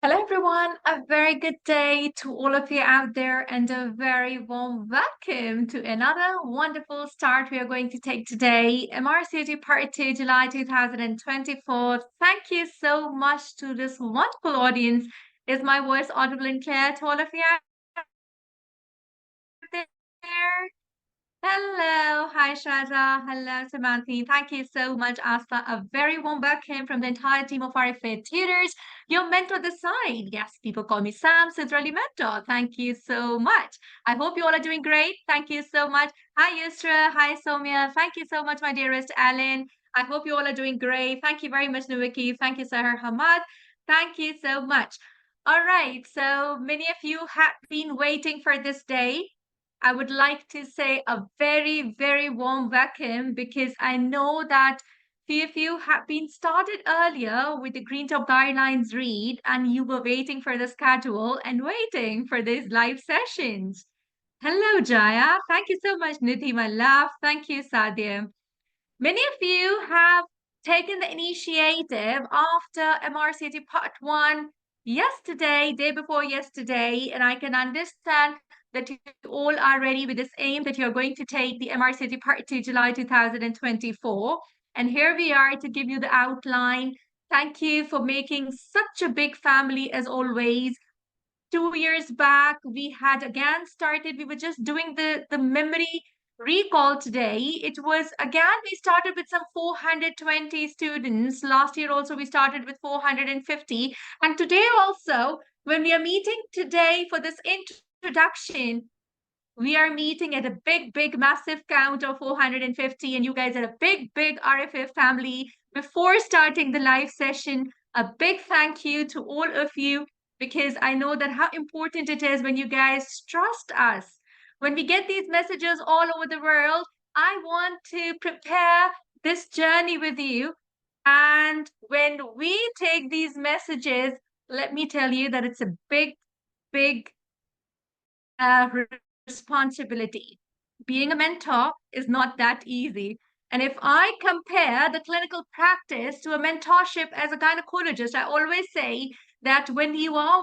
Hello, everyone. A very good day to all of you out there, and a very warm welcome to another wonderful start we are going to take today. MRCOG Part 2, July 2024. Thank you so much to this wonderful audience. Is my voice audible and clear to all of you out there? Hello, hi Shraddha. Hello, Samantha. Thank you so much, Asta. A very warm welcome from the entire team of RFA Tutors. Your mentor this side. Yes, people call me Sam, so it's really mentor. Thank you so much. I hope you all are doing great. Thank you so much. Hi, Yusra. Hi, Somya. Thank you so much, my dearest Alan. I hope you all are doing great. Thank you very much, Nuwiki. Thank you, Sahar Hamad. Thank you so much. All right, so many of you have been waiting for this day. I would like to say a very, very warm welcome because I know that few of you have been started earlier with the Green Top Guidelines read and you were waiting for the schedule and waiting for these live sessions. Hello, Jaya. Thank you so much, Nidhi, my love. Thank you, Sadia. Many of you have taken the initiative after MRCT Part 1 yesterday, day before yesterday, and I can understand that you all are ready with this aim that you're going to take the MRCT Part 2 July 2024. And here we are to give you the outline. Thank you for making such a big family as always. 2 years back, we had again started, we were just doing the memory recall today. It was again, we started with some 420 students. Last year also, we started with 450. And today also, when we are meeting today for this introduction, we are meeting at a big, massive count of 450, and you guys are a big RFF family. Before starting the live session, a big thank you to all of you because I know that how important it is when you guys trust us. When we get these messages all over the world, I want to prepare this journey with you. And when we take these messages, let me tell you that it's a big uh, responsibility. Being a mentor is not that easy. And if I compare the clinical practice to a mentorship as a gynecologist, I always say that when you are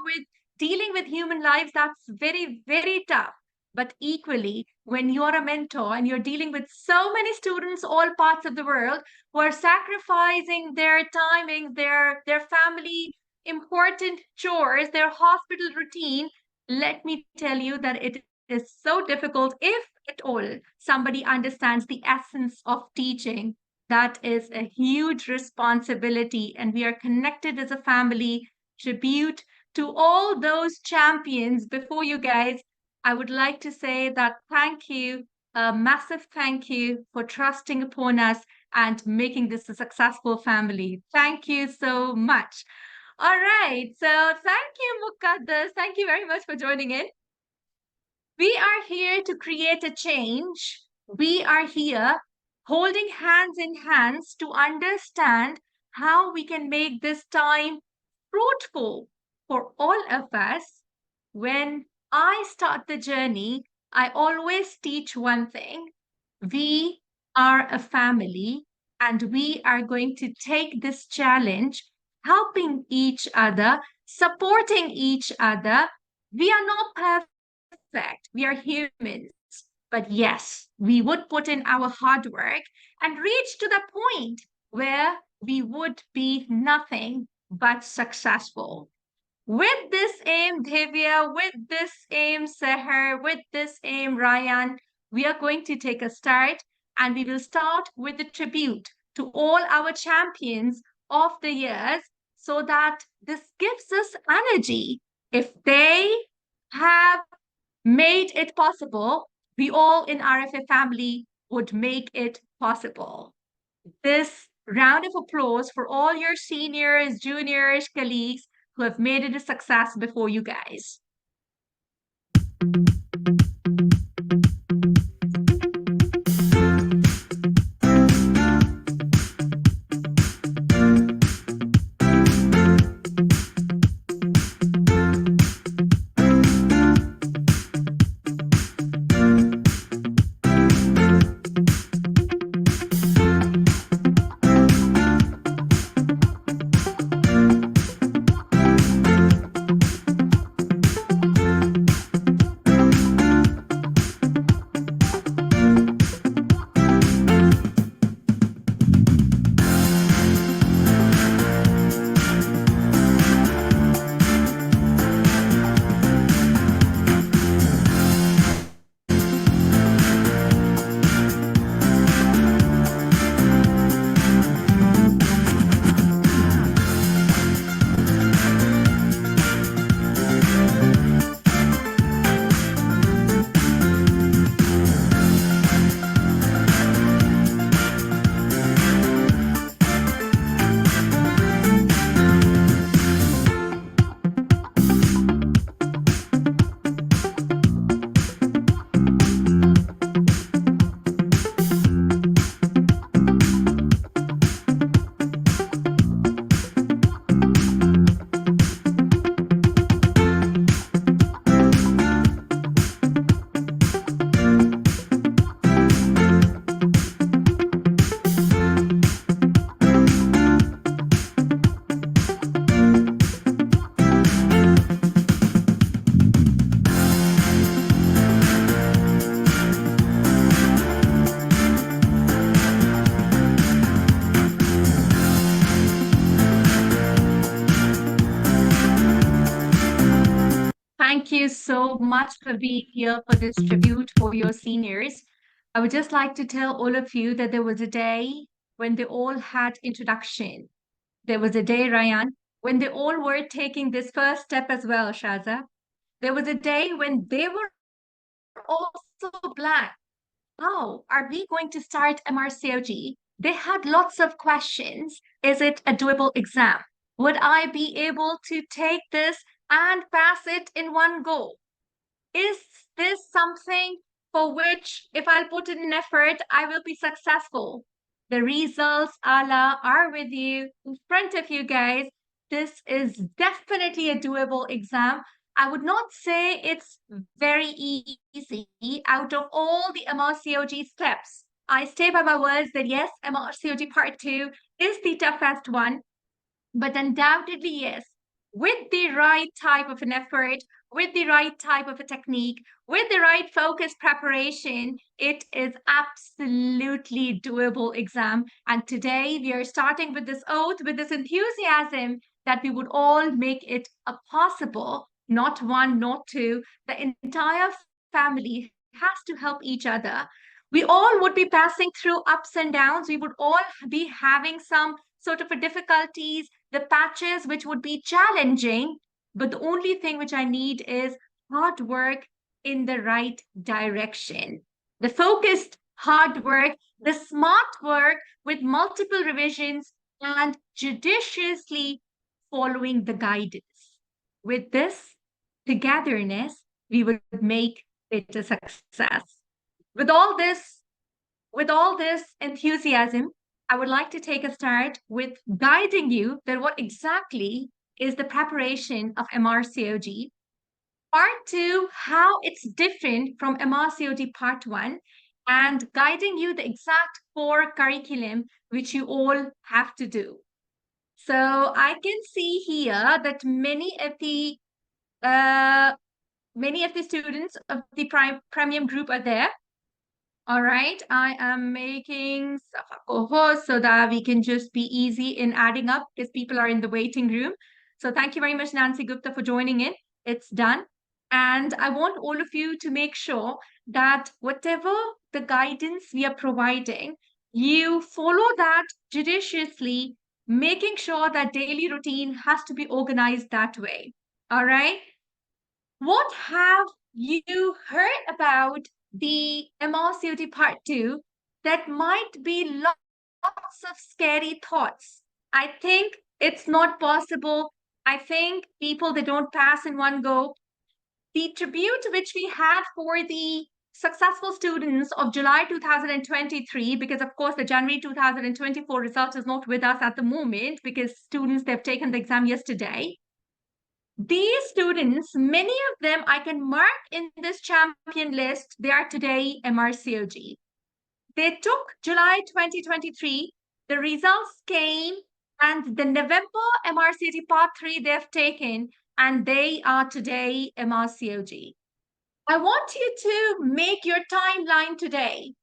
dealing with human lives, that's very tough. But equally, when you're a mentor and you're dealing with so many students, all parts of the world, who are sacrificing their timing, their family important chores, their hospital routine, let me tell you that it is so difficult. If at all somebody understands the essence of teaching, that is a huge responsibility. And we are connected as a family. Tribute to all those champions before you guys. I would like to say that thank you, a massive thank you for trusting upon us and making this a successful family. Thank you so much. All right. So thank you, Mukaddas. Thank you very much for joining in. We are here to create a change. We are here holding hands in hands to understand how we can make this time fruitful for all of us. When I start the journey, I always teach one thing. We are a family and we are going to take this challenge, helping each other, supporting each other. We are not perfect. We are humans. But yes, we would put in our hard work and reach to the point where we would be nothing but successful. With this aim, Divya, with this aim, Seher, with this aim, Ryan, we are going to take a start and we will start with the tribute to all our champions of the years so that this gives us energy. If they have made it possible, we all in RFA family would make it possible. This round of applause for all your seniors, juniors, colleagues who have made it a success before you guys. Thank you so much for being here for this tribute for your seniors. I would just like to tell all of you that there was a day when they all had introduction. There was a day, Ryan, when they all were taking this first step as well, Shaza. There was a day when they were also blank. How are we going to start MRCOG? They had lots of questions. Is it a doable exam? Would I be able to take this and pass it in one go? Is this something for which, if I'll put in an effort, I will be successful? The results, Allah, are with you in front of you guys. This is definitely a doable exam. I would not say it's very easy out of all the MRCOG steps. I stay by my words that yes, MRCOG Part 2 is the toughest one. But undoubtedly, yes, with the right type of an effort, with the right type of a technique, with the right focused preparation, it is absolutely doable exam. And today we are starting with this oath, with this enthusiasm that we would all make it a possible, not one, not two. The entire family has to help each other. We all would be passing through ups and downs. We would all be having some sort of a difficulties, the patches which would be challenging, but the only thing which I need is hard work in the right direction. The focused hard work, the smart work with multiple revisions and judiciously following the guidance. With this togetherness, we would make it a success. With all this, with all this enthusiasm, I would like to take a start with guiding you that what exactly is the preparation of MRCOG. Part 2, how it's different from MRCOG Part 1, and guiding you the exact core curriculum which you all have to do. So I can see here that uh, many of the students of the premium group are there. All right, I am making Safa co-host so that we can just be easy in adding up because people are in the waiting room. So thank you very much, Nancy Gupta, for joining in. It's done. And I want all of you to make sure that whatever the guidance we are providing, you follow that judiciously, making sure that daily routine has to be organized that way. All right. What have you heard about the MRCOT Part 2 that might be lots of scary thoughts? I think it's not possible. I think people they don't pass in one go. The tribute which we had for the successful students of July 2023, because of course the January 2024 result is not with us at the moment because students they've taken the exam yesterday. These students, many of them I can mark in this champion list, they are today MRCOG. They took July 2023, the results came, and the November MRCOG Part 3 they've taken, and they are today MRCOG. I want you to make your timeline today.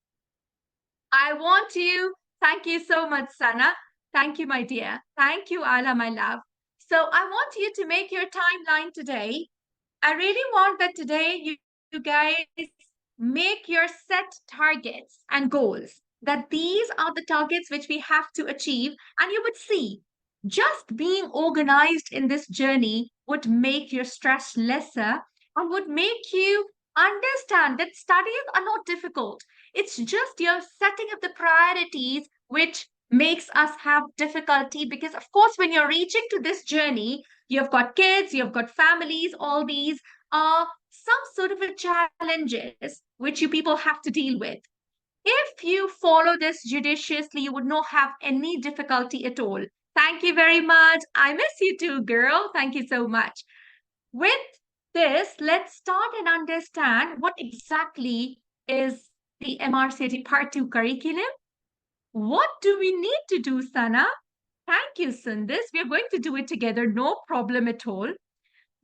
I want you, thank you so much, Sana. Thank you, my dear. Thank you, Ala, my love. So I want you to make your timeline today. I really want that today you guys make your set targets and goals, that these are the targets which we have to achieve. And you would see just being organized in this journey would make your stress lesser and would make you understand that studies are not difficult. It's just your setting of the priorities which makes us have difficulty because, of course, when you're reaching to this journey, you've got kids, you've got families, all these are some sort of a challenges which you people have to deal with. If you follow this judiciously, you would not have any difficulty at all. Thank you very much. I miss you too, girl. Thank you so much. With this, let's start and understand what exactly is the MRCT Part 2 curriculum. What do we need to do, Sana? Thank you, Sundis. We are going to do it together, no problem at all.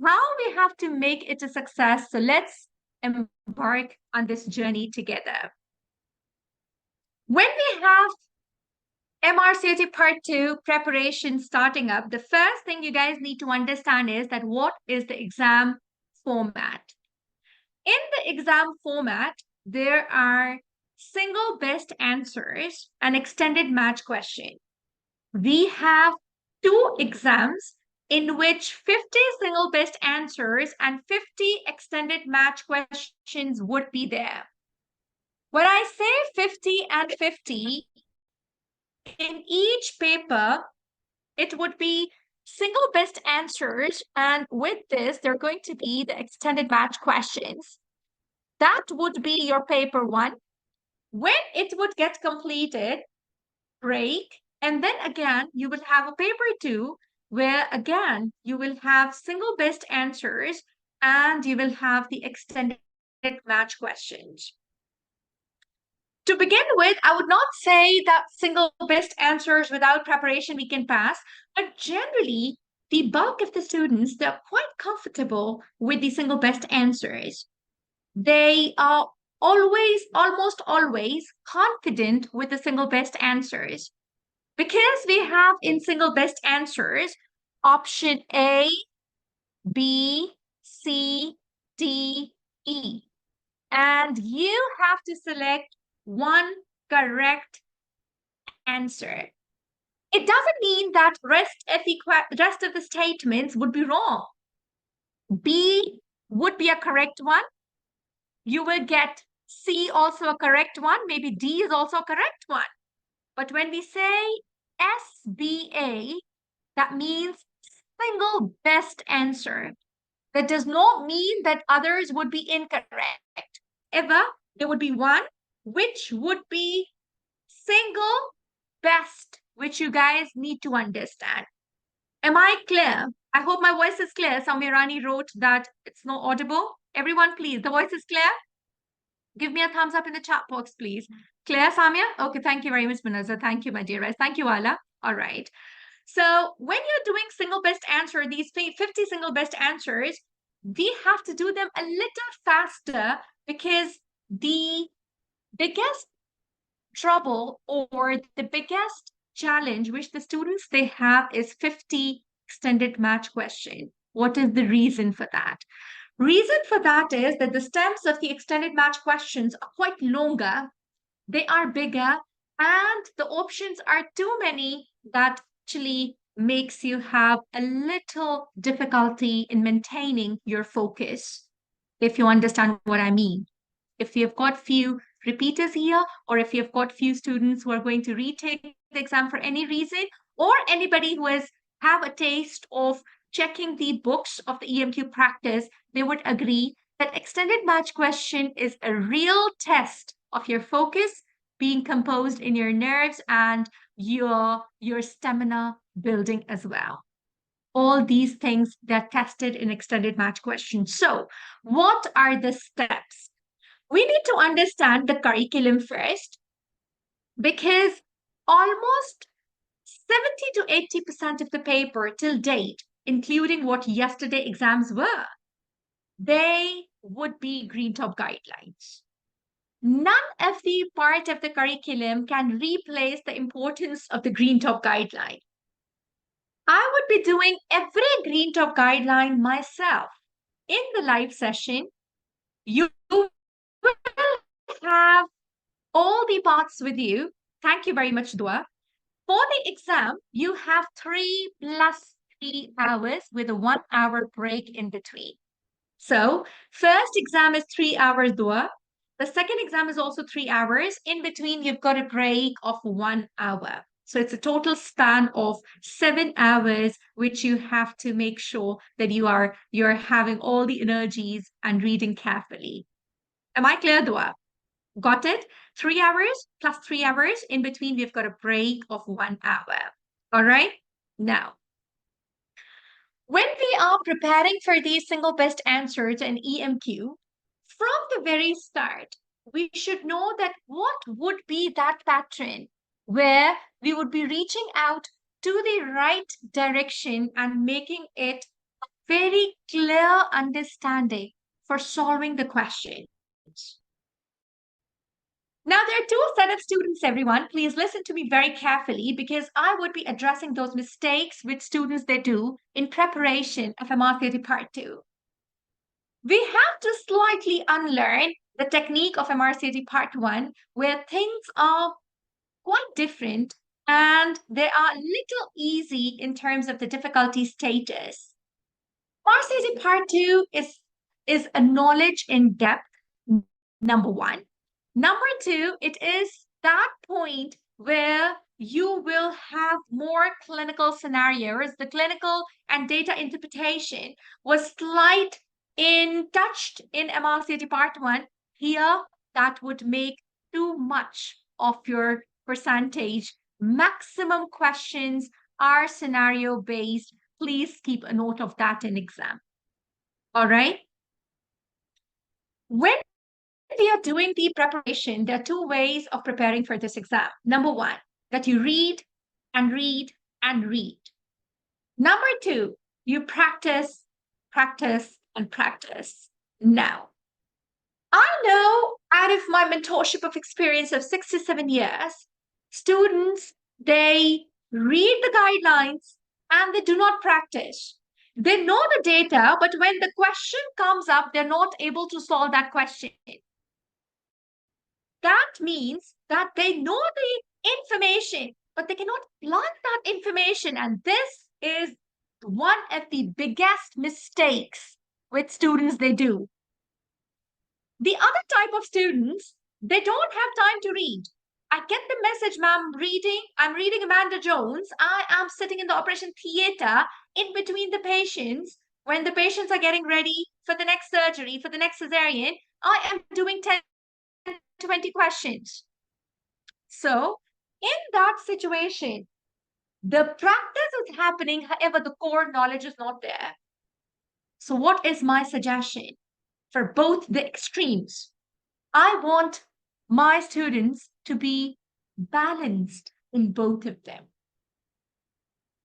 How we have to make it a success. So let's embark on this journey together. When we have MRCOG Part 2 preparation starting up, the first thing you guys need to understand is that what is the exam format. In the exam format, there are single best answers and extended match question. We have two exams in which 50 single best answers and 50 extended match questions would be there. When I say 50 and 50, in each paper, it would be single best answers. And with this, they're going to be the extended match questions. That would be your paper one. When it would get completed, break, and then again, you will have a paper two, where again, you will have single best answers and you will have the extended match questions. To begin with, I would not say that single best answers without preparation we can pass, but generally, the bulk of the students, they're quite comfortable with the single best answers. They are almost always confident with the single best answers. Because we have in single best answers option A, B, C, D, E. And you have to select one correct answer. It doesn't mean that rest of the statements would be wrong. B would be a correct one. You will get C also a correct one. Maybe D is also a correct one. But when we say SBA, that means single best answer. That does not mean that others would be incorrect. Ever, there would be one which would be single best, which you guys need to understand. Am I clear? I hope my voice is clear. Samirani wrote that it's not audible. Everyone, please, the voice is clear? Give me a thumbs up in the chat box, please. Clear, Samia? Okay, thank you very much, Manaza. Thank you, my dearest. Thank you, Ala. All right. So when you're doing single best answer, these 50 single best answers, we have to do them a little faster because the biggest trouble or the biggest challenge which the students they have is 50 extended match question. What is the reason for that? Reason for that is that the stems of the extended match questions are quite longer, they are bigger, and the options are too many that actually makes you have a little difficulty in maintaining your focus, if you understand what I mean. If you've got few repeaters here, or if you've got few students who are going to retake the exam for any reason, or anybody who has have a taste of checking the books of the EMQ practice, they would agree that extended match question is a real test of your focus being composed in your nerves and your stamina building as well. All these things that tested in extended match questions. So what are the steps? We need to understand the curriculum first because almost 70 to 80% of the paper till date, including what yesterday exams were, they would be green top guidelines. None of the part of the curriculum can replace the importance of the green top guideline. I would be doing every green top guideline myself. In the live session, you will have all the parts with you. Thank you very much, Dua. For the exam, you have 3 plus 3 hours with a 1 hour break in between. So, first exam is 3 hours, Dua. The second exam is also 3 hours. In between, you've got a break of 1 hour. So it's a total span of 7 hours, which you have to make sure that you're having all the energies and reading carefully. Am I clear, Dua? Got it? 3 hours plus 3 hours. In between, we've got a break of 1 hour. All right? Now, when we are preparing for these single best answers in EMQ, from the very start, we should know that what would be that pattern where we would be reaching out to the right direction and making it a very clear understanding for solving the questions. Now, there are two set of students, everyone. Please listen to me very carefully because I would be addressing those mistakes which students they do in preparation of MRCOG Part 2. We have to slightly unlearn the technique of MRCG Part 1, where things are quite different and they are little easy in terms of the difficulty status. MRCG Part 2 is a knowledge in depth, number one. Number two, it is that point where you will have more clinical scenarios. The clinical and data interpretation was slight in touched in MRCT Part 1. Here, that would make too much of your percentage. Maximum questions are scenario based. Please keep a note of that in exam. All right. When we are doing the preparation, there are two ways of preparing for this exam. Number one, that you read and read and read. Number two, you practice, practice, and practice. Now, I know out of my mentorship of experience of 6 to 7 years, students, they read the guidelines and they do not practice. They know the data, but when the question comes up, they're not able to solve that question. That means that they know the information, but they cannot apply that information. And this is one of the biggest mistakes with students they do. The other type of students, they don't have time to read. I get the message, ma'am, I'm reading Amanda Jones. I am sitting in the operation theater in between the patients. When the patients are getting ready for the next surgery, for the next cesarean, I am doing 10, 20 questions. So in that situation, the practice is happening, however, the core knowledge is not there. So what is my suggestion for both the extremes? I want my students to be balanced in both of them.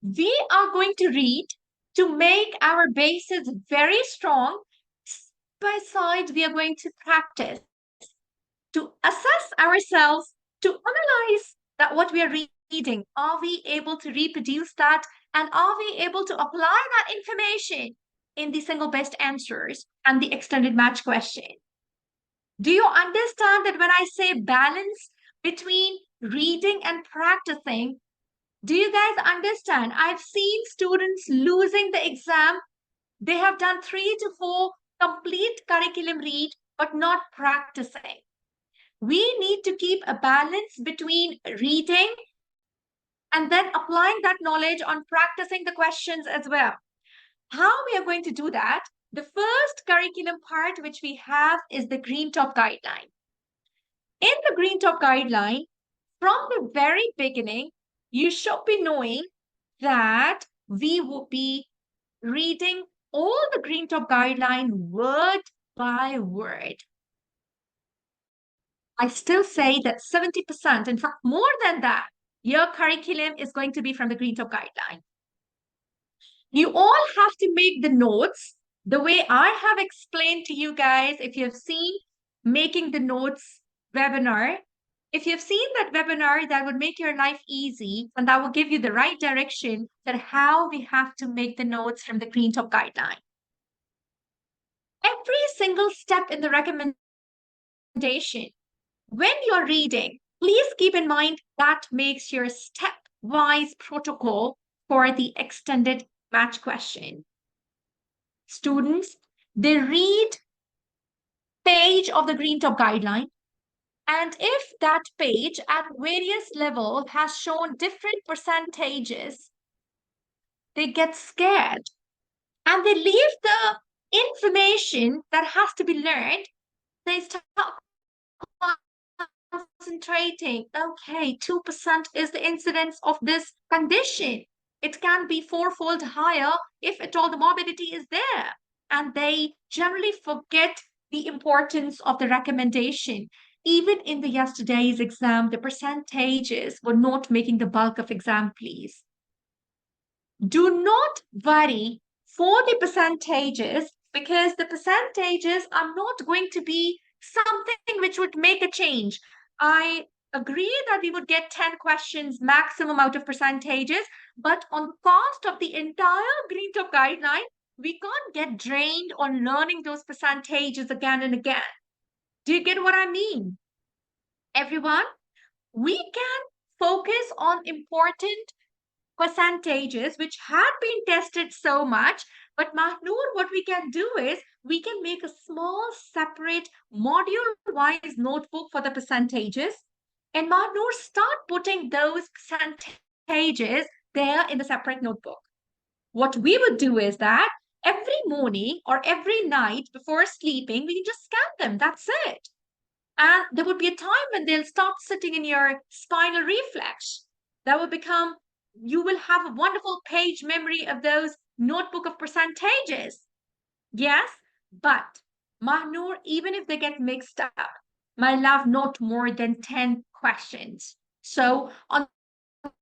We are going to read to make our bases very strong. Besides, we are going to practice to assess ourselves, to analyze that what we are reading. Are we able to reproduce that? And are we able to apply that information in the single best answers and the extended match question? Do you understand that when I say balance between reading and practicing, do you guys understand? I've seen students losing the exam. They have done 3 to 4 complete curriculum read, but not practicing. We need to keep a balance between reading and then applying that knowledge on practicing the questions as well. How we are going to do that? The first curriculum part which we have is the Green Top Guideline. In the Green Top Guideline, from the very beginning, you should be knowing that we will be reading all the Green Top Guideline word by word. I still say that 70%, in fact, more than that, your curriculum is going to be from the Green Top Guideline. You all have to make the notes the way I have explained to you guys. If you've seen Making the Notes webinar, if you've seen that webinar, that would make your life easy and that will give you the right direction that how we have to make the notes from the Green Top Guideline. Every single step in the recommendation, when you're reading, please keep in mind that makes your stepwise protocol for the extended match question. Students, they read page of the Green Top Guideline, and if that page at various levels has shown different percentages, they get scared and they leave the information that has to be learned. They start concentrating. Okay, 2% is the incidence of this condition. It can be fourfold higher if at all the morbidity is there. And they generally forget the importance of the recommendation. Even in the yesterday's exam, the percentages were not making the bulk of exam, please. Do not worry for the percentages because the percentages are not going to be something which would make a change. I agree that we would get 10 questions maximum out of percentages, but on the cost of the entire Green Top Guideline, We can't get drained on learning those percentages again and again. Do you get what I mean? Everyone, we can focus on important percentages which had been tested so much. But Mahnur, what we can do is we can make a small separate module wise notebook for the percentages. And Mahnur, start putting those percentages there in the separate notebook. What we would do is that every morning or every night before sleeping, we can just scan them. That's it. And there would be a time when they'll start sitting in your spinal reflex. That will become, you will have a wonderful page memory of those notebook of percentages. Yes, but Mahnur, even if they get mixed up, my love, not more than 10 questions. So on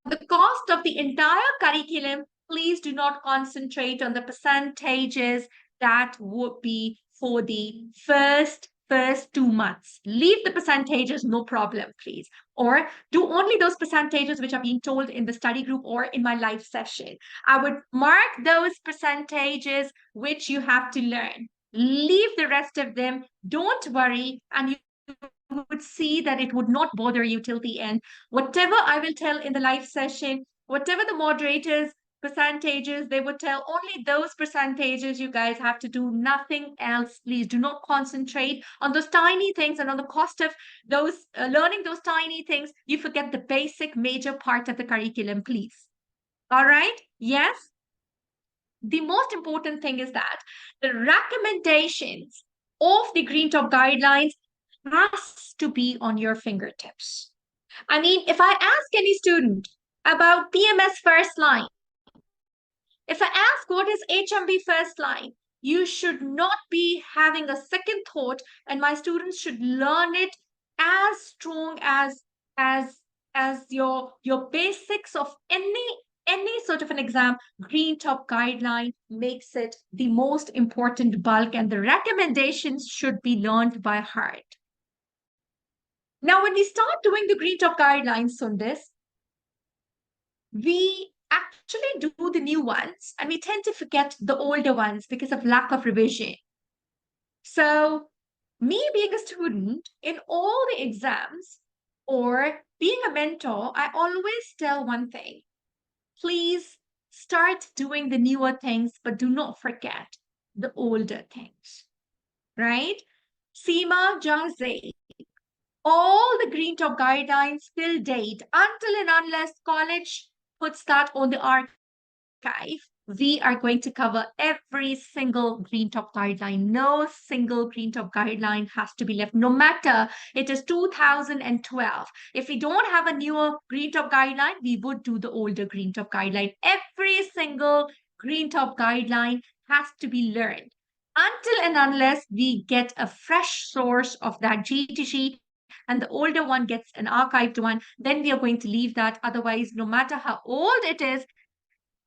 the cost of the entire curriculum, please do not concentrate on the percentages that would be for the first 2 months. Leave the percentages, no problem, please. Or do only those percentages which are being told in the study group or in my live session. I would mark those percentages which you have to learn. Leave the rest of them. Don't worry, and you would see that it would not bother you till the end. Whatever I will tell in the live session, whatever the moderators percentages, they would tell only those percentages. You guys have to do nothing else. Please do not concentrate on those tiny things, and on the cost of those learning those tiny things, you forget the basic major part of the curriculum, please. All right? Yes. The most important thing is that the recommendations of the Green Top guidelines has to be on your fingertips. I mean, if I ask any student about PMS first line, if I ask what is HMB first line, you should not be having a second thought, and my students should learn it as strong as your basics of any sort of an exam. Green Top guideline makes it the most important bulk, and the recommendations should be learned by heart. Now, when we start doing the Green Top guidelines, Sundis, we actually do the new ones and we tend to forget the older ones because of lack of revision. So, me being a student in all the exams or being a mentor, I always tell one thing. Please start doing the newer things, but do not forget the older things, right? Seema Jaze, all the Green Top guidelines till date, until and unless college puts that on the archive, we are going to cover every single Green Top guideline. No single Green Top guideline has to be left, no matter it is 2012. If we don't have a newer Green Top guideline, we would do the older Green Top guideline. Every single Green Top guideline has to be learned until and unless we get a fresh source of that GTG and the older one gets an archived one, then we are going to leave that. Otherwise, no matter how old it is,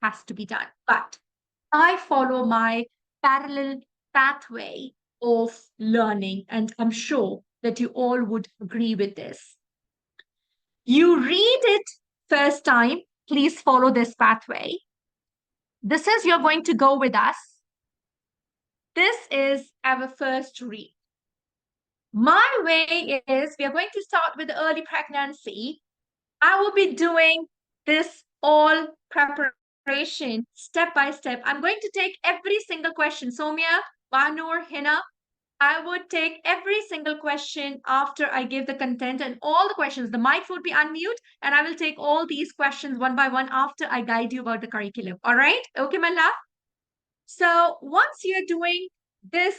has to be done. But I follow my parallel pathway of learning, and I'm sure that you all would agree with this. You read it first time, please follow this pathway. This is you're going to go with us. This is our first read. My way is we are going to start with the early pregnancy. I will be doing this all preparation step by step. I'm going to take every single question. Somya, Banur, Hina, I would take every single question after I give the content and all the questions. The mic would be unmute, and I will take all these questions one by one after I guide you about the curriculum. All right? Okay, my love? So once you're doing this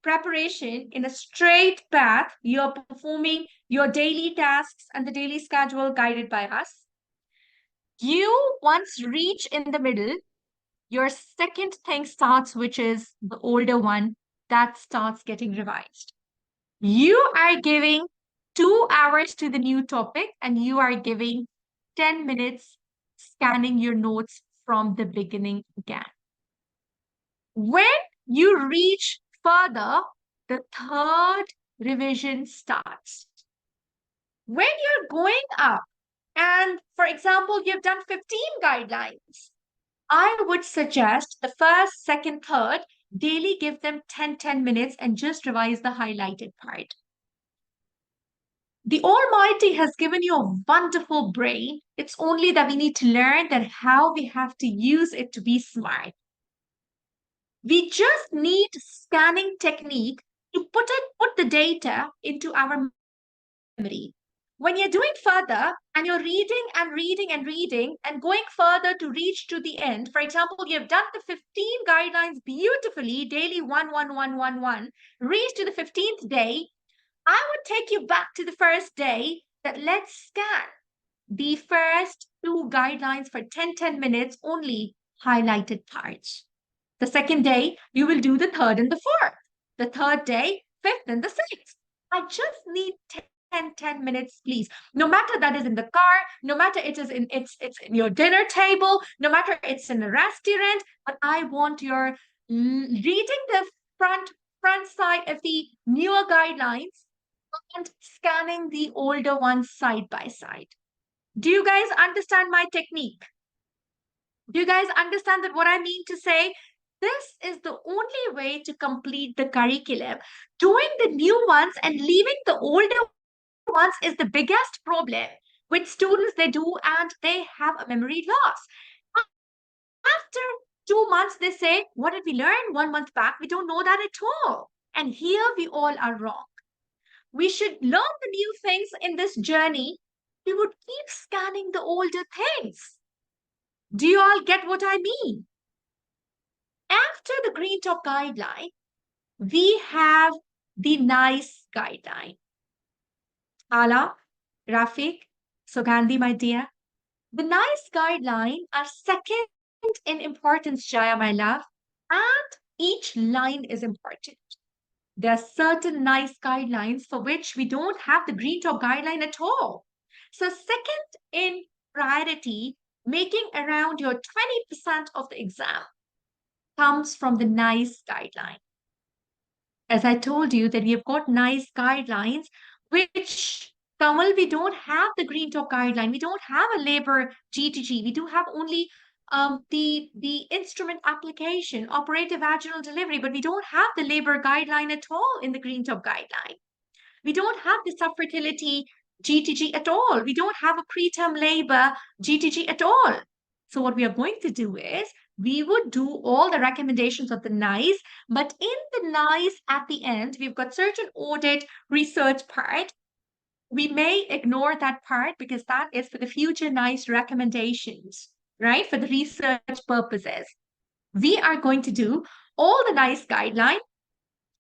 preparation in a straight path, you're performing your daily tasks and the daily schedule guided by us. You once reach in the middle, your second thing starts, which is the older one that starts getting revised. You are giving 2 hours to the new topic and you are giving 10 minutes scanning your notes from the beginning again. When you reach further, the third revision starts. When you're going up, and for example, you've done 15 guidelines, I would suggest the first, second, third, daily give them 10 minutes and just revise the highlighted part. The Almighty has given you a wonderful brain. It's only that we need to learn that how we have to use it to be smart. We just need scanning technique to put the data into our memory. When you're doing further and you're reading and reading and reading and going further to reach to the end, for example, you've done the 15 guidelines beautifully, daily 1, 1, 1, 1, 1, reach to the 15th day, I would take you back to the first day that let's scan the first two guidelines for 10 minutes, only highlighted parts. The second day, you will do the third and the fourth. The third day, fifth and the sixth. I just need 10 minutes, please. No matter that is in the car, no matter it is in it's in your dinner table, no matter it's in a restaurant, but I want your reading the front side of the newer guidelines and scanning the older ones side by side. Do you guys understand my technique? Do you guys understand that what I mean to say? This is the only way to complete the curriculum. Doing the new ones and leaving the older ones is the biggest problem with students they do, and they have a memory loss. After 2 months, they say, what did we learn 1 month back? We don't know that at all. And here we all are wrong. We should learn the new things in this journey. We would keep scanning the older things. Do you all get what I mean? After the Green Top guideline, we have the NICE guideline. Ala, Rafiq, Sugandhi, my dear. The NICE guideline are second in importance, Jaya, my love, and each line is important. There are certain NICE guidelines for which we don't have the Green Top guideline at all. So second in priority, making around your 20% of the exam comes from the NICE guideline. As I told you that we have got NICE guidelines, which Kamal, we don't have the Green Top guideline. We don't have a labor GTG. We do have only the instrument application, operative vaginal delivery, but we don't have the labor guideline at all in the Green Top guideline. We don't have the subfertility GTG at all. We don't have a preterm labor GTG at all. So what we are going to do is we would do all the recommendations of the NICE, but in the NICE at the end, we've got certain audit research part. We may ignore that part because that is for the future NICE recommendations, right? For the research purposes. We are going to do all the NICE guideline,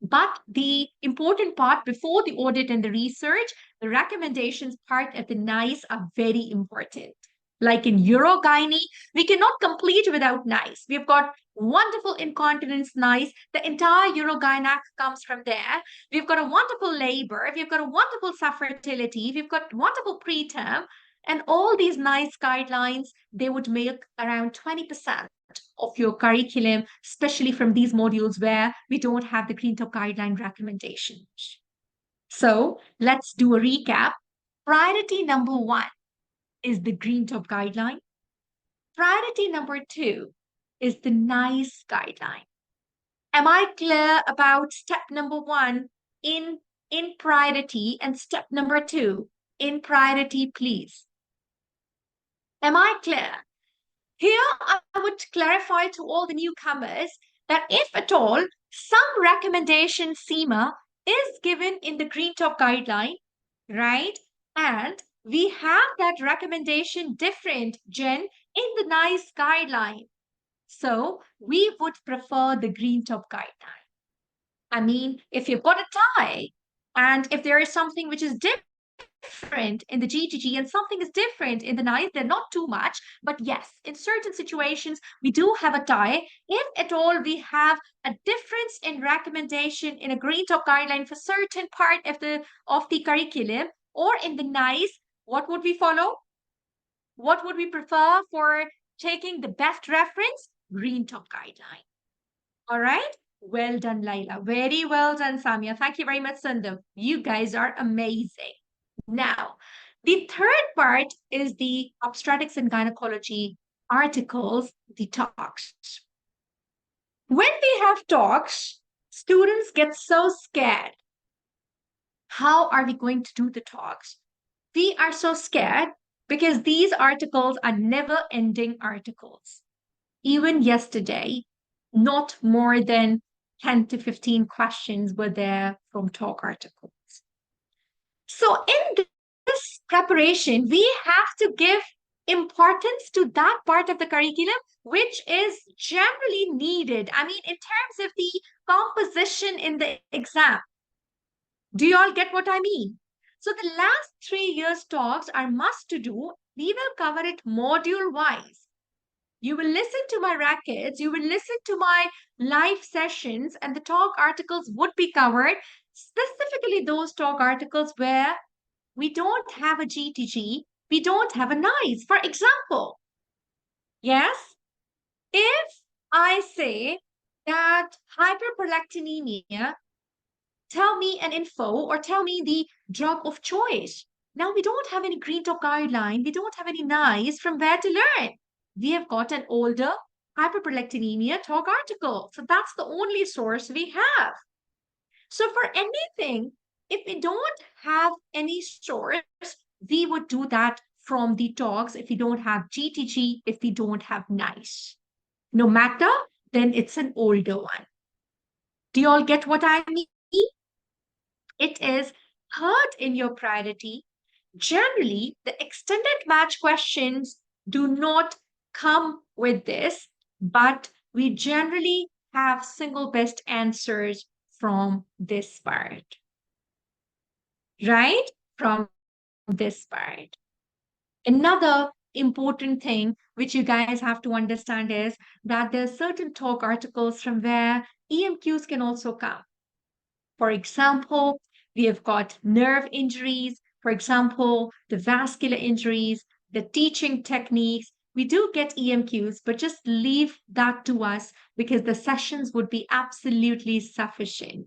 but the important part before the audit and the research, the recommendations part of the NICE are very important. Like in Urogyne, we cannot complete without NICE. We've got wonderful incontinence NICE. The entire Urogyne comes from there. We've got a wonderful labor. We've got a wonderful fertility. We've got wonderful preterm. And all these NICE guidelines, they would make around 20% of your curriculum, especially from these modules where we don't have the Green Top guideline recommendations. So let's do a recap. Priority number 1 is the Green Top guideline. Priority number 2 is the NICE guideline. Am I clear about step number 1 in priority and step number 2 in priority, please? Am I clear? Here, I would clarify to all the newcomers that if at all, some recommendation SEMA is given in the Green Top guideline, right? And we have that recommendation different, Jen, in the NICE guideline. So we would prefer the Green Top guideline. I mean, if you've got a tie, and if there is something which is different in the GTG and something is different in the NICE, they're not too much, but yes, in certain situations, we do have a tie. If at all we have a difference in recommendation in a Green Top guideline for certain part of the curriculum or in the NICE, what would we follow? What would we prefer for taking the best reference? Green Top guideline. All right. Well done, Laila. Very well done, Samia. Thank you very much, Sundam. You guys are amazing. Now, the third part is the obstetrics and gynecology articles, the talks. When we have talks, students get so scared. How are we going to do the talks? We are so scared because these articles are never ending articles. Even yesterday, not more than 10 to 15 questions were there from talk articles. So, in this preparation, we have to give importance to that part of the curriculum which is generally needed. I mean, in terms of the composition in the exam. Do you all get what I mean? So, the last 3 years' talks are must to do. We will cover it module wise. You will listen to my rackets, you will listen to my live sessions, and the talk articles would be covered, specifically those talk articles where we don't have a GTG, we don't have a NICE. For example, yes, if I say that hyperprolactinemia, tell me an info or tell me the drug of choice. Now we don't have any green talk guideline, we don't have any NICE from where to learn. We have got an older hyperprolactinemia talk article. So that's the only source we have. So for anything, if we don't have any source, we would do that from the talks if we don't have GTG, if we don't have NICE. No matter, then it's an older one. Do you all get what I mean? It is third in your priority. Generally, the extended match questions do not come with this, but we generally have single best answers from this part, right? From this part. Another important thing which you guys have to understand is that there are certain talk articles from where EMQs can also come. For example, we have got nerve injuries, for example, the vascular injuries, the teaching techniques. We do get EMQs, but just leave that to us because the sessions would be absolutely sufficient.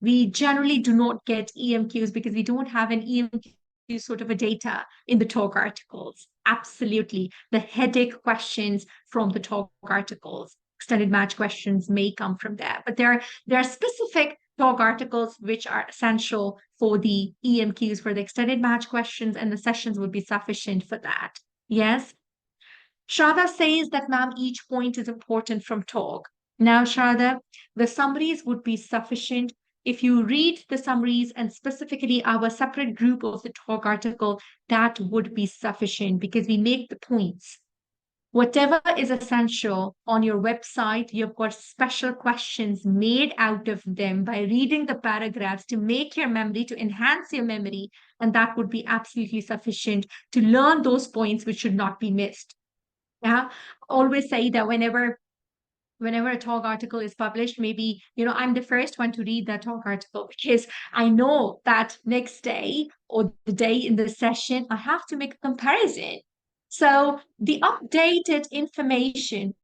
We generally do not get EMQs because we don't have an EMQ sort of a data in the talk articles. Absolutely. The headache questions from the talk articles, extended match questions may come from there, but there are specific talk articles which are essential for the EMQs, for the extended match questions, and the sessions would be sufficient for that. Yes. Shraddha says that, ma'am, each point is important from talk. Now, Shraddha, the summaries would be sufficient. If you read the summaries and specifically our separate group of the talk article, that would be sufficient because we make the points. Whatever is essential on your website, you've got special questions made out of them by reading the paragraphs to make your memory, to enhance your memory. And that would be absolutely sufficient to learn those points which should not be missed. Yeah, always say that whenever a talk article is published, maybe I'm the first one to read that talk article because I know that next day or the day in the session I have to make a comparison. So the updated information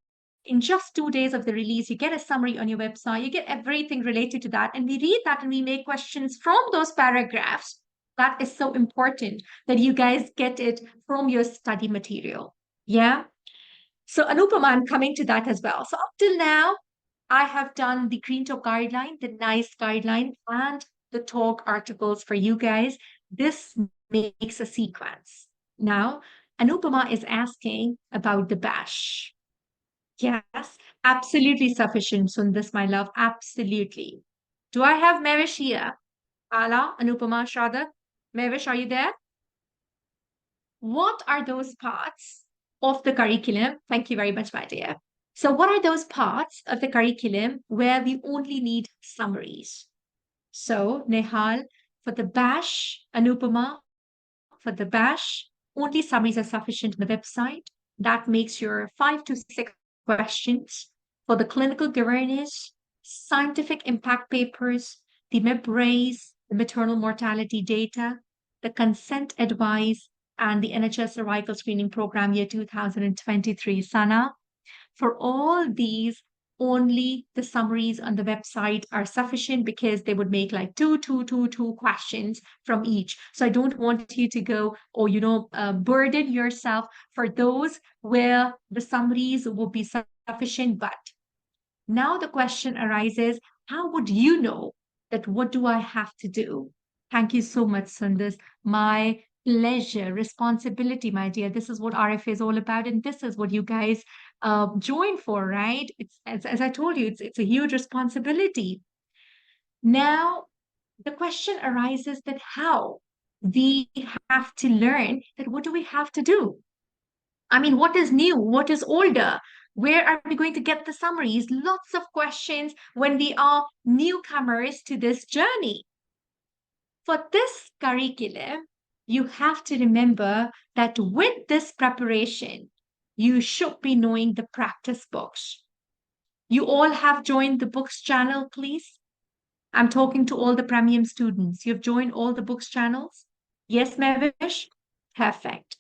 in just 2 days of the release, you get a summary on your website, you get everything related to that, and we read that and we make questions from those paragraphs. That is so important that you guys get it from your study material. Yeah. So Anupama, I'm coming to that as well. So up till now, I have done the Green Talk guideline, the NICE guideline, and the talk articles for you guys. This makes a sequence. Now, Anupama is asking about the bash. Yes, absolutely sufficient, Sundus, my love. Absolutely. Do I have Mevish here? Ala, Anupama, Shraddha? Mevish, are you there? What are those parts of the curriculum? Thank you very much, my dear. So what are those parts of the curriculum where we only need summaries? So Nehal, for the bash, Anupama, for the bash, only summaries are sufficient on the website. That makes your 5 to 6 questions. For the clinical governance, scientific impact papers, the MIP-RAISE, the maternal mortality data, the consent advice, and the NHS cervical screening program year 2023, Sana. For all these, only the summaries on the website are sufficient because they would make like two questions from each. So I don't want you to go or, burden yourself for those where the summaries will be sufficient. But now the question arises, how would you know that what do I have to do? Thank you so much, Sundar. My pleasure, responsibility, my dear. This is what RFA is all about, and this is what you guys join for, right? It's as I told you, it's a huge responsibility. Now, the question arises that how we have to learn that what do we have to do? I mean, what is new? What is older? Where are we going to get the summaries? Lots of questions when we are newcomers to this journey. For this curriculum, you have to remember that with this preparation, you should be knowing the practice books. You all have joined the books channel, please. I'm talking to all the premium students. You've joined all the books channels? Yes, Mavish? Perfect.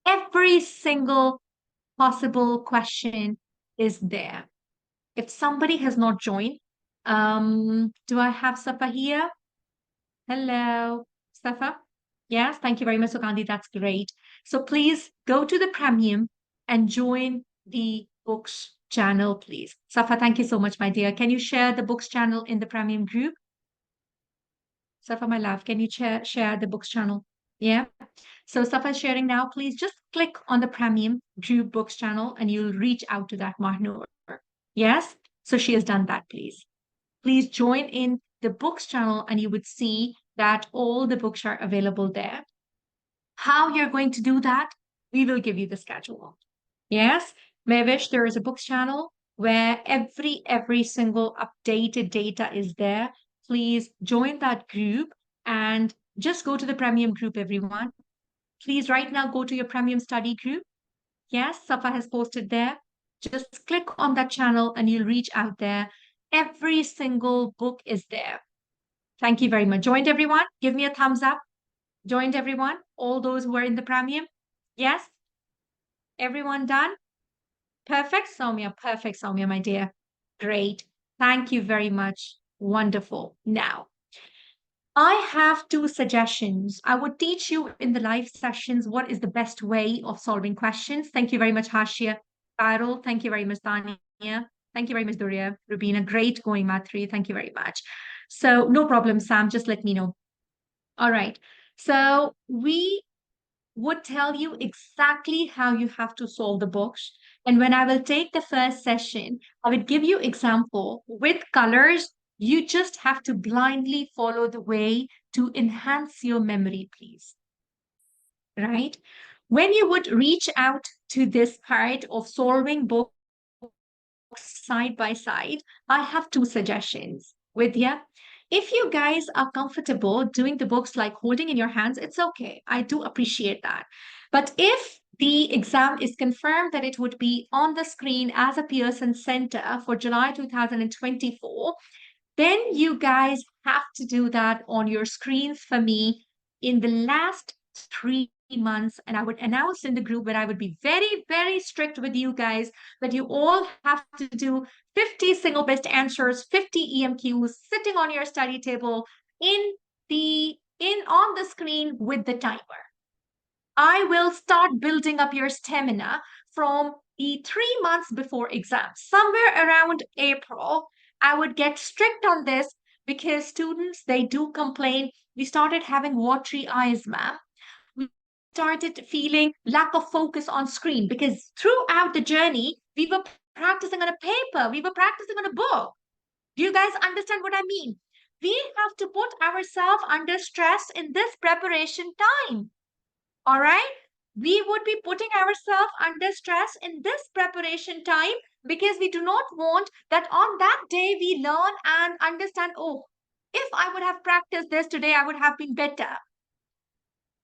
Every single possible question is there. If somebody has not joined, do I have Safa here? Hello, Safa? Yes, thank you very much, Sukandi. That's great. So please go to the premium and join the books channel, please. Safa, thank you so much, my dear. Can you share the books channel in the premium group? Safa, my love, can you share the books channel? Yeah. So Safa is sharing now. Please just click on the premium group books channel and you'll reach out to that Mahnur. Yes. So she has done that, please. Please join in the books channel and you would see that all the books are available there. How you're going to do that, we will give you the schedule. Yes. Mavish, there is a books channel where every single updated data is there. Please join that group and just go to the premium group, everyone. Please right now go to your premium study group. Yes, Safa has posted there. Just click on that channel and you'll reach out there. Every single book is there. Thank you very much. Joined everyone? Give me a thumbs up. Joined everyone? All those who are in the premium? Yes? Everyone done? Perfect, Soumya, my dear. Great. Thank you very much. Wonderful. Now, I have two suggestions. I would teach you in the live sessions what is the best way of solving questions. Thank you very much, Hashia. Carol, thank you very much, Tanya. Thank you very much, Durya. Rubina, great going, Mathri. Thank you very much. So no problem, Sam. Just let me know. All right. So we would tell you exactly how you have to solve the books. And when I will take the first session, I would give you example with colors. You just have to blindly follow the way to enhance your memory, please. Right? When you would reach out to this part of solving books side by side, I have two suggestions. Vidya, if you guys are comfortable doing the books like holding in your hands, it's okay. I do appreciate that. But if the exam is confirmed that it would be on the screen as a Pearson Center for July 2024, then you guys have to do that on your screens for me in the last 3 months. And I would announce in the group that I would be very, very strict with you guys that you all have to do 50 single best answers, 50 EMQs sitting on your study table on the screen with the timer. I will start building up your stamina from the 3 months before exam. Somewhere around April, I would get strict on this because students, they do complain. We started having watery eyes, ma'am. We started feeling lack of focus on screen because throughout the journey, we were practicing on a paper. We were practicing on a book. Do you guys understand what I mean? We have to put ourselves under stress in this preparation time. All right? We would be putting ourselves under stress in this preparation time because we do not want that on that day we learn and understand, oh, if I would have practiced this today, I would have been better.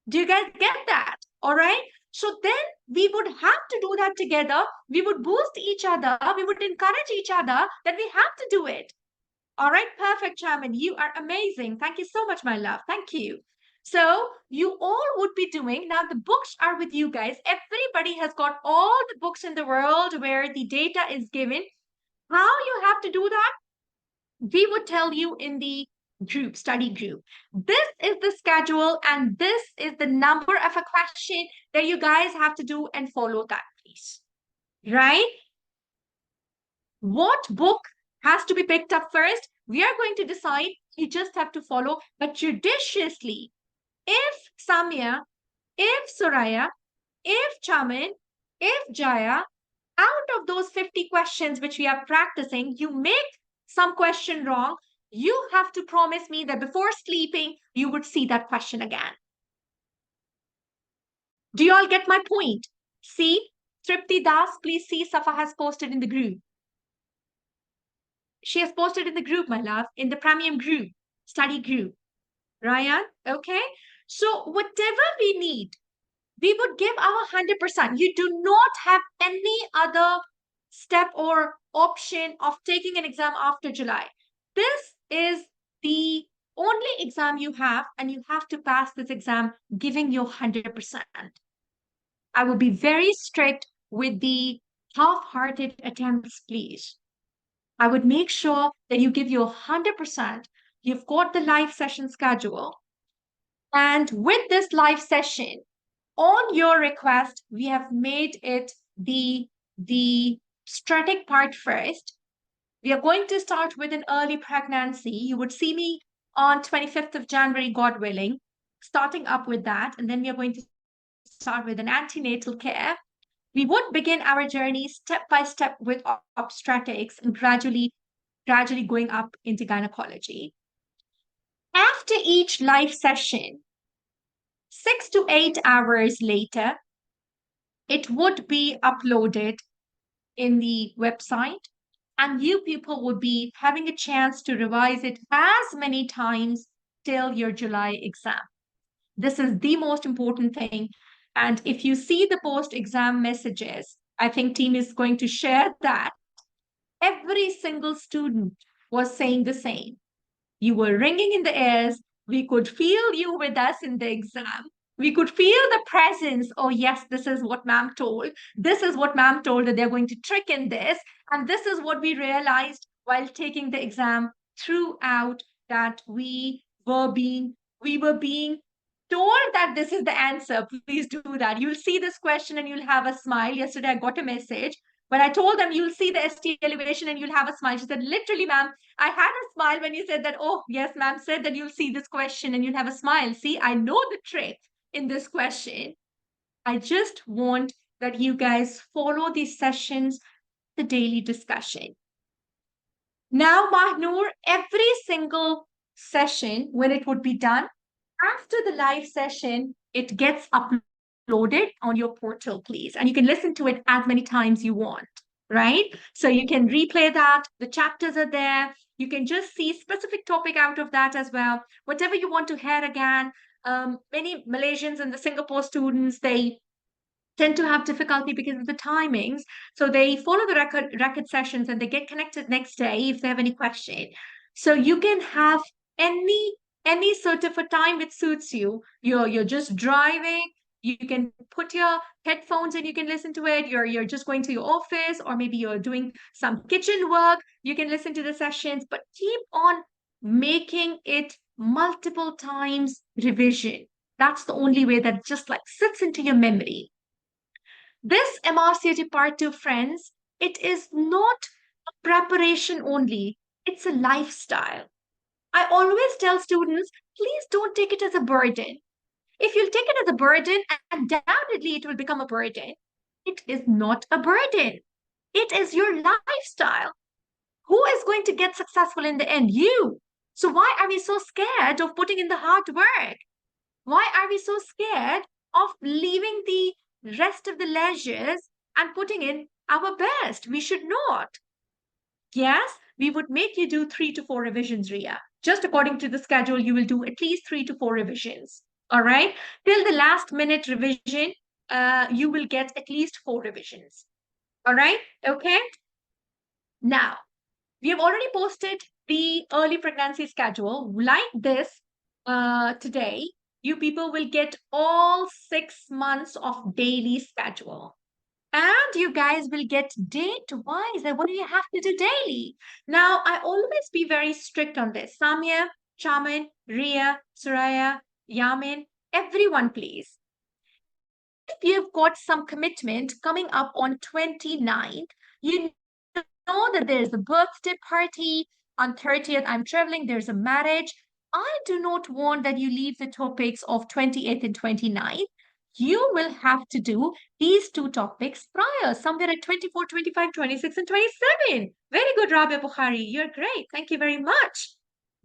Do you guys get that? All right? So then we would have to do that together. We would boost each other. We would encourage each other that we have to do it. All right, perfect, Chairman. You are amazing. Thank you so much, my love. Thank you. So you all would be doing, now the books are with you guys. Everybody has got all the books in the world where the data is given. How you have to do that? We would tell you in the group, study group. This is the schedule and this is the number of a question that you guys have to do and follow that, please. Right? What book has to be picked up first? We are going to decide. You just have to follow, but judiciously. If Samya, if Soraya, if Chaman, if Jaya, out of those 50 questions which we are practicing, you make some question wrong, you have to promise me that before sleeping, you would see that question again. Do you all get my point? See, Tripti Das, please see, Safa has posted in the group. She has posted in the group, my love, in the premium group, study group. Ryan, okay? So whatever we need, we would give our 100%. You do not have any other step or option of taking an exam after July. This is the only exam you have, and you have to pass this exam giving your 100%. I will be very strict with the half-hearted attempts, please. I would make sure that you give your 100%. You've got the live session schedule. And with this live session, on your request, we have made it the static part first. We are going to start with an early pregnancy. You would see me on 25th of January, God willing, starting up with that. And then we are going to start with an antenatal care. We would begin our journey step by step with obstetrics and gradually going up into gynecology. After each live session, 6 to 8 hours later, it would be uploaded in the website, and you people would be having a chance to revise it as many times till your July exam. This is the most important thing. And if you see the post-exam messages, I think team is going to share that. Every single student was saying the same. You were ringing in the ears. We could feel you with us in the exam. We could feel the presence. Oh, yes, this is what ma'am told. This is what ma'am told that they're going to trick in this. And this is what we realized while taking the exam throughout, that we were being told that this is the answer. Please do that. You'll see this question and you'll have a smile. Yesterday, I got a message. When I told them you'll see the ST elevation and you'll have a smile, she said, literally, ma'am, I had a smile when you said that. Oh, yes, ma'am said that you'll see this question and you'll have a smile. See, I know the trick in this question. I just want that you guys follow these sessions, the daily discussion. Now, Mahnur, every single session, when it would be done, after the live session, it gets uploaded on your portal, please. And you can listen to it as many times you want, right? So you can replay that. The chapters are there. You can just see specific topic out of that as well. Whatever you want to hear again. Many Malaysians and the Singapore students, they tend to have difficulty because of the timings. So they follow the record sessions and they get connected next day if they have any question. So you can have any sort of a time which suits you. You're just driving. You can put your headphones and you can listen to it. You're just going to your office, or maybe you're doing some kitchen work. You can listen to the sessions, but keep on making it multiple times revision. That's the only way that just like sits into your memory. This MRCG Part 2, friends, it is not a preparation only, it's a lifestyle. I always tell students, please don't take it as a burden. If you'll take it as a burden, undoubtedly it will become a burden. It is not a burden. It is your lifestyle. Who is going to get successful in the end? You. So why are we so scared of putting in the hard work? Why are we so scared of leaving the rest of the leisures and putting in our best? We should not. Yes, we would make you do 3 to 4 revisions, Ria. Just according to the schedule, you will do at least 3 to 4 revisions. All right. Till the last minute revision, you will get at least 4 revisions. All right. Okay. Now, we have already posted the early pregnancy schedule. Like this, today, you people will get all 6 months of daily schedule. And you guys will get date-wise. And what do you have to do daily? Now, I always be very strict on this. Samia, Chaman, Ria, Suraya, Yamin, everyone, please. If you've got some commitment coming up on 29th, you know that there's a birthday party. On 30th, I'm traveling, there's a marriage. I do not want that you leave the topics of 28th and 29th. You will have to do these two topics prior, somewhere at 24, 25, 26, and 27. Very good, Rabia Bukhari. You're great. Thank you very much.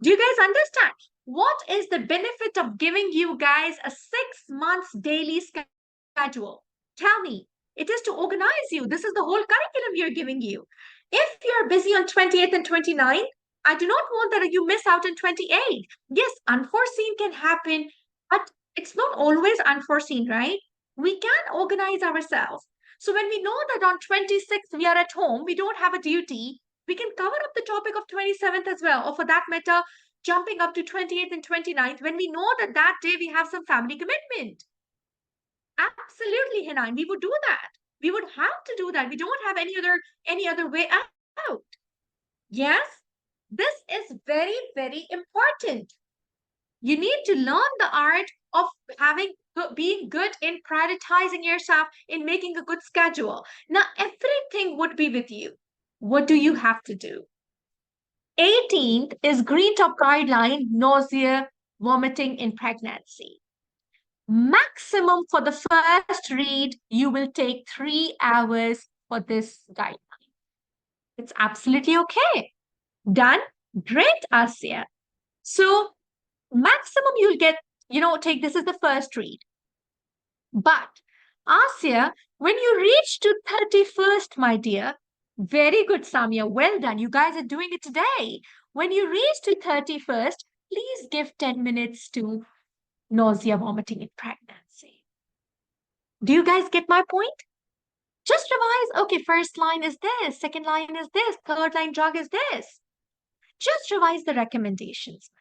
Do you guys understand? What is the benefit of giving you guys a 6 months daily schedule? Tell me. It is to organize you. This is the whole curriculum you're giving you. If you're busy on 28th and 29th, I do not want that you miss out on 28th. Yes, unforeseen can happen, but it's not always unforeseen, right? We can organize ourselves. So when we know that on 26th we are at home, we don't have a duty, we can cover up the topic of 27th as well, or for that matter, jumping up to 28th and 29th when we know that that day we have some family commitment. Absolutely, Hinan, we would do that. We would have to do that. We don't have any other way out. Yes, this is very, very important. You need to learn the art of being good in prioritizing yourself, in making a good schedule. Now, everything would be with you. What do you have to do? 18th is Green Top Guideline, nausea, vomiting in pregnancy. Maximum for the first read, you will take 3 hours for this guideline. It's absolutely okay. Done? Great, Asya. So maximum you'll get, take this is the first read. But Asya, when you reach to 31st, my dear, very good, Samia. Well done. You guys are doing it today. When you reach to 31st, please give 10 minutes to nausea, vomiting in pregnancy. Do you guys get my point? Just revise. Okay, first line is this, second line is this, third line drug is this. Just revise the recommendations.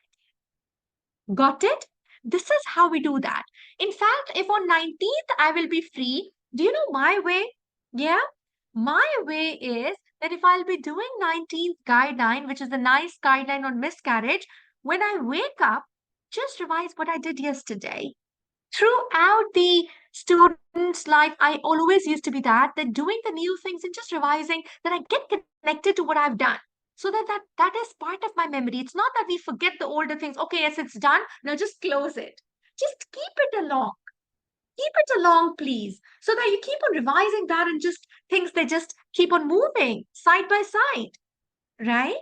Got it? This is how we do that. In fact, if on 19th I will be free, do you know my way? Yeah, my way is that if I'll be doing 19th guideline, which is a nice guideline on miscarriage, when I wake up, just revise what I did yesterday. Throughout the student's life, I always used to be that doing the new things and just revising, that I get connected to what I've done. So that is part of my memory. It's not that we forget the older things. Okay, yes, it's done. Now just close it. Just keep it along. Keep it along, please. So that you keep on revising that and just things, they just keep on moving side by side. Right?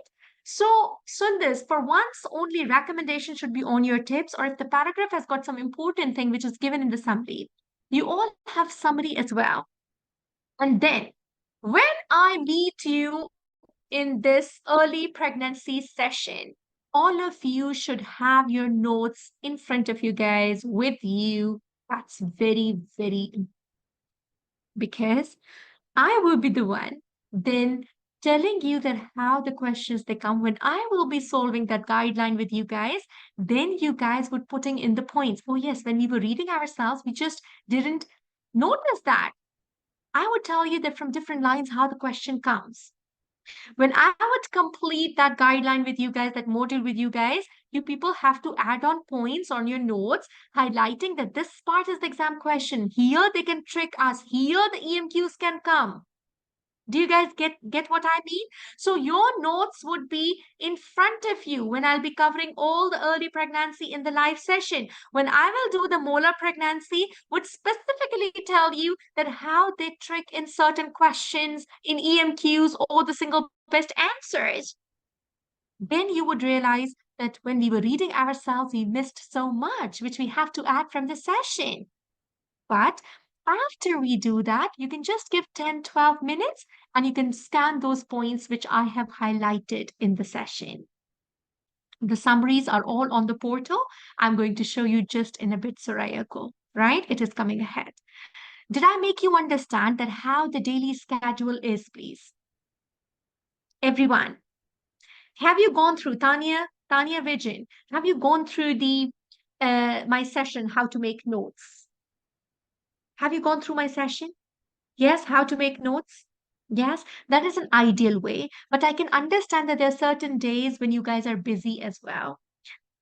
So, Sundar, for once, only recommendation should be on your tips, or if the paragraph has got some important thing which is given in the summary, you all have summary as well. And then, when I meet you in this early pregnancy session, all of you should have your notes in front of you guys with you. That's very, very important because I will be the one then telling you that how the questions they come when I will be solving that guideline with you guys, then you guys would putting in the points. Oh yes, when we were reading ourselves, we just didn't notice that. I would tell you that from different lines how the question comes. When I would complete that guideline with you guys, that module with you guys, you people have to add on points on your notes, highlighting that this part is the exam question. Here they can trick us. Here the EMQs can come. Do you guys get what I mean? So your notes would be in front of you when I'll be covering all the early pregnancy in the live session. When I will do the molar pregnancy, would specifically tell you that how they trick in certain questions in EMQs or the single best answers. Then you would realize that when we were reading ourselves, we missed so much, which we have to add from the session. But after we do that, you can just give 10, 12 minutes and you can scan those points which I have highlighted in the session. The summaries are all on the portal. I'm going to show you just in a bit, Sorayako, right? It is coming ahead. Did I make you understand that how the daily schedule is, please? Everyone, have you gone through Tanya Vijay? Have you gone through the my session, how to make notes? Have you gone through my session? Yes, how to make notes. Yes, that is an ideal way. But I can understand that there are certain days when you guys are busy as well.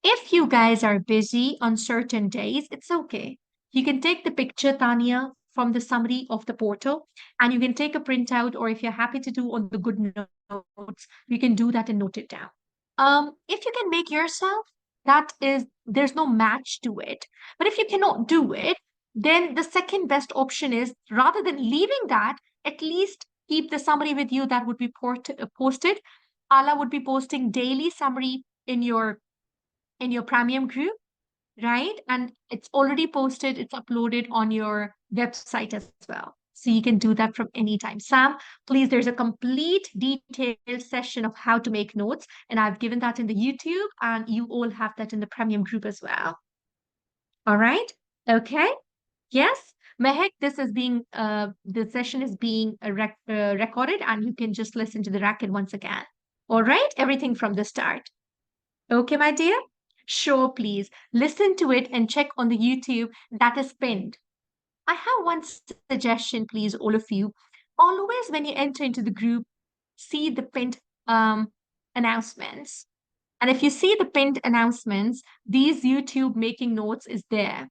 If you guys are busy on certain days, it's okay. You can take the picture, Tanya, from the summary of the portal, and you can take a printout, or if you're happy to do on the good notes, you can do that and note it down. If you can make yourself, that is, there's no match to it. But if you cannot do it, then the second best option is rather than leaving that, at least keep the summary with you that would be posted. Ala would be posting daily summary in your premium group, right? And it's already posted, it's uploaded on your website as well. So you can do that from anytime. Sam, please, there's a complete detailed session of how to make notes, and I've given that in the YouTube, and you all have that in the premium group as well. All right? Okay. Yes. Mehek, the session is being recorded, and you can just listen to the record once again. All right? Everything from the start. Okay, my dear? Sure, please. Listen to it and check on the YouTube that is pinned. I have one suggestion, please, all of you. Always, when you enter into the group, see the pinned announcements. And if you see the pinned announcements, these YouTube making notes is there,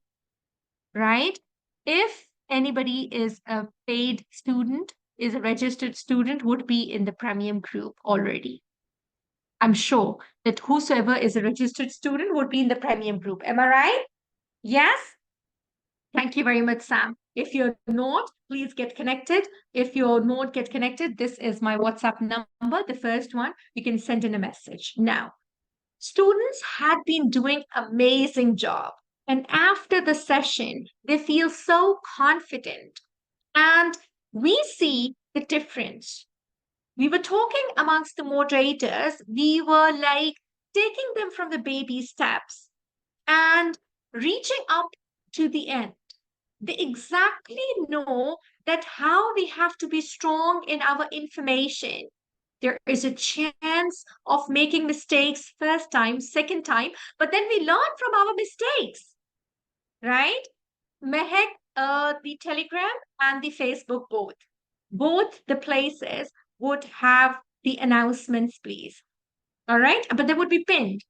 right? If anybody is a paid student, is a registered student, would be in the premium group already. I'm sure that whosoever is a registered student would be in the premium group. Am I right? Yes? Thank you very much, Sam. If you're not, please get connected. If you're not get connected, this is my WhatsApp number, the first one. You can send in a message. Now, students had been doing amazing job. And after the session, they feel so confident. And we see the difference. We were talking amongst the moderators. We were like taking them from the baby steps and reaching up to the end. They exactly know that how we have to be strong in our information. There is a chance of making mistakes first time, second time, but then we learn from our mistakes, right? Mehek, the Telegram and the Facebook both the places would have the announcements, please. All right, but they would be pinned.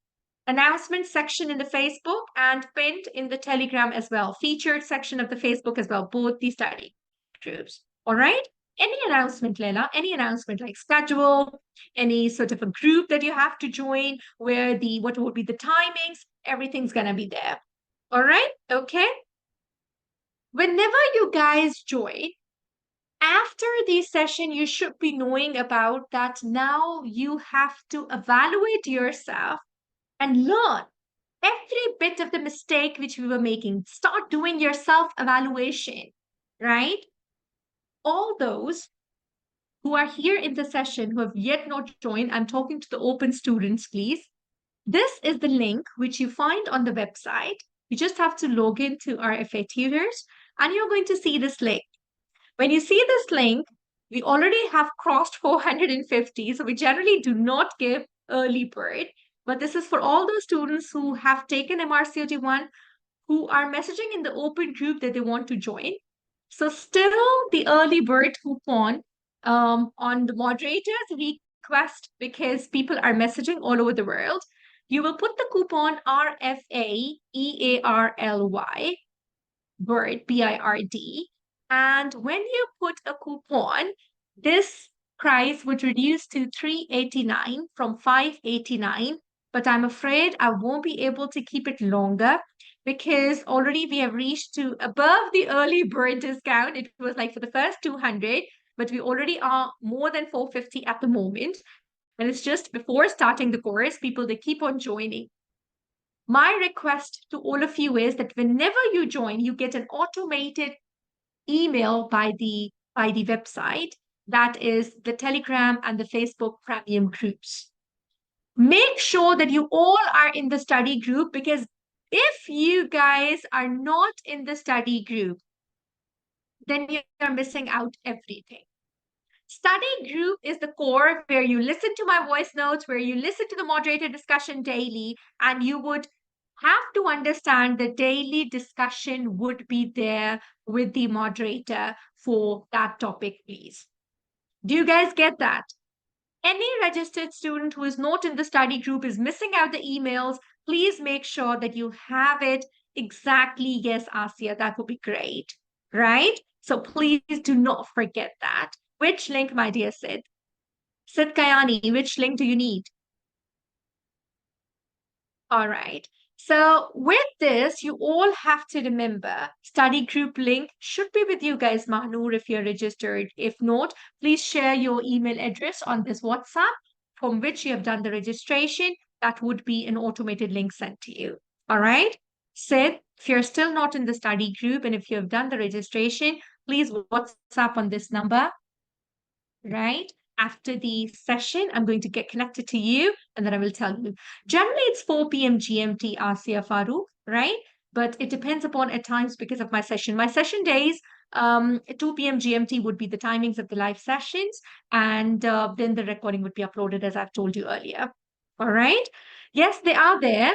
Announcement section in the Facebook and pinned in the Telegram as well. Featured section of the Facebook as well, both the study groups. All right. Any announcement, Leila, any announcement like schedule, any sort of a group that you have to join, where what would be the timings, everything's gonna be there. All right. Okay. Whenever you guys join, after this session, you should be knowing about that now you have to evaluate yourself and learn every bit of the mistake which we were making. Start doing your self evaluation, right? All those who are here in the session who have yet not joined, I'm talking to the open students, please. This is the link which you find on the website. You just have to log into our FA tutors and you're going to see this link. When you see this link, we already have crossed 450, so we generally do not give early bird, but this is for all those students who have taken MRCOG 1, who are messaging in the open group that they want to join. So still the early bird coupon on the moderator's request, because people are messaging all over the world, you will put the coupon RFAEARLY bird, BIRD. And when you put a coupon, this price would reduce to 389 from 589. But I'm afraid I won't be able to keep it longer because already we have reached to above the early bird discount. It was like for the first 200, but we already are more than 450 at the moment. And it's just before starting the course, people, they keep on joining. My request to all of you is that whenever you join, you get an automated email by the website, that is the Telegram and the Facebook premium groups. Make sure that you all are in the study group, because if you guys are not in the study group, then you're missing out everything. Study group is the core where you listen to my voice notes, where you listen to the moderator discussion daily, and you would have to understand the daily discussion would be there with the moderator for that topic, please. Do you guys get that? Any registered student who is not in the study group is missing out the emails. Please make sure that you have it exactly. Yes, Asia, that would be great, right? So please do not forget that. Which link, my dear Sid? Sid Kayani, which link do you need? All right. So with this, you all have to remember study group link should be with you guys, Mahnur, if you're registered. If not, please share your email address on this WhatsApp from which you have done the registration. That would be an automated link sent to you. All right. Sid, if you're still not in the study group and if you have done the registration, please WhatsApp on this number, right? After the session, I'm going to get connected to you and then I will tell you. Generally, it's 4 p.m. GMT, Asia Farouk, right? But it depends upon at times because of my session. My session days, 2 p.m. GMT would be the timings of the live sessions, and then the recording would be uploaded as I've told you earlier. All right. Yes, they are there.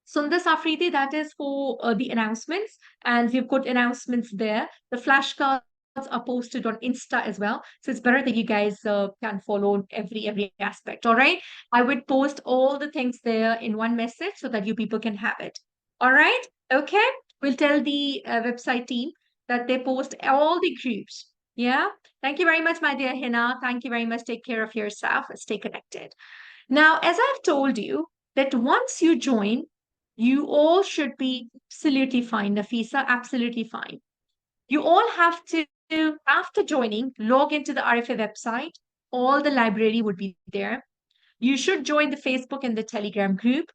Sundar Safriti, that is for the announcements, and we've got announcements there. The flashcards are posted on Insta as well, so it's better that you guys can follow every aspect. All right, I would post all the things there in one message so that you people can have it. All right, okay. We'll tell the website team that they post all the groups. Yeah. Thank you very much, my dear Hina. Thank you very much. Take care of yourself. Stay connected. Now, as I've told you, that once you join, you all should be absolutely fine, Nafisa, absolutely fine. You all have to, after joining, log into the RFA website. All the library would be there. You should join the Facebook and the Telegram group.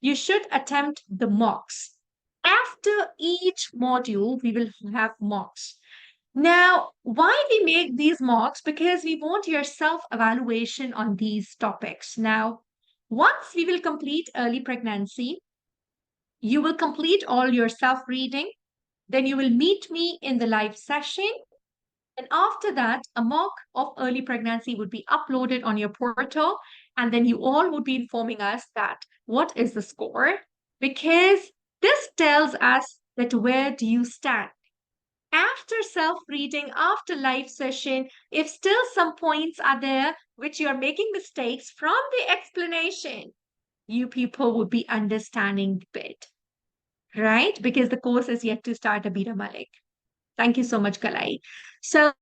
You should attempt the mocks. After each module, we will have mocks. Now, why we make these mocks? Because we want your self-evaluation on these topics. Now, once we will complete early pregnancy, you will complete all your self-reading. Then you will meet me in the live session. And after that, a mock of early pregnancy would be uploaded on your portal. And then you all would be informing us that what is the score? Because this tells us that where do you stand? After self-reading, after live session, if still some points are there which you are making mistakes from the explanation, you people would be understanding a bit, right? Because the course is yet to start, Abira Malik. Thank you so much, Kalai. So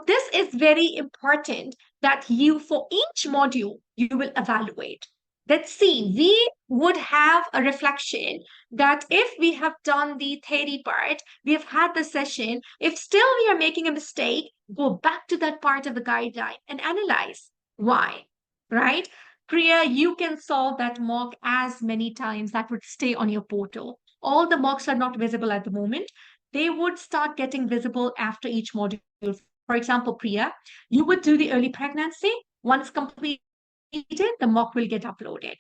this is very important that you, for each module, you will evaluate. Let's see, we would have a reflection that if we have done the theory part, we have had the session, if still we are making a mistake, go back to that part of the guideline and analyze why, right? Priya, you can solve that mock as many times that would stay on your portal. All the mocks are not visible at the moment. They would start getting visible after each module. For example, Priya, you would do the early pregnancy. Once completed, the mock will get uploaded.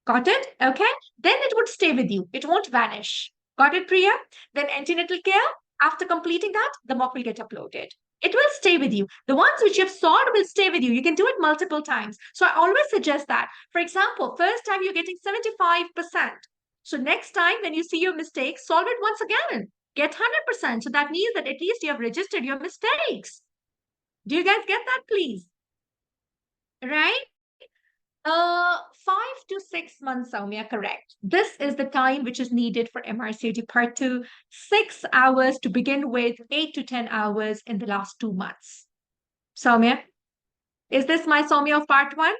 Got it? Okay. Then it would stay with you. It won't vanish. Got it, Priya? Then antenatal care, after completing that, the mock will get uploaded. It will stay with you. The ones which you've solved will stay with you. You can do it multiple times. So I always suggest that. For example, first time you're getting 75%. So next time when you see your mistake, solve it once again. Get 100%. So that means that at least you have registered your mistakes. Do you guys get that, please? Right? 5 to 6 months, Soumya, correct. This is the time which is needed for MRCOG Part 2. 6 hours to begin with, 8 to 10 hours in the last 2 months. Soumya, is this my Soumya of Part 1?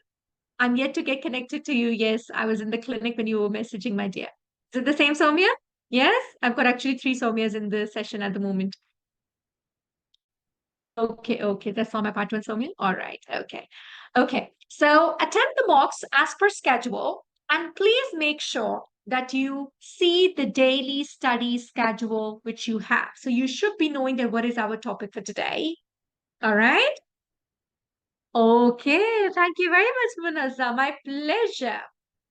I'm yet to get connected to you. Yes, I was in the clinic when you were messaging, my dear. Is it the same Soumya? Yes, I've got actually 3 Soumyas in the session at the moment. Okay, that's all my part 1 Soumya. All right, okay. So attend the mocks as per schedule, and please make sure that you see the daily study schedule which you have. So you should be knowing that what is our topic for today. All right. Okay, thank you very much, Munazza. My pleasure.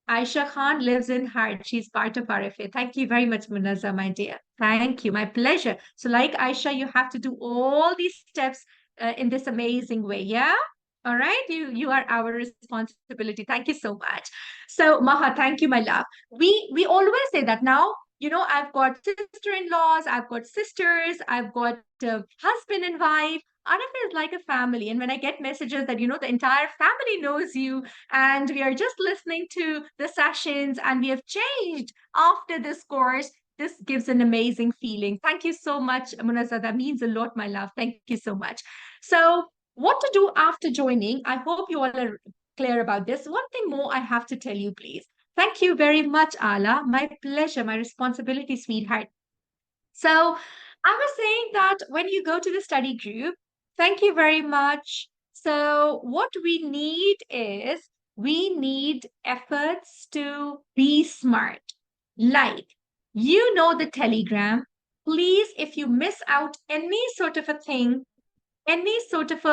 Aisha Khan lives in Heart. She's part of RFA. Thank you very much, Munazza, my dear. Thank you. My pleasure. So like Aisha, you have to do all these steps in this amazing way. Yeah? All right. You are our responsibility. Thank you so much. So Maha, thank you, my love. We always say that now I've got sister-in-laws, I've got sisters, I've got husband and wife. Arif is like a family. And when I get messages that, the entire family knows you and we are just listening to the sessions and we have changed after this course, this gives an amazing feeling. Thank you so much, Munaza. That means a lot, my love. Thank you so much. So, what to do after joining? I hope you all are clear about this. One thing more I have to tell you, please. Thank you very much, Ala. My pleasure, my responsibility, sweetheart. So I was saying that when you go to the study group, thank you very much. So what we need is we need efforts to be smart. Like, the Telegram. Please, if you miss out any sort of a thing, any sort of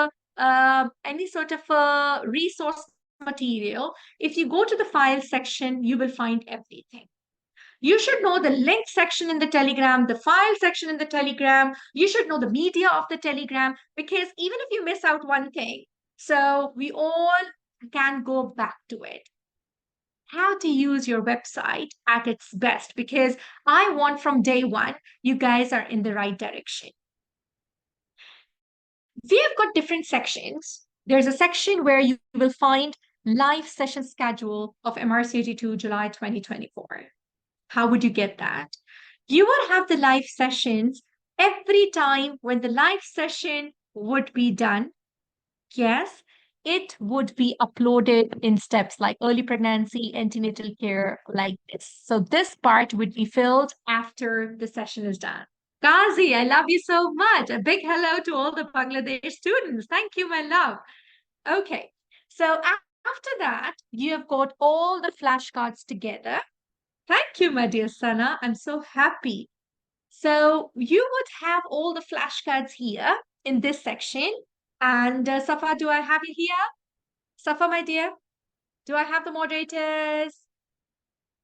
a resource material, if you go to the file section, you will find everything. You should know the link section in the Telegram, the file section in the Telegram. You should know the media of the Telegram, because even if you miss out one thing, so we all can go back to it. How to use your website at its best, because I want from day one, you guys are in the right direction. We have got different sections. There's a section where you will find live session schedule of MRCOG2 July 2024. How would you get that? You would have the live sessions every time when the live session would be done. Yes, it would be uploaded in steps like early pregnancy, antenatal care, like this. So this part would be filled after the session is done. Kazi, I love you so much. A big hello to all the Bangladesh students. Thank you, my love. Okay, so after that, you have got all the flashcards together. Thank you, my dear Sana. I'm so happy. So you would have all the flashcards here in this section. And Safa, do I have you here? Safa, my dear, do I have the moderators?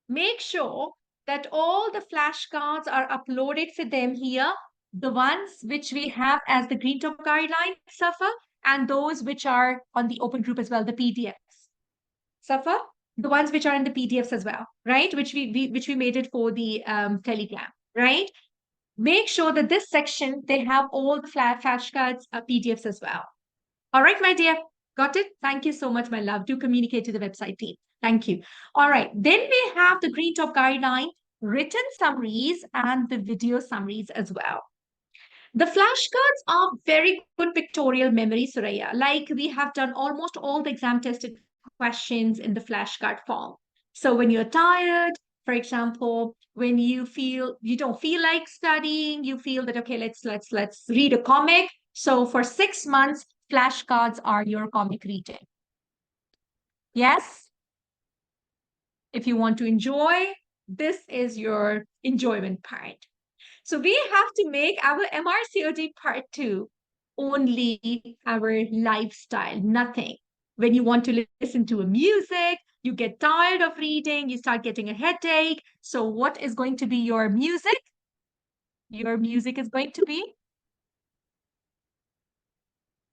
Make sure that all the flashcards are uploaded for them here. The ones which we have as the Green Top guideline, Safa, and those which are on the open group as well, the PDFs. Safa? The ones which are in the PDFs as well, right? Which we made it for the Telegram, right? Make sure that this section, they have all the flashcards, PDFs as well. All right, my dear. Got it? Thank you so much, my love. Do communicate to the website team. Thank you. All right. Then we have the Green Top guideline, written summaries, and the video summaries as well. The flashcards are very good pictorial memory, Suraya. Like we have done almost all the exam tested questions in the flashcard form. So when you're tired, for example, when you feel you don't feel like studying, you feel that okay, let's read a comic. So for 6 months, flashcards are your comic reading. Yes? If you want to enjoy, this is your enjoyment part. So we have to make our MRCOD part 2 only our lifestyle, nothing. When you want to listen to a music, you get tired of reading, you start getting a headache. So what is going to be your music? Your music is going to be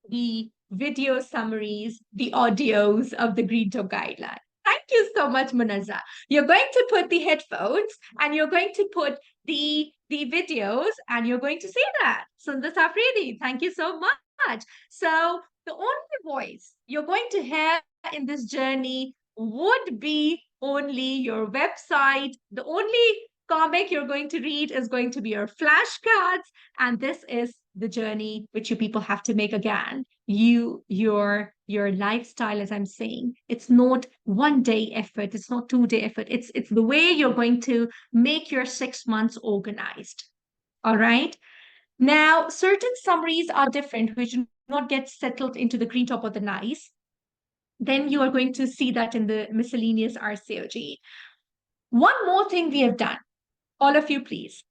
the video summaries, the audios of the Green Talk guideline. Thank you so much, Munaza. You're going to put the headphones and you're going to put the videos and you're going to see that. Sundar Safredi, thank you so much. So the only voice you're going to hear in this journey would be only your website. The only comic you're going to read is going to be your flashcards. And this is the journey which you people have to make again. Your lifestyle, as I'm saying, it's not 1 day effort, it's not 2 day effort. It's the way you're going to make your 6 months organized. All right. Now, certain summaries are different, which do not get settled into the green top or the nice. Then you are going to see that in the miscellaneous RCOG. One more thing we have done. All of you, please.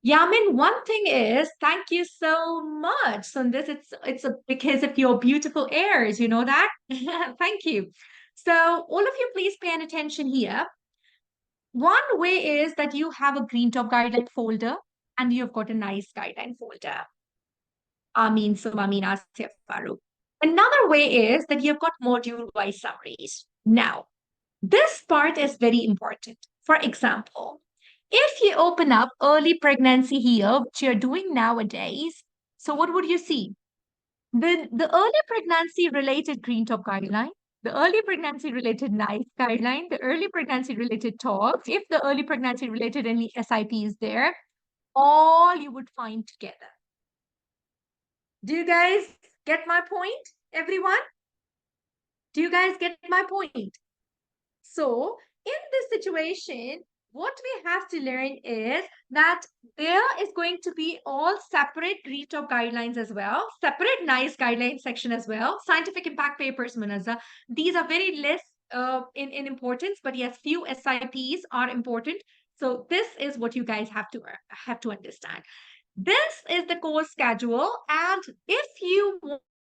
Yamin, one thing is, thank you so much. So this because of your beautiful airs, you know that? Thank you. So all of you, please pay attention here. One way is that you have a green top guideline folder and you've got a nice guideline folder. Amin, Sumamin, Asif, Farooq. Another way is that you've got module-wise summaries. Now, this part is very important. For example, If you open up early pregnancy here, which you're doing nowadays, so what would you see? The early pregnancy related green top guideline, the early pregnancy related NICE guideline, the early pregnancy related talks, if the early pregnancy related any SIP is there, all you would find together. Do you guys get my point, everyone? Do you guys get my point? So, in this situation, what we have to learn is that there is going to be all separate RETOP guidelines as well, separate NICE guidelines section as well, scientific impact papers, Munazza. These are very less in importance, but yes, few SIPs are important. So this is what you guys have to understand. This is the course schedule, and if you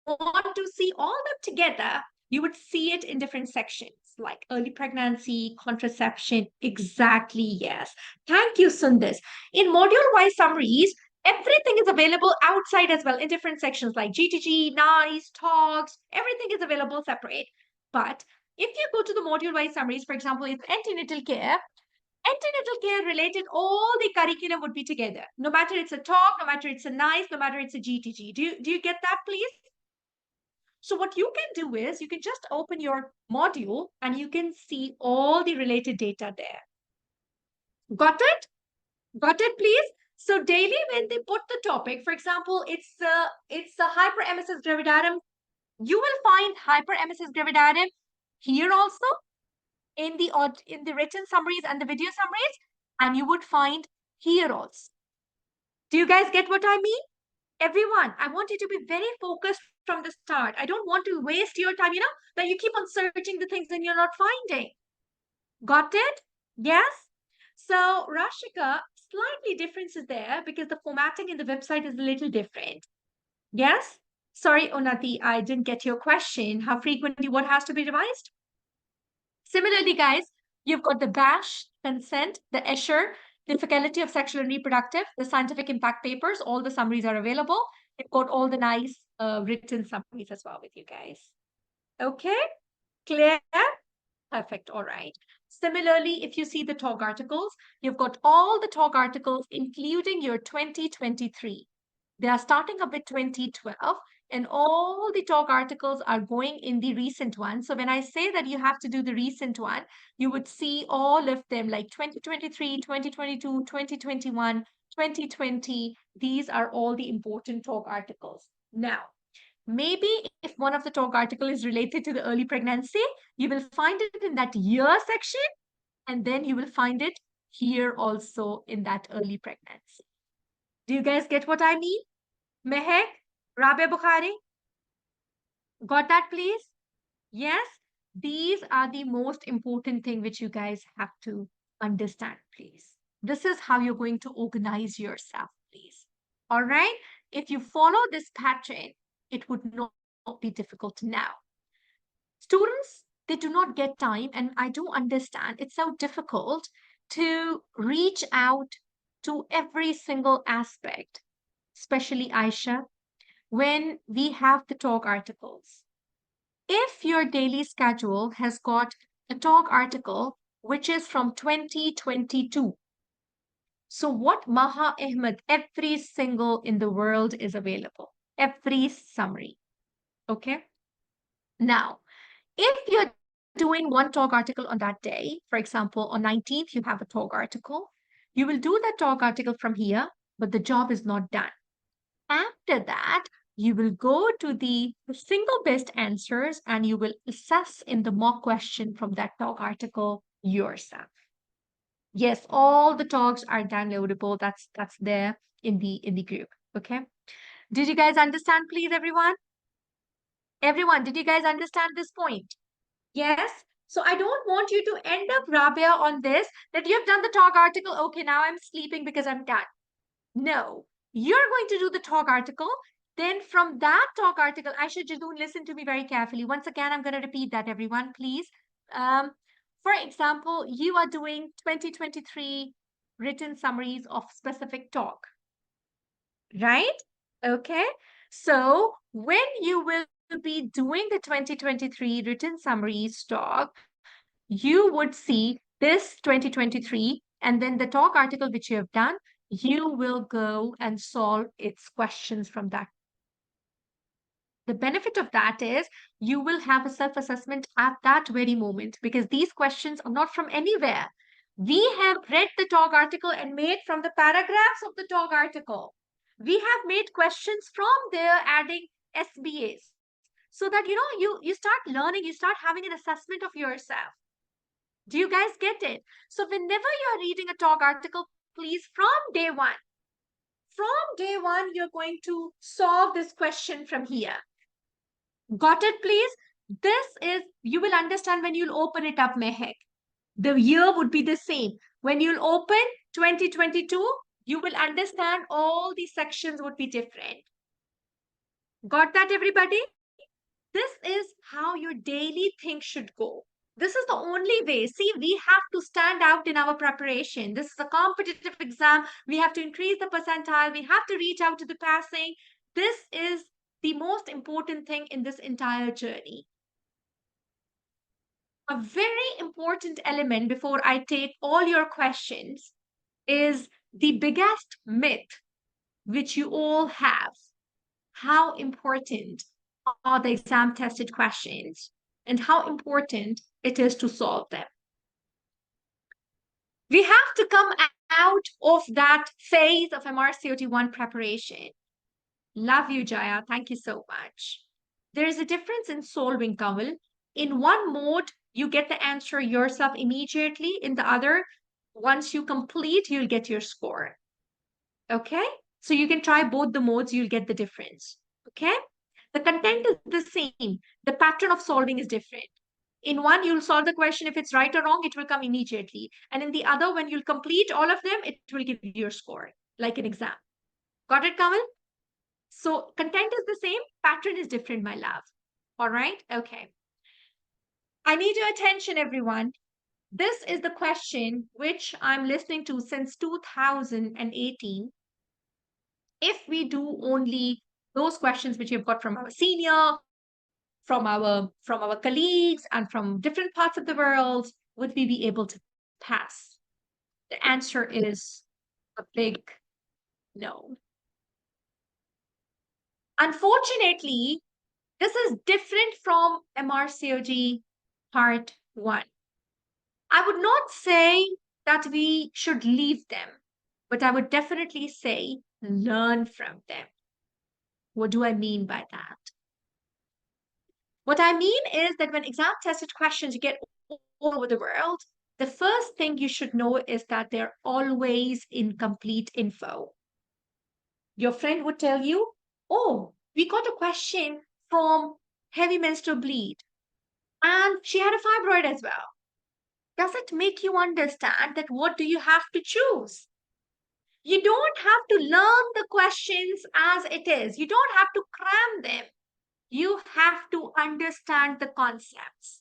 want to see all of them together, you would see it in different sections like early pregnancy, contraception. Exactly, yes. Thank you, Sundis. In module-wise summaries, everything is available outside as well in different sections like GTG, NICE, talks, everything is available separate. But if you go to the module-wise summaries, for example, it's antenatal care, antenatal care related, all the curriculum would be together. No matter it's a talk, no matter it's a NICE, no matter it's a GTG. Do you get that, please? So what you can do is you can just open your module and you can see all the related data there. Got it? Got it, please? So daily when they put the topic, for example, it's a hyperemesis gravidarum. You will find hyperemesis gravidarum here also in the written summaries and the video summaries, and you would find here also. Do you guys get what I mean? Everyone, I want you to be very focused from the start. I don't want to waste your time, that you keep on searching the things and you're not finding. Got it? Yes? So, Rashika, slightly difference is there because the formatting in the website is a little different. Yes? Sorry, Onati, I didn't get your question. How frequently what has to be revised? Similarly, guys, you've got the BASH, consent, the Escher, the Faculty of Sexual and Reproductive, the scientific impact papers, all the summaries are available. You've got all the NICE written summaries as well with you guys. Okay, clear? Perfect, all right. Similarly, if you see the talk articles, you've got all the talk articles, including your 2023. They are starting up with 2012, and all the talk articles are going in the recent one. So when I say that you have to do the recent one, you would see all of them like 2023, 2022, 2021, 2020. These are all the important talk articles. Now, maybe if one of the talk article is related to the early pregnancy, you will find it in that year section, and then you will find it here also in that early pregnancy. Do you guys get what I mean? Mehek, Rabia Bukhari, got that, please? Yes, these are the most important thing which you guys have to understand, please. This is how you're going to organize yourself, please. All right? If you follow this pattern, it would not be difficult now. Students, they do not get time, and I do understand it's so difficult to reach out to every single aspect, especially Aisha, when we have the talk articles. If your daily schedule has got a talk article which is from 2022, so what Maha Ahmed, every single in the world is available, every summary. Okay. Now, if you're doing one talk article on that day, for example, on 19th, you have a talk article, you will do that talk article from here, but the job is not done. After that, you will go to the single best answers and you will assess in the mock question from that talk article yourself. Yes, all the talks are downloadable. That's there in the group. Okay. Did you guys understand, please, everyone? Everyone, did you guys understand this point? Yes. So I don't want you to end up, Rabia, on this, that you have done the talk article. Okay, now I'm sleeping because I'm done. No, you're going to do the talk article. Then from that talk article, Aisha Jadoon, listen to me very carefully. Once again, I'm going to repeat that, everyone, please. For example, you are doing 2023 written summaries of specific talk, right? Okay. So when you will be doing the 2023 written summaries talk, you would see this 2023 And then the talk article which you have done, you will go and solve its questions from that. The benefit of that is you will have a self assessment at that very moment because these questions are not from anywhere. We have read the talk article and made from the paragraphs of the talk article. We have made questions from there, adding SBAs so that you start learning, you start having an assessment of yourself. Do you guys get it? So whenever you're reading a talk article, please from day one, you're going to solve this question from here. Got it, please? This is, you will understand when you'll open it up, Mehek. The year would be the same. When you'll open 2022, you will understand all the sections would be different. Got that, everybody? This is how your daily thing should go. This is the only way. See, we have to stand out in our preparation. This is a competitive exam. We have to increase the percentile. We have to reach out to the passing. This is the most important thing in this entire journey. A very important element before I take all your questions is the biggest myth which you all have. How important are the exam tested questions and how important it is to solve them? We have to come out of that phase of MRCOT1 preparation. Love you, Jaya. Thank you so much. There is a difference in solving, Kamal. In one mode, you get the answer yourself immediately. In the other, once you complete, you'll get your score. Okay? So you can try both the modes, you'll get the difference. Okay? The content is the same. The pattern of solving is different. In one, you'll solve the question. If it's right or wrong, it will come immediately. And in the other, when you'll complete all of them, it will give you your score, like an exam. Got it, Kamal? So content is the same, pattern is different, my love. All right? Okay. I need your attention, everyone. This is the question which I'm listening to since 2018. If we do only those questions which we've got from our senior, from our colleagues, and from different parts of the world, would we be able to pass? The answer is a big no. Unfortunately, this is different from MRCOG Part 1. I would not say that we should leave them, but I would definitely say learn from them. What do I mean by that? What I mean is that when exam tested questions get all over the world, the first thing you should know is that they're always incomplete info. Your friend would tell you, oh, we got a question from heavy menstrual bleed, and she had a fibroid as well. Does it make you understand that what do you have to choose? You don't have to learn the questions as it is. You don't have to cram them. You have to understand the concepts.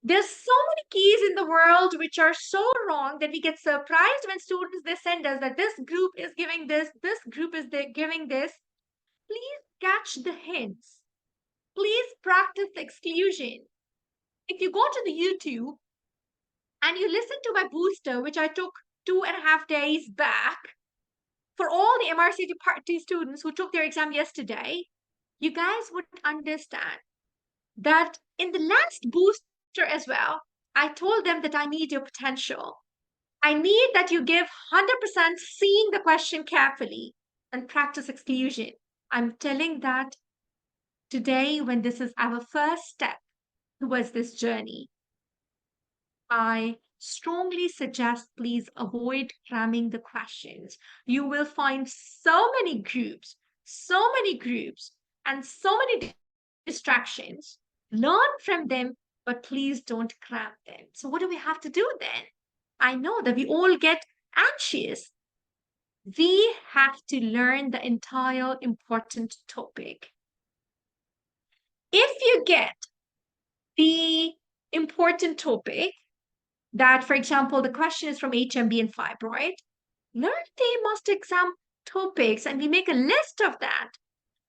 There's so many keys in the world which are so wrong that we get surprised when students, they send us that this group is giving this group is giving this. Please catch the hints. Please practice the exclusion. If you go to the YouTube and you listen to my booster, which I took 2.5 days back for all the MRCT Part 2 students who took their exam yesterday, you guys would understand that in the last booster as well, I told them that I need your potential. I need that you give 100% seeing the question carefully and practice exclusion. I'm telling that today, when this is our first step towards this journey, I strongly suggest please avoid cramming the questions. You will find so many groups, and so many distractions. Learn from them, but please don't cram them. So what do we have to do then? I know that we all get anxious. We have to learn the entire important topic. If you get the important topic, that, for example, the question is from HMB and fibroid, learn the must exam topics and we make a list of that.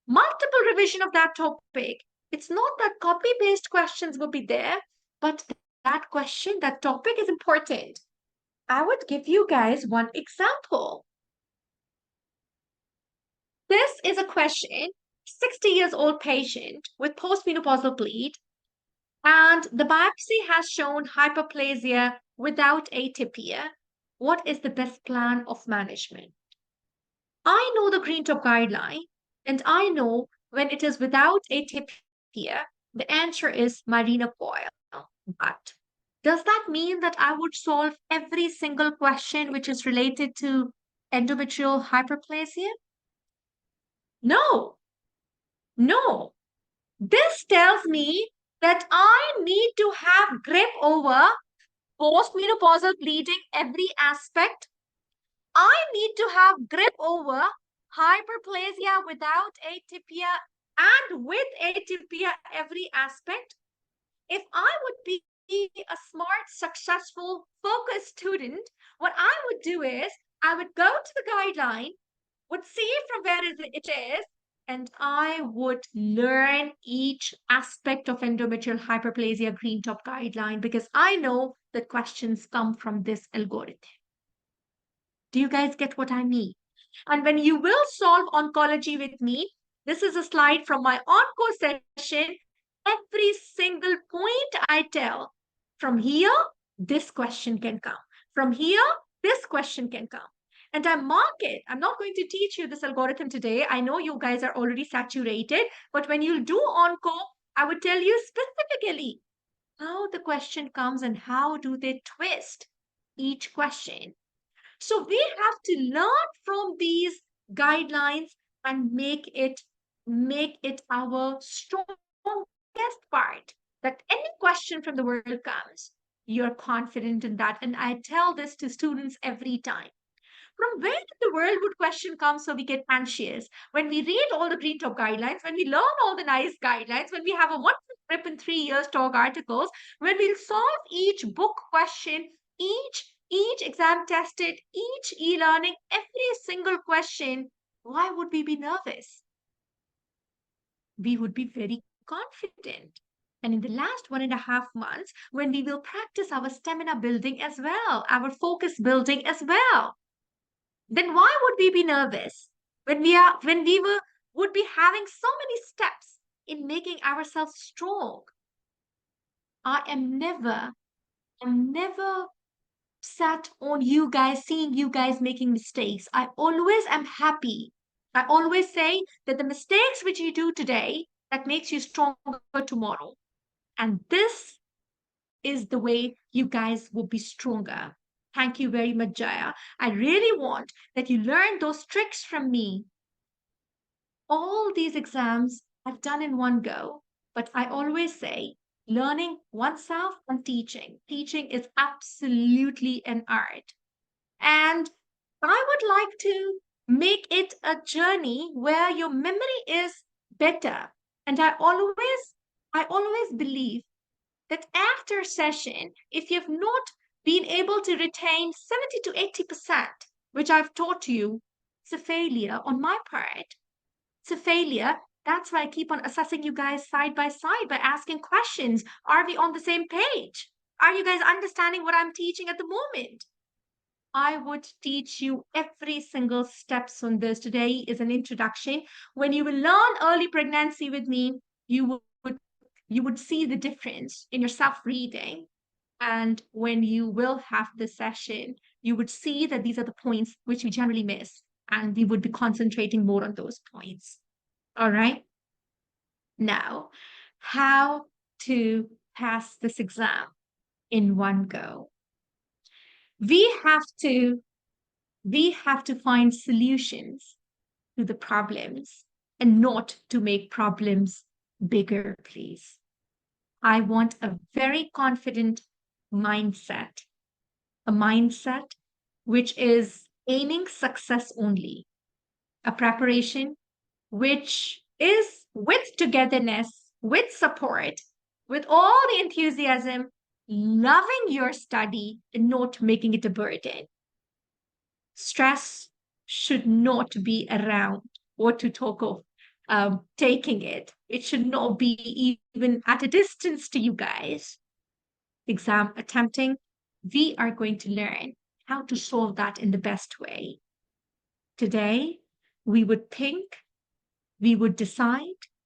Multiple revision of that topic. It's not that copy-paste questions will be there, but that question, that topic is important. I would give you guys one example. This is a question, 60 years old patient with postmenopausal bleed, and the biopsy has shown hyperplasia without atypia. What is the best plan of management? I know the green top guideline, and I know when it is without atypia, the answer is marina coil. But does that mean that I would solve every single question which is related to endometrial hyperplasia? No, no. This tells me that I need to have grip over postmenopausal bleeding, every aspect. I need to have grip over hyperplasia without atypia and with atypia, every aspect. If I would be a smart, successful, focused student, what I would do is I would go to the guideline, would see from where it is, and I would learn each aspect of endometrial hyperplasia green top guideline because I know that questions come from this algorithm. Do you guys get what I mean? And when you will solve oncology with me, this is a slide from my onco session. Every single point I tell, from here, this question can come. From here, this question can come. And I mark it. I'm not going to teach you this algorithm today. I know you guys are already saturated, but when you do onco, I would tell you specifically how the question comes and how do they twist each question. So we have to learn from these guidelines and make it our strongest part. That any question from the world comes, you're confident in that. And I tell this to students every time. From where did the world would question come so we get anxious? When we read all the green top guidelines, when we learn all the nice guidelines, when we have a one trip in 3 years talk articles, when we'll solve each book question, each exam tested, each e-learning, every single question, why would we be nervous? We would be very confident. And in the last 1.5 months, when we will practice our stamina building as well, our focus building as well, then why would we be nervous when we would be having so many steps in making ourselves strong? I'm never sat on you guys, seeing you guys making mistakes. I always am happy. I always say that the mistakes which you do today, that makes you stronger tomorrow. And this is the way you guys will be stronger. Thank you very much, Jaya. I really want that you learn those tricks from me. All these exams I've done in one go, but I always say learning oneself and teaching. Teaching is absolutely an art. And I would like to make it a journey where your memory is better. And I always believe that after session, if you've not been able to retain 70 to 80%, which I've taught you, it's a failure on my part. It's a failure. That's why I keep on assessing you guys side by side by asking questions. Are we on the same page? Are you guys understanding what I'm teaching at the moment? I would teach you every single steps on this. Today is an introduction. When you will learn early pregnancy with me, you would see the difference in your self-reading. And when you will have the session, you would see that these are the points which we generally miss. And we would be concentrating more on those points. All right. Now, how to pass this exam in one go? We have to find solutions to the problems and not to make problems bigger, please. I want a very confident mindset, a mindset which is aiming success only, a preparation which is with togetherness, with support, with all the enthusiasm, loving your study and not making it a burden. Stress should not be around what to talk of taking it. It should not be even at a distance to you guys. Exam attempting, we are going to learn. how to solve that in the best way. Today, we would think, we would decide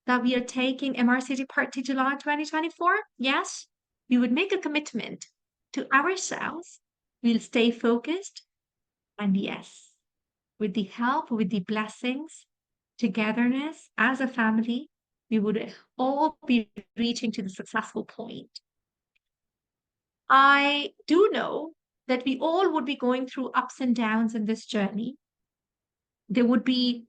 that we are taking MRCG Part 2 July 2024. Yes, we would make a commitment to ourselves. We'll stay focused. And yes, with the help, with the blessings, togetherness as a family, we would all be reaching to the successful point. I do know that we all would be going through ups and downs in this journey. There would be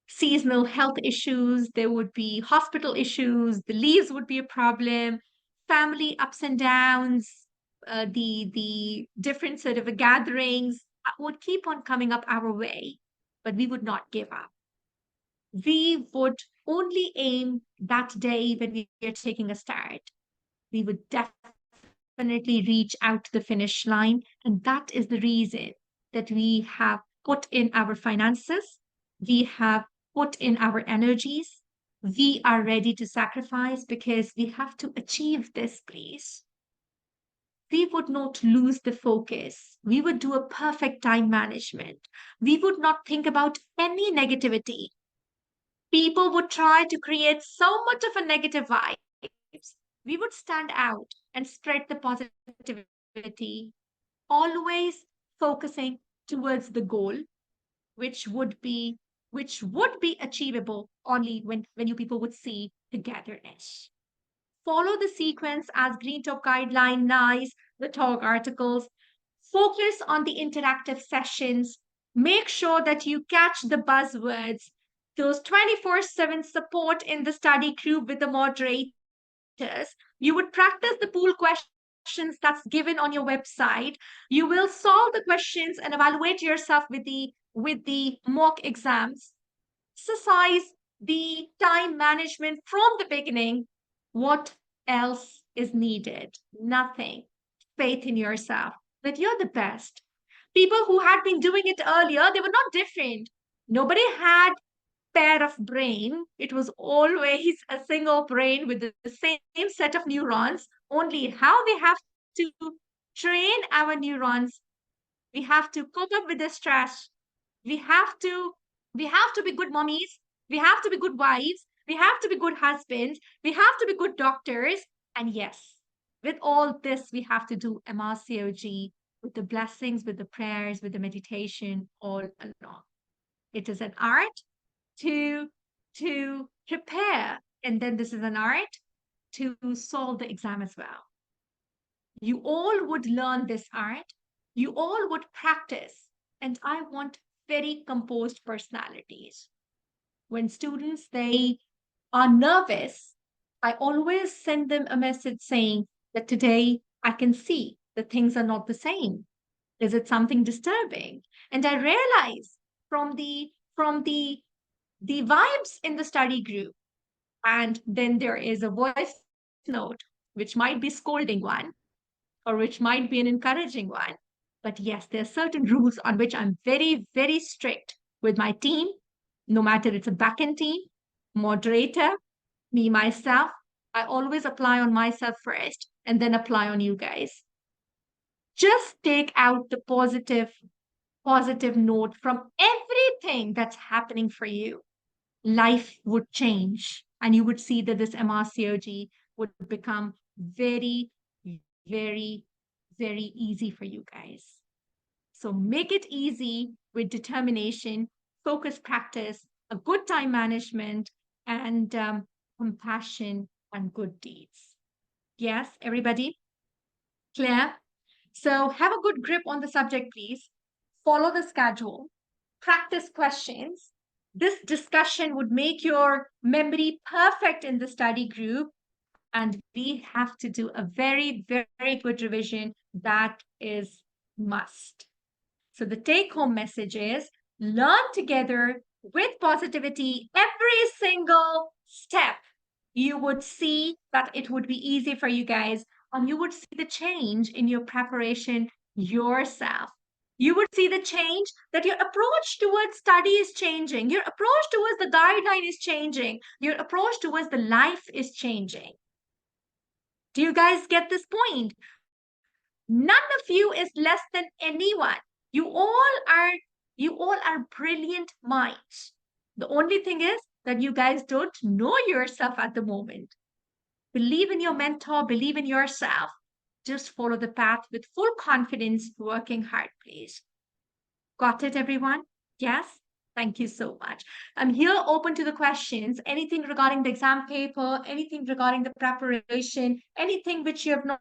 seasonal health issues, there would be hospital issues, the leaves would be a problem, family ups and downs, the different sort of gatherings would keep on coming up our way, but we would not give up. We would only aim that day when we are taking a start. We would definitely reach out to the finish line. And that is the reason that we have put in our finances, we have put in our energies. We are ready to sacrifice because we have to achieve this, please. We would not lose the focus. We would do a perfect time management. We would not think about any negativity. People would try to create so much of a negative vibes. We would stand out and spread the positivity, always focusing towards the goal, which would be achievable only when you people would see togetherness. Follow the sequence as Green Top Guideline, NICE, the talk articles. Focus on the interactive sessions. Make sure that you catch the buzzwords, those 24/7 support in the study group with the moderators. You would practice the pool questions that's given on your website. You will solve the questions and evaluate yourself with the mock exams. Exercise the time management from the beginning. What else is needed? Nothing. Faith in yourself that you're the best. People who had been doing it earlier, they were not different. Nobody had pair of brain. It was always a single brain with the same set of neurons. Only how we have to train our neurons. We have to cope up with the stress. We have to we have to be good mommies. We have to be good wives. We have to be good husbands. We have to be good doctors. And yes, with all this, we have to do MRCOG with the blessings, with the prayers, with the meditation all along. It is an art to prepare, and then this is an art to solve the exam as well. You all would learn this art, you all would practice, and I want very composed personalities. When students they are nervous, I always send them a message saying that today I can see that things are not the same. Is it something disturbing? And I realize from the vibes in the study group, and then there is a voice note, which might be scolding one, or which might be an encouraging one. But yes, there are certain rules on which I'm very, very strict with my team, no matter it's a backend team, moderator, me, myself. I always apply on myself first and then apply on you guys. Just take out the positive note from everything that's happening for you. Life would change and you would see that this MRCOG would become very, very, very easy for you guys. So make it easy with determination, focus practice, a good time management, and compassion and good deeds. Yes, everybody? Clear? So have a good grip on the subject, please. Follow the schedule, practice questions. This discussion would make your memory perfect in the study group. And we have to do a very, very good revision. That is must. So the take home message is learn together with positivity every single step. You would see that it would be easy for you guys, and you would see the change in your preparation yourself. You would see the change that your approach towards study is changing. Your approach towards the guideline is changing. Your approach towards the life is changing. Do you guys get this point? None of you is less than anyone. You all are you all are brilliant minds. The only thing is that you guys don't know yourself at the moment. Believe in your mentor, believe in yourself. Just follow the path with full confidence, working hard, please. Got it, everyone? Yes? Thank you so much. I'm here open to the questions. Anything regarding the exam paper, anything regarding the preparation, anything which you have not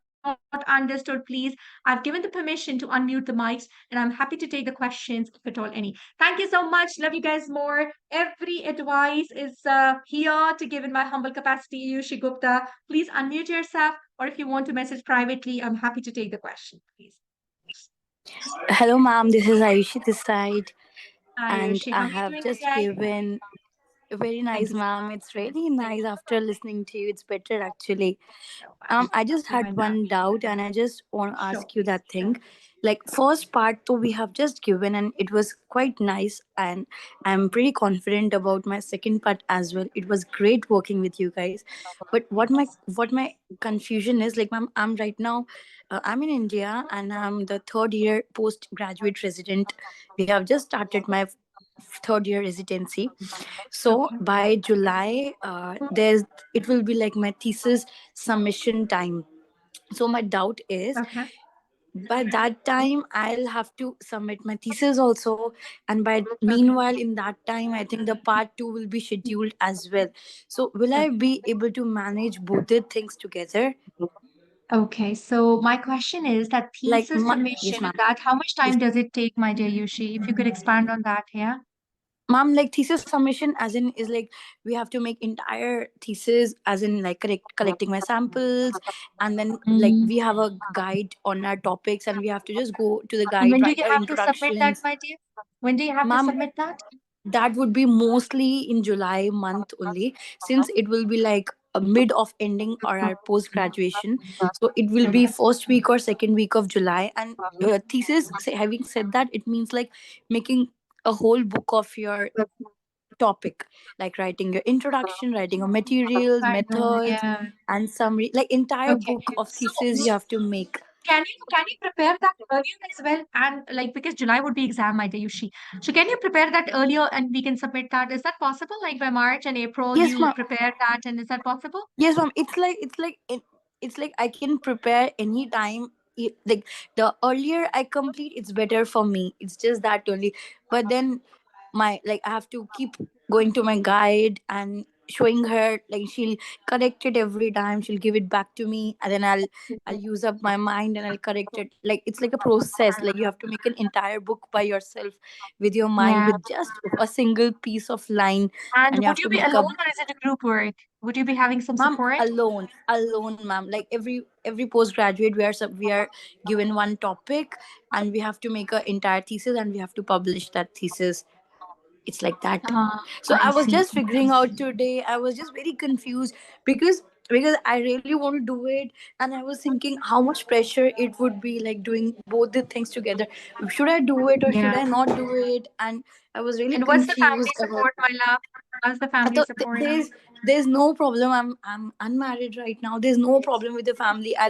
understood, please. I've given the permission to unmute the mics, and I'm happy to take the questions if at all any. Thank you so much. Love you guys more. Every advice is here to give in my humble capacity. Yushi Gupta, please unmute yourself, or if you want to message privately, I'm happy to take the question, please. Hello, ma'am. This is Ayushi this side, Hi, and Yushi. I How are you have doing just today? given very Thank nice, you so ma'am. It's really nice after listening to you. It's better actually. much. I just You had and one doubt, and I just want to sure. ask you that thing. Like first part, though we have just given, and it was quite nice, and I'm pretty confident about my second part as well. It was great working with you guys. But what my confusion is, like, ma'am, I'm right now, I'm in India, and I'm the third year postgraduate resident. We have just started my third year residency, so Okay. by July, there's it will be like my thesis submission time. So my doubt is, Okay. by that time I'll have to submit my thesis also, and by Okay. meanwhile in that time I think the part 2 will be scheduled as well. So will I Okay. be able to manage both the things together? Okay. So my question is that Like thesis yes, submission, ma'am. that how much Yes. time does it take, my dear Yushi? If you could expand on that, yeah? Ma'am, like thesis submission as in is like we have to make entire thesis as in like collecting my samples, and then like Mm. we have a guide on our topics and we have to just go to the And guide, when do write you our have to submit that, introductions. my dear? When do you have to Ma'am, submit that? that would be mostly in July month only, since it will be like a mid of ending or our post graduation. So it will be Okay. first week or second week of July. And thesis, having said that, it means like making a whole book of your topic, like writing your introduction, writing your materials, I know, methods, yeah. and summary, like entire Okay. book of So, thesis you have to make. can you prepare that earlier as well? And like because July would be exam, my dear Yushi. So can you prepare that earlier and we can submit that? Is that possible? Like by March and April, Yes, you ma'am. prepare that, and is that possible? Yes, ma'am. It's like I can prepare anytime. Like the earlier I complete, it's better for me. It's just that only. But then my, like, I have to keep going to my guide and showing her, like she'll correct it every time. She'll give it back to me, and then I'll use up my mind and I'll correct it. Like it's like a process. Like you have to make an entire book by yourself with your mind, Yeah. with just a single piece of line, And and you would have you to be make alone up. or is it a group work? Would you be having some Ma'am, support? alone, ma'am. Like every postgraduate, we are given one topic, and we have to make an entire thesis, and we have to publish that thesis. It's like that. So I I was see. just figuring out today. I was just very confused because I really want to do it, and I was thinking how much pressure it would be, like doing both the things together. Should I do it or should Yeah. I not do it? And I was really And what's the family confused about. support, my love? How's the I family thought support? there's no problem. I'm unmarried right now. There's no problem with the family. I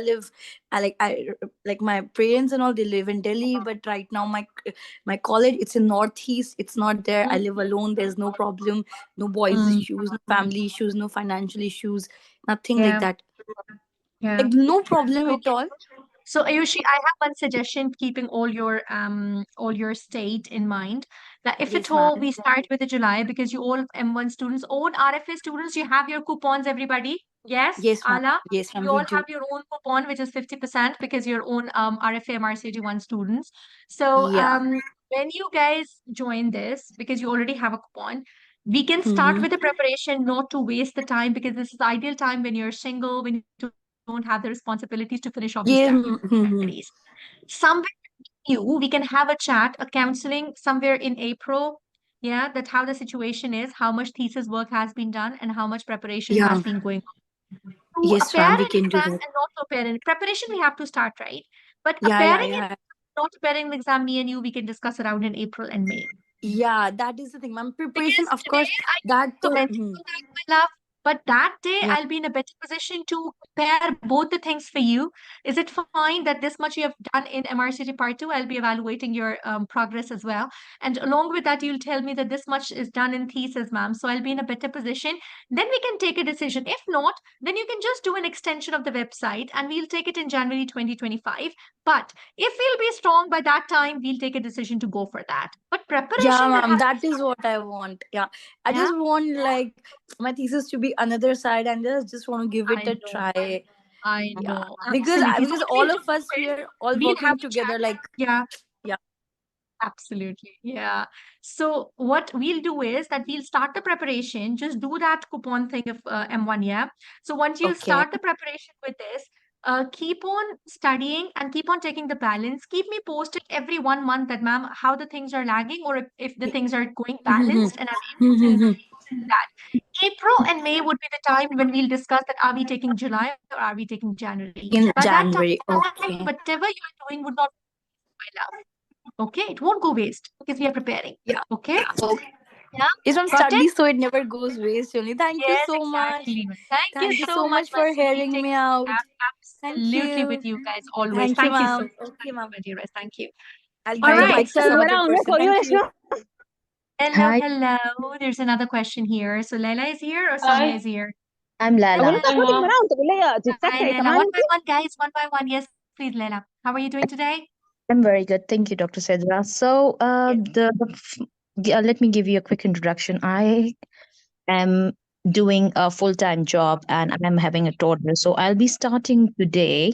like my parents and all. They live in Delhi, but right now my college, it's in northeast. It's not there. I Mm, live alone. There's no problem. No boys mm, issues. No family issues. No financial issues. Nothing like yeah, that. yeah. Like no problem at Okay. all. So Ayushi, I have one suggestion, keeping all your state in mind. That if at Yes, all ma'am. we start with the July, because you all M1 students, own RFA students, you have your coupons, everybody. Yes, Yes, ma'am. Ala, Yes, ma'am. you We all have do. your own coupon, which is 50% because you're own RFA MRCG1 students. So Yeah. when you guys join this, because you already have a coupon, we can start Mm-hmm. with the preparation, not to waste the time, because this is the ideal time when you're single, when you don't have the responsibilities to finish off the Yes. studies. Mm-hmm. Somewhere new, we can have a chat, a counseling somewhere in April. Yeah, that how the situation is, how much thesis work has been done, and how much preparation has Yeah. been going to Yes, appear ma'am. We in can do exam that. and not to appear in preparation. We have to start, right? But Yeah. Yeah. appearing in Yeah. not appearing in exam, me and you, we can discuss around in April and May. Yeah, that is the thing, ma'am. Preparation, Because of today course. I That commented on that, my love. But that day, Yeah. I'll be in a better position to compare both the things for you. Is it fine that this much you have done in MRCT Part 2? I'll be evaluating your progress as well. And along with that, you'll tell me that this much is done in thesis, ma'am. So I'll be in a better position. Then we can take a decision. If not, then you can just do an extension of the website and we'll take it in January 2025. But if we'll be strong by that time, we'll take a decision to go for that. But Yeah, preparation will ma'am. have to That is start. what I want. Yeah. I Yeah, just want like my thesis to be another side and just want to give it I a know. try. I Yeah. know. Because Absolutely. So because what we'll all do of us is we're all we'll have working a chat. together like Yeah. yeah. Absolutely. Yeah. So what we'll do is that we'll start the preparation. Just do that coupon thing of M1, yeah. So once you Okay. start the preparation with this, keep on studying and keep on taking the balance. Keep me posted every 1 month that, ma'am, how the things are lagging or if the things are going balanced and I'm able to do that. April and May would be the time when we'll discuss that are we taking July or are we taking January. In By that January. time, Okay. whatever you're doing would not, my love. Okay, it won't go waste because we are preparing. Yeah. Okay, Okay. yeah, It's from got it? study, so it never goes waste only. Thank you Yes, so much. exactly. Thank you Thank you so so much, much my for sweetie. hearing Take me out. Thank absolutely you. with you guys always. Thank you, Thank you so ma'am. much. Okay, Thank you, ma'am. my dearest. Thank you. I'll All give the right. mic to So, some other person. Thank you. hello, Hi, hello. There's another question here. So, Laila is here or Samia Hi. is here? I'm Lala. Hi, mom. Hi, Laila. One by one, guys. One by one. Yes, please, Laila. How are you doing today? I'm very good. Thank you, Dr. Sedra. So, Yes. let me give you a quick introduction. I am doing a full-time job and I'm having a toddler. So, I'll be starting today,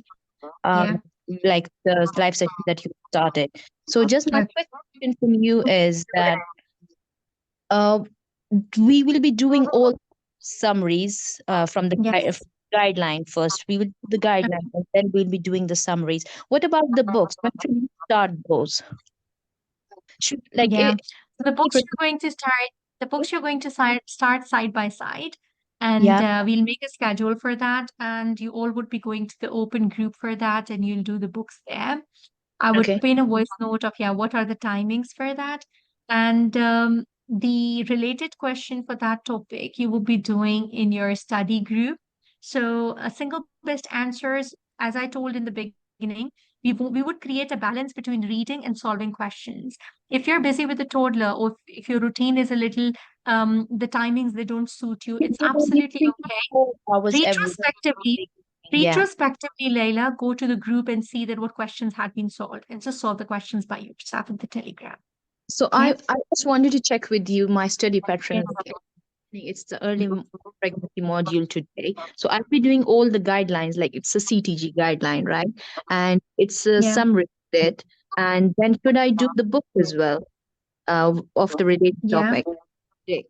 uh, Yeah. like the live session that you started. So, just my Okay. quick question from you is that uh, we will be doing all summaries from the Yes. guideline first. We will do the Okay. guideline and then we'll be doing the summaries. What about the books? When should we start those? Should like Yeah. it, So the books you're going to start side by side, and yeah, we'll make a schedule for that. And you all would be going to the open group for that, and you'll do the books there. I would okay. put in a voice note of, yeah, what are the timings for that? And the related question for that topic you will be doing in your study group. So, a single best answers, as I told in the beginning, we would create a balance between reading and solving questions. If you're busy with a toddler or if your routine is a little, the timings they don't suit you, it's It will be absolutely 3 to okay. 4 hours every Retrospectively, yeah. retrospectively, Layla, go to the group and see that what questions had been solved and just solve the questions by yourself in the Telegram. So Okay? I just wanted to check with you my study pattern. Yes. Like it's the pregnancy module today. So I'll be doing all the guidelines, like it's a CTG guideline, right? And it's a Yeah. summary of it. And then should I do the book as well of the related Yeah. topic? Okay.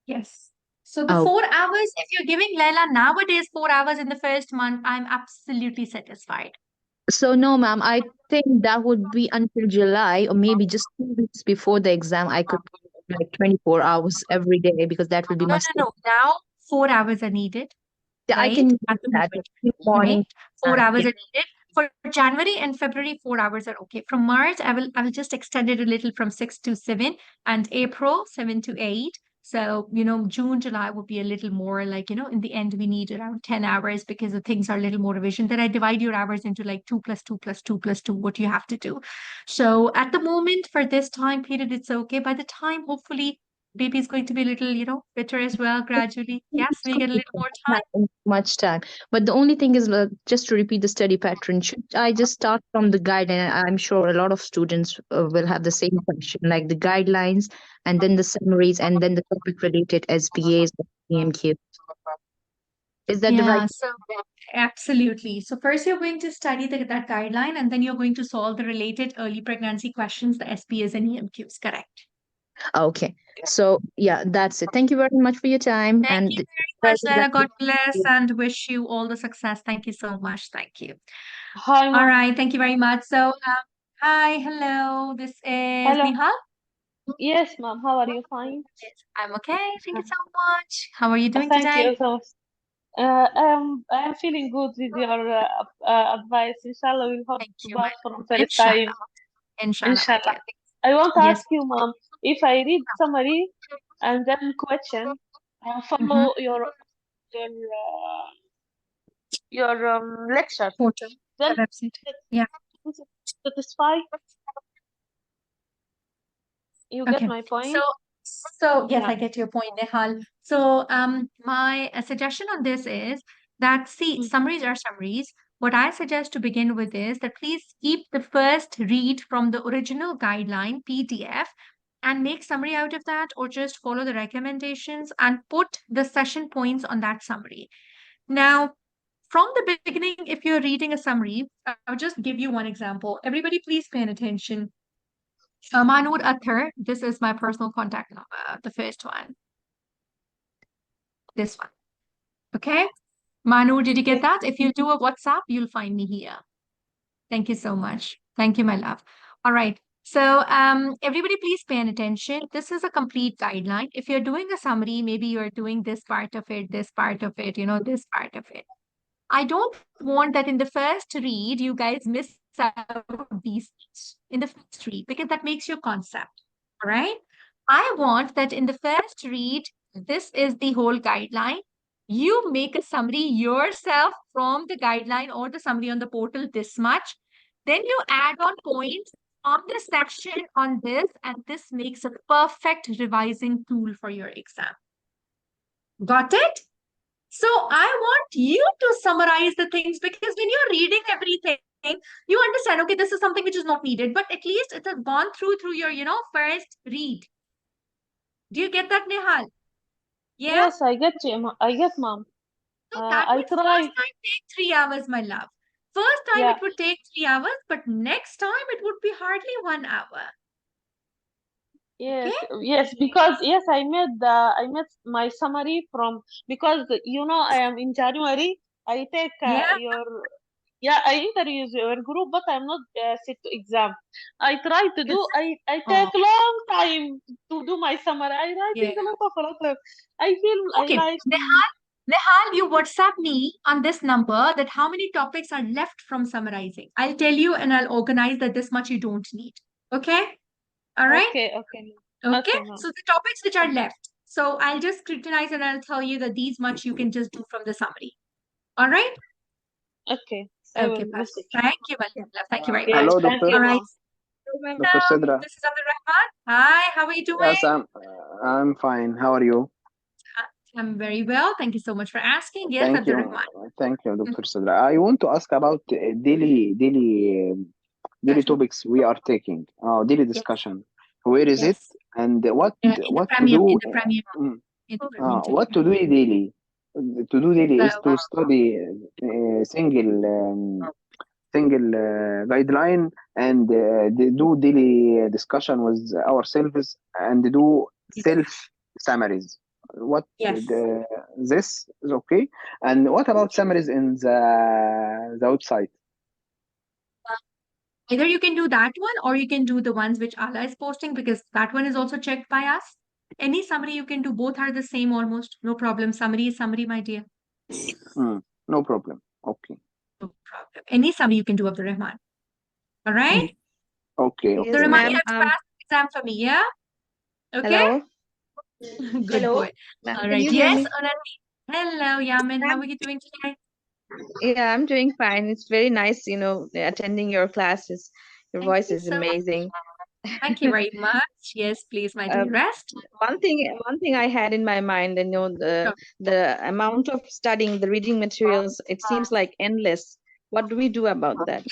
Yes. So the Oh, 4 hours, if you're giving Layla nowadays 4 hours in the first month, I'm absolutely satisfied. so no, ma'am. I think that would be until July or maybe just 2 weeks before the exam. I could like 24 hours every day because that will be No, my no, study. no. Now 4 hours are needed, Yeah, I right? can do At the that moment, right? morning Four time. hours Yeah. are needed. For January and February, 4 hours are okay. From March, I will just extend it a little from 6 to 7, and April 7 to 8. So, June, July will be a little more like, in the end, we need around 10 hours because the things are a little more revision. Then I divide your hours into like 2 plus 2 plus 2 plus 2, what you have to do. So at the moment, for this time period, it's okay. By the time, hopefully, baby is going to be a little, better as well gradually. Yes, It's we'll get a little completely more not time. having much time. But the only thing is, just to repeat the study pattern, should I just start from the guideline? I'm sure a lot of students will have the same question, like the guidelines, and then the summaries, and then the topic related SPAs or PMQ. Is that the right? Yeah, so absolutely. So first you're going to study that guideline and then you're going to solve the related early pregnancy questions, the SPAs and EMQs, correct? Okay. So yeah, that's it. Thank you very much for your time Thank and you very very much, Lara. God bless and wish you all the success. Thank you so much. Thank you. Hi, All mom. right, thank you very much. So, hi, hello. This is Hello. Nihal. Yes, mom. How are you? Fine. Yes, I'm okay. Thank you so much. How are you doing Thank today? you so much. I am feeling good with your advice. Inshallah, we'll hope Thank to you, my pass for love. the first time. Inshallah. Inshallah, my Inshallah. dear. I want to Yes. ask you, mom, if I read summary and then question, Mm-hmm. follow your. your lecture. Portal, Then the website. Yeah. satisfy. You get Okay. my So, point? yes, Yeah. I get your point, Nehal. So, my suggestion on this is that, see, Mm. summaries are summaries. What I suggest to begin with is that please keep the first read from the original guideline PDF and make summary out of that, or just follow the recommendations and put the session points on that summary. Now, from the beginning, if you're reading a summary, I'll just give you one example. Everybody, please pay attention. Manur Athar, this is my personal contact number, the first one, this one. Okay? Manur, did you get that? If you do a WhatsApp, you'll find me here. Thank you so much. Thank you, my love. All right. So, everybody, please pay attention. This is a complete guideline. If you're doing a summary, maybe you're doing this part of it, this part of it, this part of it. I don't want that in the first read, you guys miss out these things in the first read because that makes your concept. All right. I want that in the first read, this is the whole guideline. You make a summary yourself from the guideline or the summary on the portal this much. Then you add on points on this section on this, and this makes a perfect revising tool for your exam. Got it? So I want you to summarize the things because when you're reading everything, you understand, okay, this is something which is not needed, but at least it has gone through your, first read. Do you get that, Nihal? Yeah? Yes, I get you. I get, mom. So that I would first try. time take 3 hours, my love. First time Yeah. it would take 3 hours, but next time it would be hardly 1 hour. Yes, Okay? yes, because yes, I made my summary from, because I am in January. I take Yeah. your yeah, I interview your group, but I'm not sit to exam. I try to do. Yes. I Oh, take long time to do my summary. I yeah. writing a lot of. I feel I Okay. like. Nehal, you WhatsApp me on this number that how many topics are left from summarizing. I'll tell you and I'll organize that this much you don't need. Okay? All right? Okay, okay, Okay? okay, ma'am. So the topics which are Okay, left. So I'll just scrutinize and I'll tell you that these much you can just do from the summary. All right? okay. I Okay, will perfect. message. Thank you, my love. Thank you very Yes, much. Hello, thank doctor. you, All right. mom. Dr. Hello, Sidra. this is Abdul Rahman. Hi, how are you doing? Yes, I'm fine. How are you? I'm very well. Thank you so much for asking. Yes, Thank Abdul you. Rahman. Thank you, Dr. Sidra. I want to ask about daily Discussion. topics we are taking. Daily Yes, discussion. Where is it? yes. And In the what to premium, do? in the premium, Mm, in the premium what to telegram. do daily? To do daily So, is to study single guideline and do daily discussion with ourselves and do yes, self summaries. What yes. this is okay. And what about summaries in the website? Either you can do that one or you can do the ones which Allah is posting because that one is also checked by us. Any summary you can do, both are the same almost. No problem. Summary is summary, my dear. Hmm, no problem. Okay. No problem. Any summary you can do, Abdul Rahman. All right? Okay. So, Yes, Okay. Rahman, you Okay. ma'am. have to pass the exam for me, yeah? Okay? Hello. Good boy. Ma'am, All can right. you hear Yes, me? Anandi. Hello, Yamin. How Ma'am. are you doing today? Yeah, I'm doing fine. It's very nice, attending your classes. Your Thank voice you is so much. amazing. Thank you very much. Yes, please, my dear. Um, Rest. one thing I had in my mind, Sure. the amount of studying, the reading materials, it seems like endless. What do we do about that?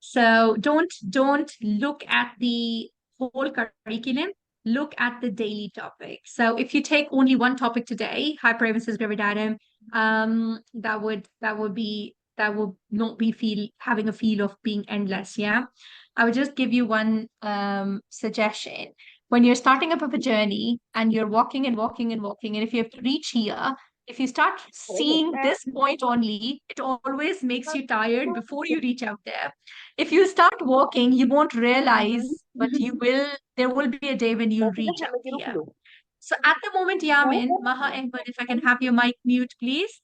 So don't look at the whole curriculum. Look at the daily topic. So if you take only one topic today, hyperemesis gravidarum, that would not be feel having a feel of being endless. Yeah, I would just give you one suggestion. When you're starting up of a journey and you're walking and walking and walking, and if you have to reach here, if you start seeing this point only, it always makes you tired before you reach out there. If you start walking, you won't realize, but there will be a day when you'll reach out here. So at the moment, Yamin, Maha Ahmed, if I can have your mic mute, please.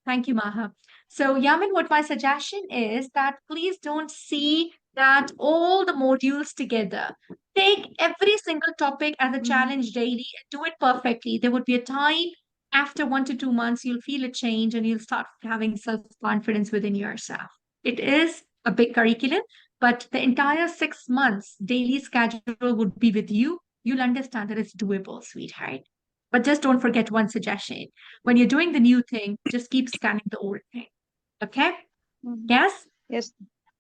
Thank you, Maha. So, Yamin, what my suggestion is that please don't see that all the modules together. Take every single topic as a challenge daily and do it perfectly. There would be a time after 1 to 2 months, you'll feel a change and you'll start having self-confidence within yourself. It is a big curriculum, but the entire 6 months daily schedule would be with you. You'll understand that it's doable, sweetheart. But just don't forget one suggestion. When you're doing the new thing, just keep scanning the old thing. Okay? Mhm. Yes? Yes.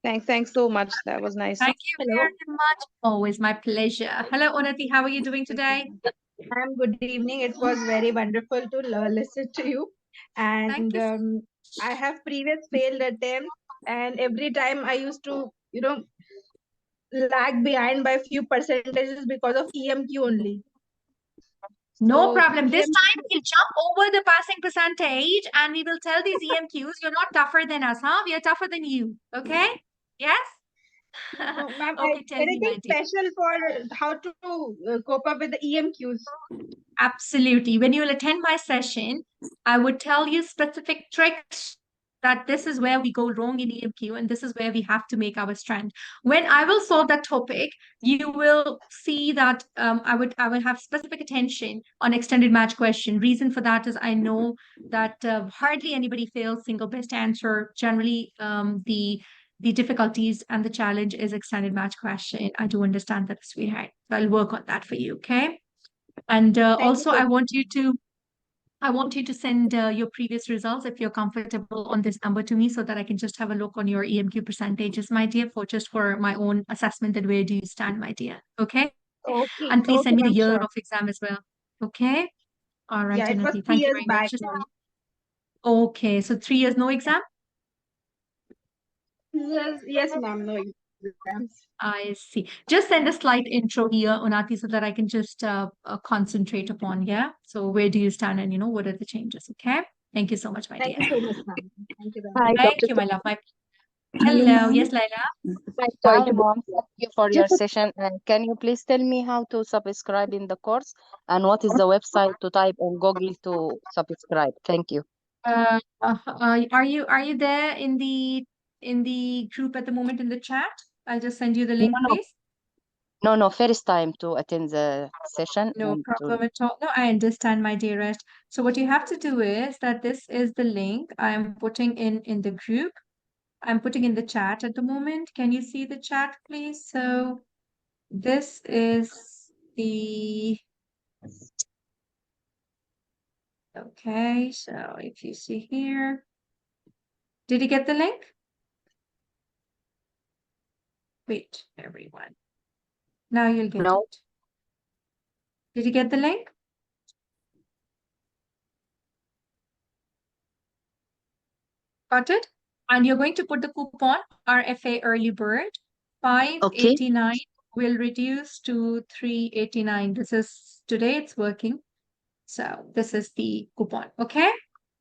Thanks so much. That was nice. Thank you Hello. very much. Always my pleasure. Hello, Onati. How are you doing Thank you. today? I'm good evening. It was very wonderful to listen to you. Thank And you. I have previous failed attempts, and every time I used to, lag behind by few percentages because of EMQ only. No So problem. This EMQ, time we'll jump over the passing percentage and we will tell these EMQs, you're not tougher than us, huh? We are tougher than you. Okay? Yes? no, ma'am, Okay, tell me, anything my dear. special for how to cope up with the EMQs? Absolutely. When you will attend my session, I would tell you specific tricks that this is where we go wrong in EMQ and this is where we have to make our strength. When I will solve that topic, you will see that I will have specific attention on extended match question. Reason for that is I know that hardly anybody fails single best answer. Generally, the difficulties and the challenge is extended match question. I do understand that, sweetheart. So I'll work on that for you. Okay. And Thank you also, so I want you to send your previous results if you're comfortable on this number to me so that I can just have a look on your EMQ percentages, my dear, for my own assessment that where do you stand, my dear. Okay. much. And please Okay, send me the ma'am, year sure. of exam as well. Okay. All right, Yeah, it was Unnati. three Thank you years very back, much. ma'am. Okay. So 3 years, no exam? Yes, ma'am, no exams. I see. Just send a slight intro here, Unati, so that I can just concentrate upon, yeah? So where do you stand and, what are the changes, okay? Thank you so much, my Thank dear. you so much, ma'am. Thank you, ma'am. Hi, Thank Dr. you, my love. My Hello, Hello. ma'am. Yes, Laila. Hi, sorry Hi, to mom. Thank you for your just session. And can you please tell me how to subscribe in the course and what is the website to type on Google to subscribe? Thank you. Are you there in the group at the moment in the chat? I'll just send you the No, link, no, please. no. First time to attend the session No and to. problem at all. No, I understand, my dearest. So what you have to do is that this is the link I am putting in the group. I'm putting in the chat at the moment. Can you see the chat, please? So this is the, okay, so if you see here, did you get the link? Wait, everyone. Now you'll get No. it. Did you get the link? Got it? And you're going to put the coupon RFA early bird Okay. 589 will reduce to 389. This is today it's working. So this is the coupon. Okay?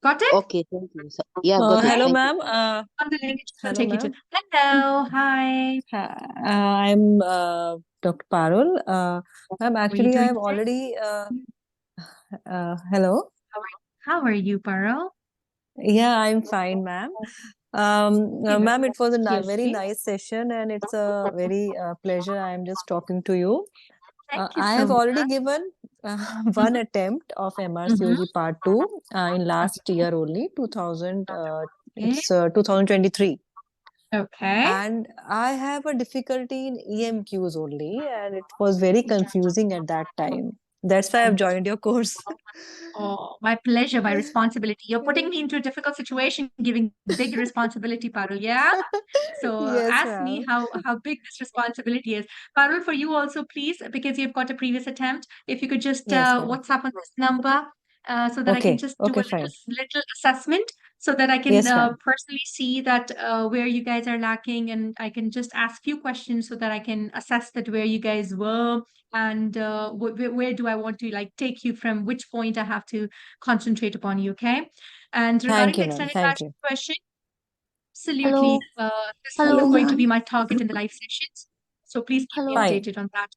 Got it? Okay. Thank you. So, yeah, got it. Okay. Hello, Thank you. ma'am. On the link, it will Hello, take you to. ma'am. Hello. Hi. I'm Dr. Parul. Ma'am, How are you actually, doing I've today? already. Hello. How are you, Parul? Yeah, I'm fine, ma'am. Very Ma'am, it was a Yes, very please. nice session, and it's a very pleasure. I am just talking to you. Thank you I so have already much. given one Mhm, attempt of mhm. MRCOG Part 2 in last Okay. year only, 2000. Okay. It's 2023. Okay. And I have a difficulty in EMQs only, and it was very confusing at that time. That's why I've joined your course. Oh, my pleasure, my responsibility. You're putting me into a difficult situation, giving big responsibility, Parul. Yeah. So Yes, ask me ma'am. how big this responsibility is. Parul, for you also, please, because you've got a previous attempt, if you could just Yes, ma'am. WhatsApp on this number so that I can Okay, just do a okay, fine. little assessment so that I can Yes, ma'am. personally see that where you guys are lacking and I can just ask few questions so that I can assess that where you guys were and where do I want to like take you from which point I have to concentrate upon you, okay? And Thank regarding the you, ma'am. extended Thank batch you. question, Hello. absolutely. This Hello. Hello, is going to ma'am. be my target in the live sessions. So please keep me Hello. Fine. updated on that.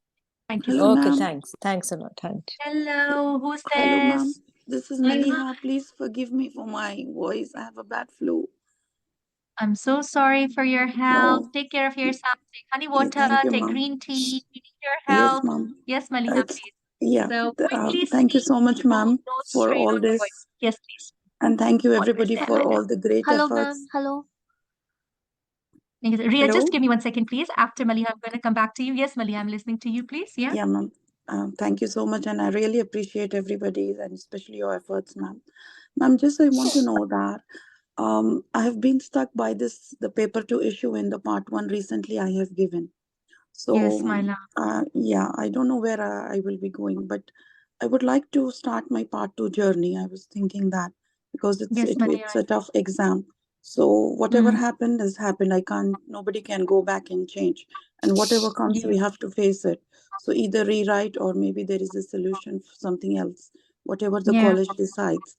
Thank you Hello, so Okay, much. ma'am. thanks. Thanks a lot. Thanks. Hello, who's Hello, ma'am. this? This is Hi. Maliha. Please forgive me for my voice. I have a bad flu. I'm so sorry for your health. No. Take care of yourself. Take honey Yeah, water, thank you, take ma'am. green tea. We need your Yes, help. ma'am. Yes, Maliha, It's please. Yeah. So quickly Thank you speak, so much, no, ma'am, no for strain all on your this. voice. Yes, please. And thank you, Always everybody, there, for Laila. all the great Hello, efforts. ma'am. Hello. Thank you. Ria, Hello? just give me 1 second, please. After Maliha, I'm going to come back to you. Yes, Maliha, I'm listening to you, please. Yeah. Yeah, ma'am. Thank you so much. And I really appreciate everybody's and especially your efforts, ma'am. Ma'am, just I want to know that I have been stuck by the paper two issue in the part one recently I have given. So, Yes, my love. yeah, I don't know where I will be going, but I would like to start my part two journey. I was thinking that because Yes, Maliha. it's a tough exam. So whatever Mm, happened has happened. Nobody can go back and change. And whatever comes, yeah. we have to face it. So either rewrite or maybe there is a solution for something else, whatever the Yeah. college decides.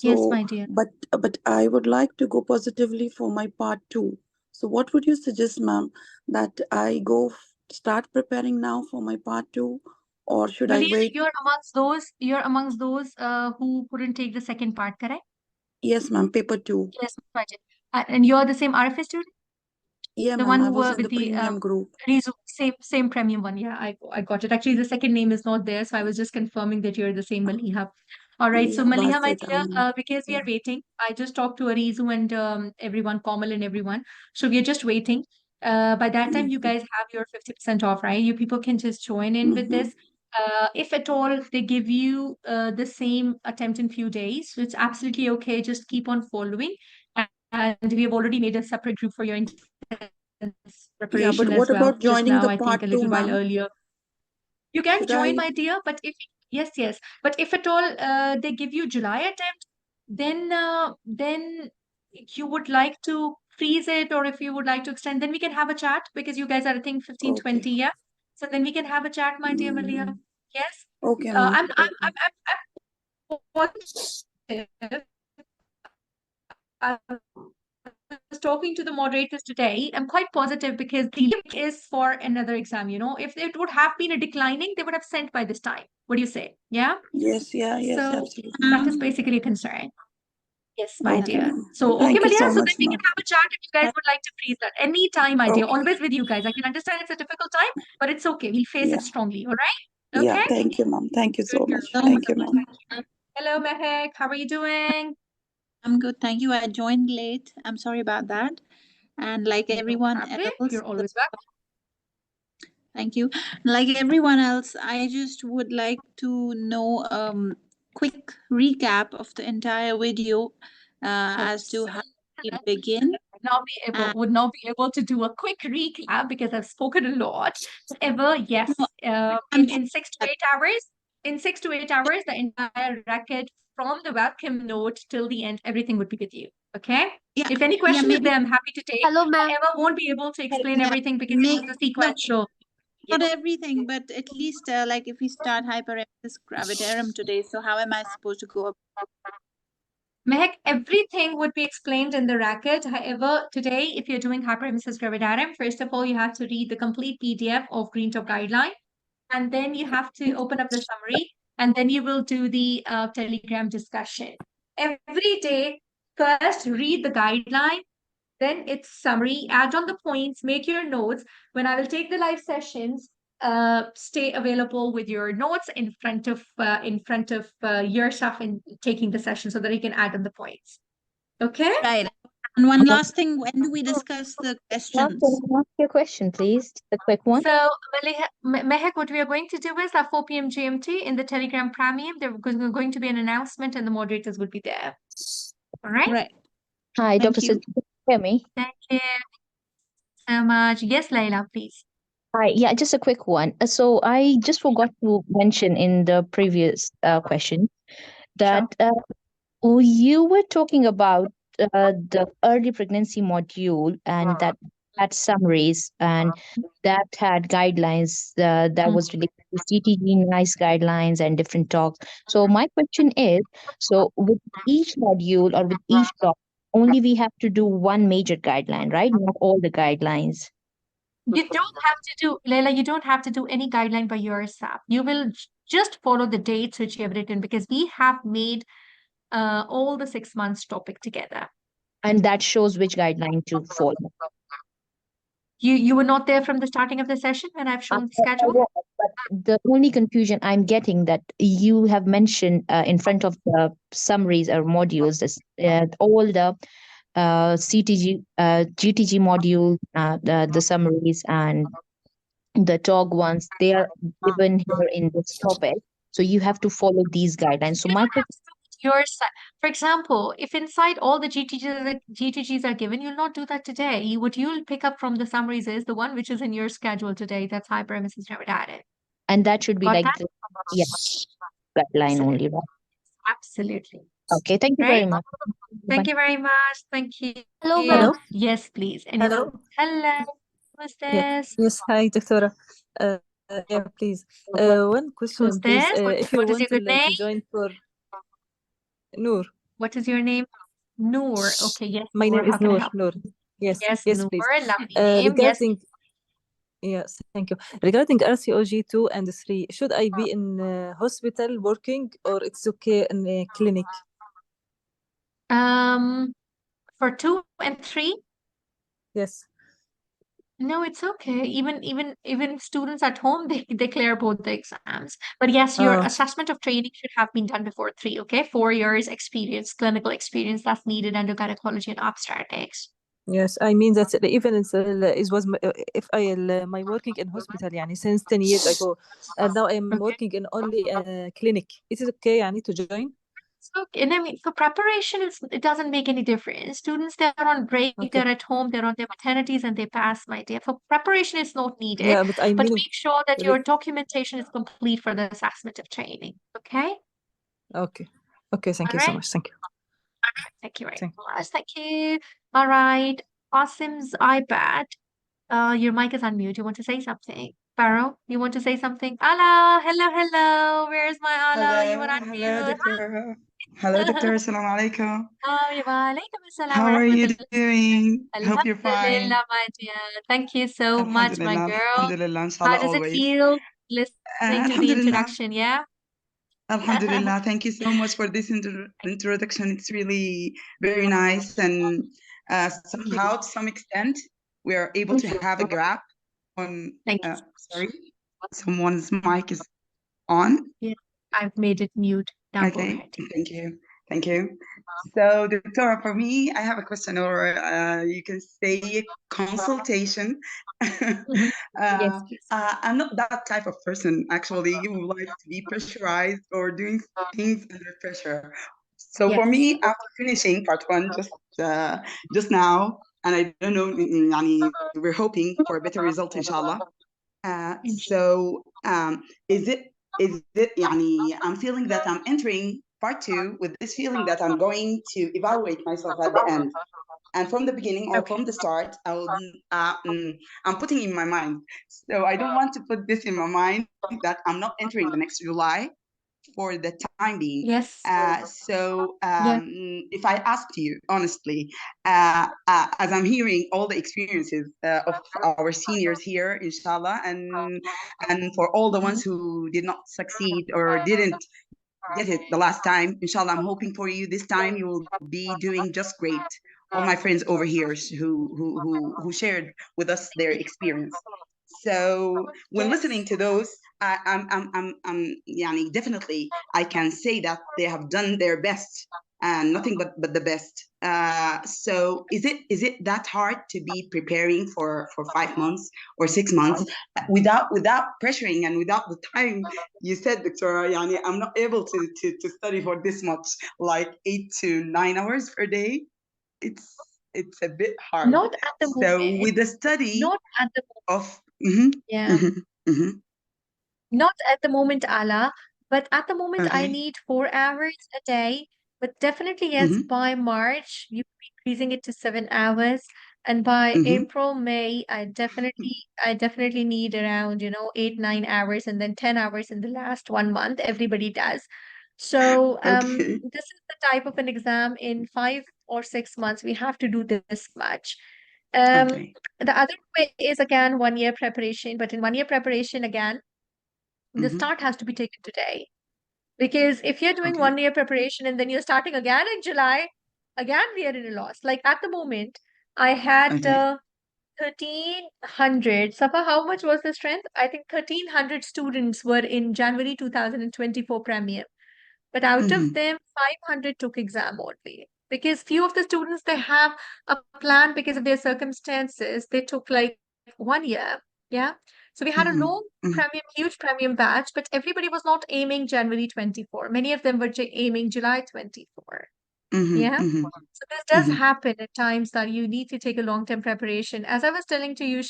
Yes, So, my dear. but I would like to go positively for my part two. So what would you suggest, ma'am, that I start preparing now for my part two, or should I Maliha, wait? you're amongst those who couldn't take the second part, correct? Yes, ma'am, paper two. Yes, my dear. And you're the same RFA student? Yeah, The ma'am, one I who was were in with the the premium group. Rizu, same premium one. Yeah, I got it. Actually, the second name is not there, so I was just confirming that you're the same Maliha. All right. So Yeah, Maliha, my Basit dear, Amin. because we Yeah. are waiting, I just talked to Arizu and everyone, Komal and everyone. So we are just waiting. By that time, you Mm-hmm. guys have your 50% off, right? You people can just join in with Mm-hmm. this. If at all they give you the same attempt in few days, so it's absolutely okay. Just keep on following. And we have already made a separate group for your intense preparation Yeah, as but well. what Just about now, I joining think the a little part while two, earlier. ma'am? You can Should join, my I? dear, but if yes, yes, but if at all they give you July attempt, then you would like to freeze it, or if you would like to extend, then we can have a chat because you guys are, I think, 15, Okay. 20, yeah. So then we can have a chat, my dear Malia. Mm-hmm. Yes. Okay, ma'am. Okay. I'm positive. I was talking to the moderators today. I'm quite positive because the link is for another exam. If it would have been a declining, they would have sent by this time. What do you say? Yeah. Yes, yes, So absolutely. that is basically a concern. Yes, my Okay, dear. ma'am. So, okay, Thank you Malia, so so much, then we can ma'am. have a chat if you guys would like to freeze that. Anytime, my dear. Okay. Always with you guys. I can understand it's a difficult time, but it's okay. We'll face Yeah. it strongly. All right? Yeah. Okay? Thank you, ma'am. Thank you Good so girl. much. Thank you Thank so you, much. ma'am. Thank you. Hello, Mehek. How are you doing? I'm good, thank you. I joined late. I'm sorry about that. And like No everyone problem. else, You're always welcome. thank you. Like everyone else, I just would like to know quick recap of the entire video as to how we begin. Would not be able to do a quick recap because I've spoken a lot. However, yes, No, in 6 to 8 hours, the entire record from the welcome note till the end, everything would be with you. Okay. yeah, If any yeah, question is maybe there, I'm happy to take. Hello, ma'am. However, won't be able to explain yeah, everything because it was a no, sequential. not everything, but at least like if we start hyperemesis gravitarum today, so how am I supposed to go? Mehek, everything would be explained in the record. However, today, if you're doing hyperemesis gravidarum, first of all, you have to read the complete PDF of Green Top Guideline, and then you have to open up the summary, and then you will do the Telegram discussion. Every day, first read the guideline, then it's summary, add on the points, make your notes. When I will take the live sessions, stay available with your notes in front of your stuff and taking the session so that you can add on the points. Okay. Right. And one last thing, when do we discuss the Now, questions? can I ask you a question, please? Just a quick one. So, Mehek, what we are going to do is at 4 p.m. GMT in the Telegram Premium, there's going to be an announcement and the moderators will be there. All right. Right. Hi, Thank Dr. you. Sid, can you hear me? Thank you so much. Yes, Layla, please. Hi, yeah, just a quick one. So I just forgot to mention in the previous question that you were talking about the early pregnancy module and that had summaries and that had guidelines that was related to CTG, NICE guidelines and different talks. So my question is, so with each module or with each talk, only we have to do one major guideline, right? Not all the guidelines. You don't have to do, Leila, you don't have to do any guideline by yourself. You will just follow the dates which you have written because we have made all the 6 months topic together. And that shows which guideline to follow. You were not there from the starting of the session when I've shown the I schedule? was, but the only confusion I'm getting that you have mentioned in front of the summaries or modules is all the CTG, GTG module, the summaries and the TOG ones, they are given here in this topic. So you have to follow these guidelines. So You my don't have to do your side. For example, if inside all the GTGs are given, you'll not do that today. What you'll pick up from the summaries is the one which is in your schedule today. That's hyperemesis never added. and that should be Got like that? the, yeah, guideline only, Absolutely. right? Absolutely. Okay, thank you Right? very much. Thank Bye. you very much. Thank you. Hello, Hello? ma'am. Yes, please. Anyone? Hello? Hello. Who's Yeah. this? Yes, hi, Doctora. Yeah, please. One question, Who's please. this? If you What is your want good name? to join for Noor. What is your name? Noor. Okay, yes, My Noor. name How is can I Noor. help? Noor. Yes, Yes, yes, Noor. please. Lovely name. Yes. Regarding, yes, thank you. Regarding RCOG 2 and 3, should I be in hospital working or it's okay in a clinic? For 2 and 3, Yes. no, it's okay. Even students at home, they clear both the exams. But yes, your Oh, assessment of training should have been done before 3, okay? 4 years experience, clinical experience that's needed under gynecology and obstetrics. yes. I mean that even it was if I my working in hospital يعني since 10 years ago and now I'm Okay. working in only a clinic. Is it okay يعني to join? So, and I mean, for preparation, it doesn't make any difference. Students, they're on break, Okay. they're at home, they're on their maternities, and they pass, my dear. For preparation, it's not needed, Yeah, but I but mean make sure that your documentation is complete for the assessment of training. Okay? okay. Okay, thank All you so right. much. Thank you. Thank you very Thank much. Thank you. All right. Qasim's iPad. Your mic is unmute. You want to say something? Farrow, you want to say something? Allah, hello, hello. Where's my Allah? You want Hello, to hello, unmute? Doctor. Hello, Doctor. Assalamu alaikum. Walaikum assalam wa How are you rahmatullah. doing? Hope you're fine. Alhamdulillah, my dear. Thank you so much, my Alhamdulillah, girl. alhamdulillah, How inshallah, does it always. feel listening to the Alhamdulillah, introduction? Yeah? alhamdulillah. Thank you so much for this introduction. It's really very nice. And somehow, to some extent, we are able to have a grab on. Thank you. Sorry, someone's mic is on. Yeah, I've made it mute. Now go Okay, ahead. thank you. Thank you. So, Doctora, for me, I have a question, or you can say a consultation. Yes, please. I'm not that type of person, actually, who likes to be pressurized or doing things under pressure. So, for Yes. me, after finishing part one just now, and I don't know, يعني, we're hoping for a better result, inshallah. So, is it يعني I'm feeling that I'm entering part two with this feeling that I'm going to evaluate myself at the end. And from the beginning or from the start, I'm putting in my mind. So I don't want to put this in my mind that I'm not entering the next July for the time being. Yes. So Yeah. if I asked you honestly, as I'm hearing all the experiences of our seniors here, inshallah, and for all the ones who did not succeed or didn't get it the last time, inshallah, I'm hoping for you this time you will be doing just great. All my friends over here who shared with us their experience. So when listening to those, يعني definitely I can say that they have done their best and nothing but the best. So is it that hard to be preparing for 5 months or 6 months without pressuring and without the time you said, Victoria? Yani, I'm not able to study for this much, like 8 to 9 hours per day. It's a bit hard. Not at the So moment. with the study Not at the moment. of Yeah. Not at the moment, Allah, but at the moment I okay. need 4 hours a day. But definitely, yes, by March, you'll be increasing it to 7 hours. And by April, May, I definitely need around, 8, 9 hours and then 10 hours in the last 1 month. Everybody does. So Okay. this is the type of an exam in 5 or 6 months. We have to do this much. Okay. The other way is again 1 year preparation, but in 1 year preparation, again, the start has to be taken today. Because if you're doing Okay. 1 year preparation and then you're starting again in July, again we are in a loss. Like at the moment, I had Okay. 1,300. Safa, how much was the strength? I think 1,300 students were in January 2024 premium. But out of Mm-hmm. them, 500 took exam only. Because few of the students, they have a plan because of their circumstances. They took like 1 year. Yeah. So we had a Mm-hmm. long premium, huge premium batch, but everybody was not aiming January 24. Many of them were aiming July 24. Mm-hmm. Yeah. Mm-hmm. So this does Mm-hmm. happen at times that you need to take a long-term preparation. As I was telling to you,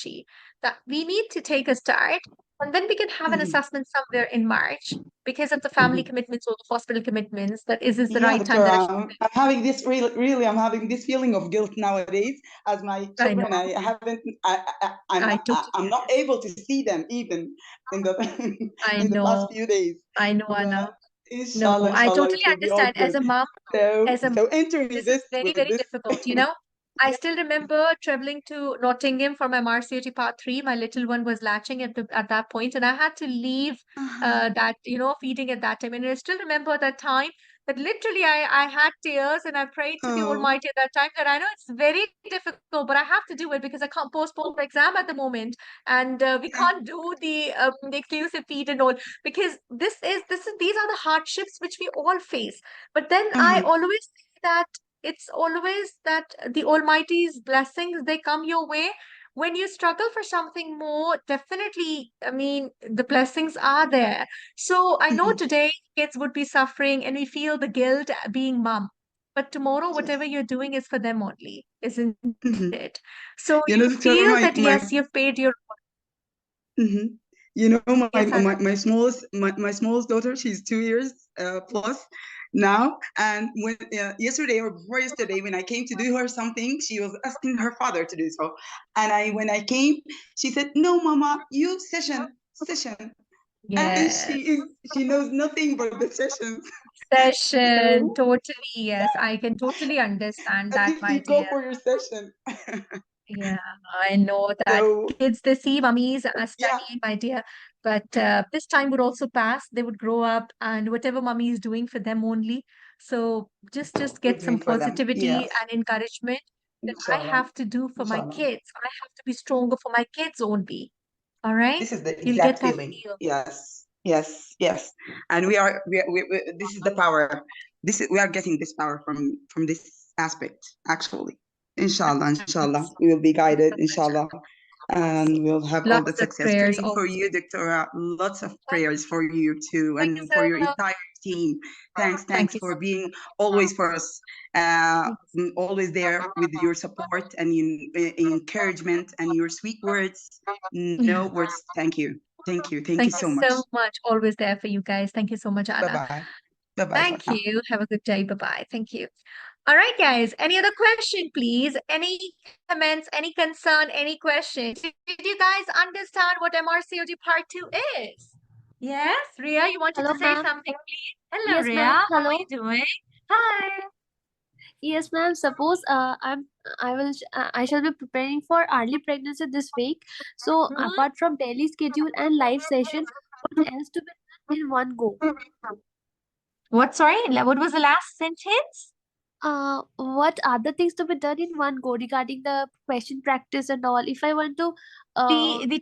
that we need to take a start and then we can have an Mm-hmm. assessment somewhere in March because of the family commitments or the hospital commitments. That is this the Yeah, right time doctor, that I should I'm having this really, I'm having this feeling of guilt nowadays as my I know. children, I haven't, I totally I'm not able to see them even in the I in the past know. few days. I know, But Anna. No, inshallah, I inshallah, totally it will be all understand. good. So, As a mom, so entering this this is very, with very this. difficult, you know. I still remember traveling to Nottingham for my MRCOG part 3. My little one was latching at that point, and I had to leave that, feeding at that time. And I still remember that time that literally I had tears and I prayed to the Oh, Almighty at that time that I know it's very difficult, but I have to do it because I can't postpone the exam at the moment. And we can't do the exclusive feed and all because these are the hardships which we all face. But then I always say that it's always that the Almighty's blessings, they come your way. When you struggle for something more, definitely, I mean, the blessings are there. So I know today kids would be suffering and we feel the guilt being mom. But tomorrow, whatever you're doing is for them only, isn't it? So you you know, doctor, feel that yes, you've paid your Mhm. You know, yes, Anna. my smallest daughter, she's 2 years plus now. And when yesterday or before yesterday, when I came to do her something, she was asking her father to do so. And when I came, she said, "No, Mama, you session." And Yes. she knows nothing but the sessions. Session, So totally. Yes, I can totally understand as that, if my you go dear. for your session. Yeah, I know that So kids, they see mummies yeah, studying, my dear. But this time would also pass. They would grow up and whatever mummy is doing for them only. So just we're get some doing for them. positivity Yes, and encouragement that I inshallah, have to do for my inshallah. kids. I have to be stronger for my kids only. All right? This is the You'll get exact that feeling. feel. Yes, yes, yes. And this is the power. We are getting this power from this aspect, actually. Inshallah, inshallah, That's we will be guided, so much. inshallah, and we'll have all the Lots of success. prayers Praying for also. you, Doctora. Lots of prayers for you too, Thank you and for so your much. entire team. Thanks, Thank thanks you for so being always for us. Uh, much. Always there with your support and encouragement and your sweet words. No words. Thank you. Thank you. Thank you Thank you so much. so much. Always there for you guys. Thank you so much, Bye Anna. bye. Bye bye for Thank now. you. Have a good day. Bye-bye. Thank you. All right, guys. Any other question, please? Any comments, any concern, any questions? Did you guys understand what MRCOG Part 2 is? Yes, Ria, you wanted Hello, to say ma'am. something, please? Hello, Yes, Ria. ma'am. How are Hello. you doing? Hi. Yes, ma'am. Suppose I shall be preparing for early pregnancy this week. So Hmm? apart from daily schedule and live session, what else to be done in one go? What, sorry? What was the last sentence? What other things to be done in one go regarding the question practice and all? If I want to, The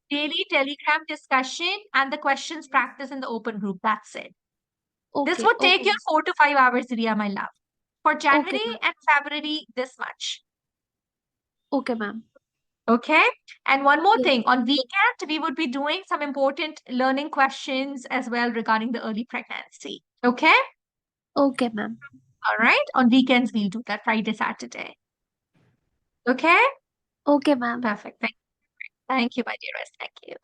daily telegram discussion and the questions practice in the open group. That's it. This okay, would take okay, you 4 to 5 hours, Ria, my love. For okay, January ma'am. and February, this much. Okay, ma'am. Okay. And one more Yes. thing, on weekend, we would be doing some important learning questions as well regarding the early pregnancy. Okay. Okay, ma'am. All right. On weekends, we'll do that Friday, Saturday. Okay. Okay, ma'am. Perfect. Thank you, my dearest. Thank you.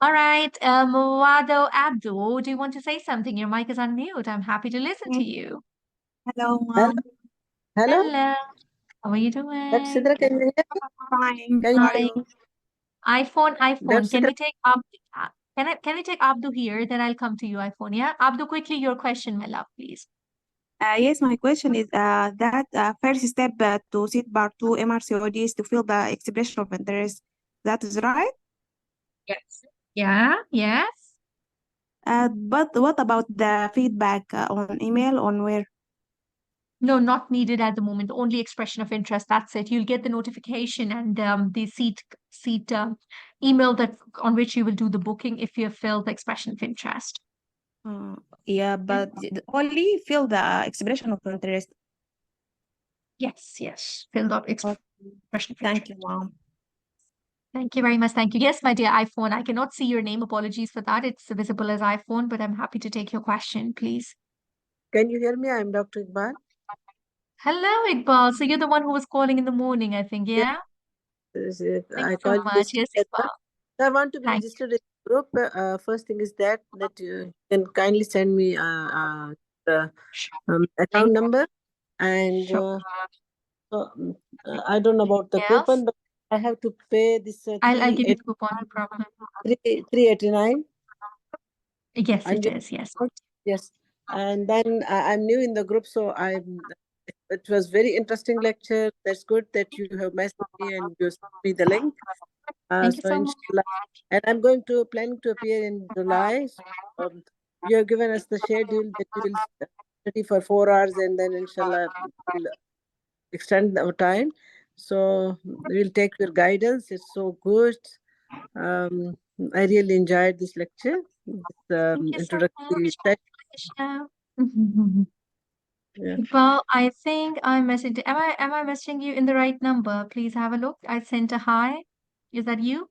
All right. Wado Abdul, do you want to say something? Your mic is on mute. I'm happy to listen to you. Hello, Hello. mom. Hello. Hello. How are you Dr. doing? Sidra, can you hear me? Fine. Can you How hear are Hi. you? iPhone. Dr. Can Sidra? we take Abdu? Can we take Abdu here? Then I'll come to you, iPhone. Yeah. Abdu, quickly your question, my love, please. Yes, my question is that first step to sit part 2 MRCOD is to fill the expression of interest. That is right. Yes. Yeah. Yes. But what about the feedback on email on where? No, not needed at the moment. Only expression of interest. That's it. You'll get the notification and the seat email that on which you will do the booking if you have filled the expression of interest. Yeah, but only feel the expression of interest. Yes. Filled out expression of Thank interest. you, Mom. Thank you very much. Thank you. Yes, my dear iPhone. I cannot see your name. Apologies for that. It's visible as iPhone, but I'm happy to take your question, please. Can you hear me? I'm Dr. Iqbal. Hello, Iqbal. So you're the one who was calling in the morning, I think, yeah? Yes, Thank I you so called much. this Yes, together. Iqbal. I want to be Thank registered in the group. First thing is that you can kindly send me the account Link. number, and Sure. I don't know about the Yes. coupon, but I have to pay this I'll give you the coupon, no problem. 389. Yes, And it is. Yes. yes, and then I'm new in the group, so it was very interesting lecture. That's good that you have messaged me and you sent me the link. Thank you So so much. inshallah, and I'm planning to appear in July. So, you have given us the schedule that we will study for 4 hours, and then inshallah we'll extend our time. So we'll take your guidance. It's so good. I really enjoyed this lecture, this Thank you so introductory much, session. Aisha. Yeah. Well, I think I'm messaging. Am I messaging you in the right number? Please have a look. I sent a hi. Is that you?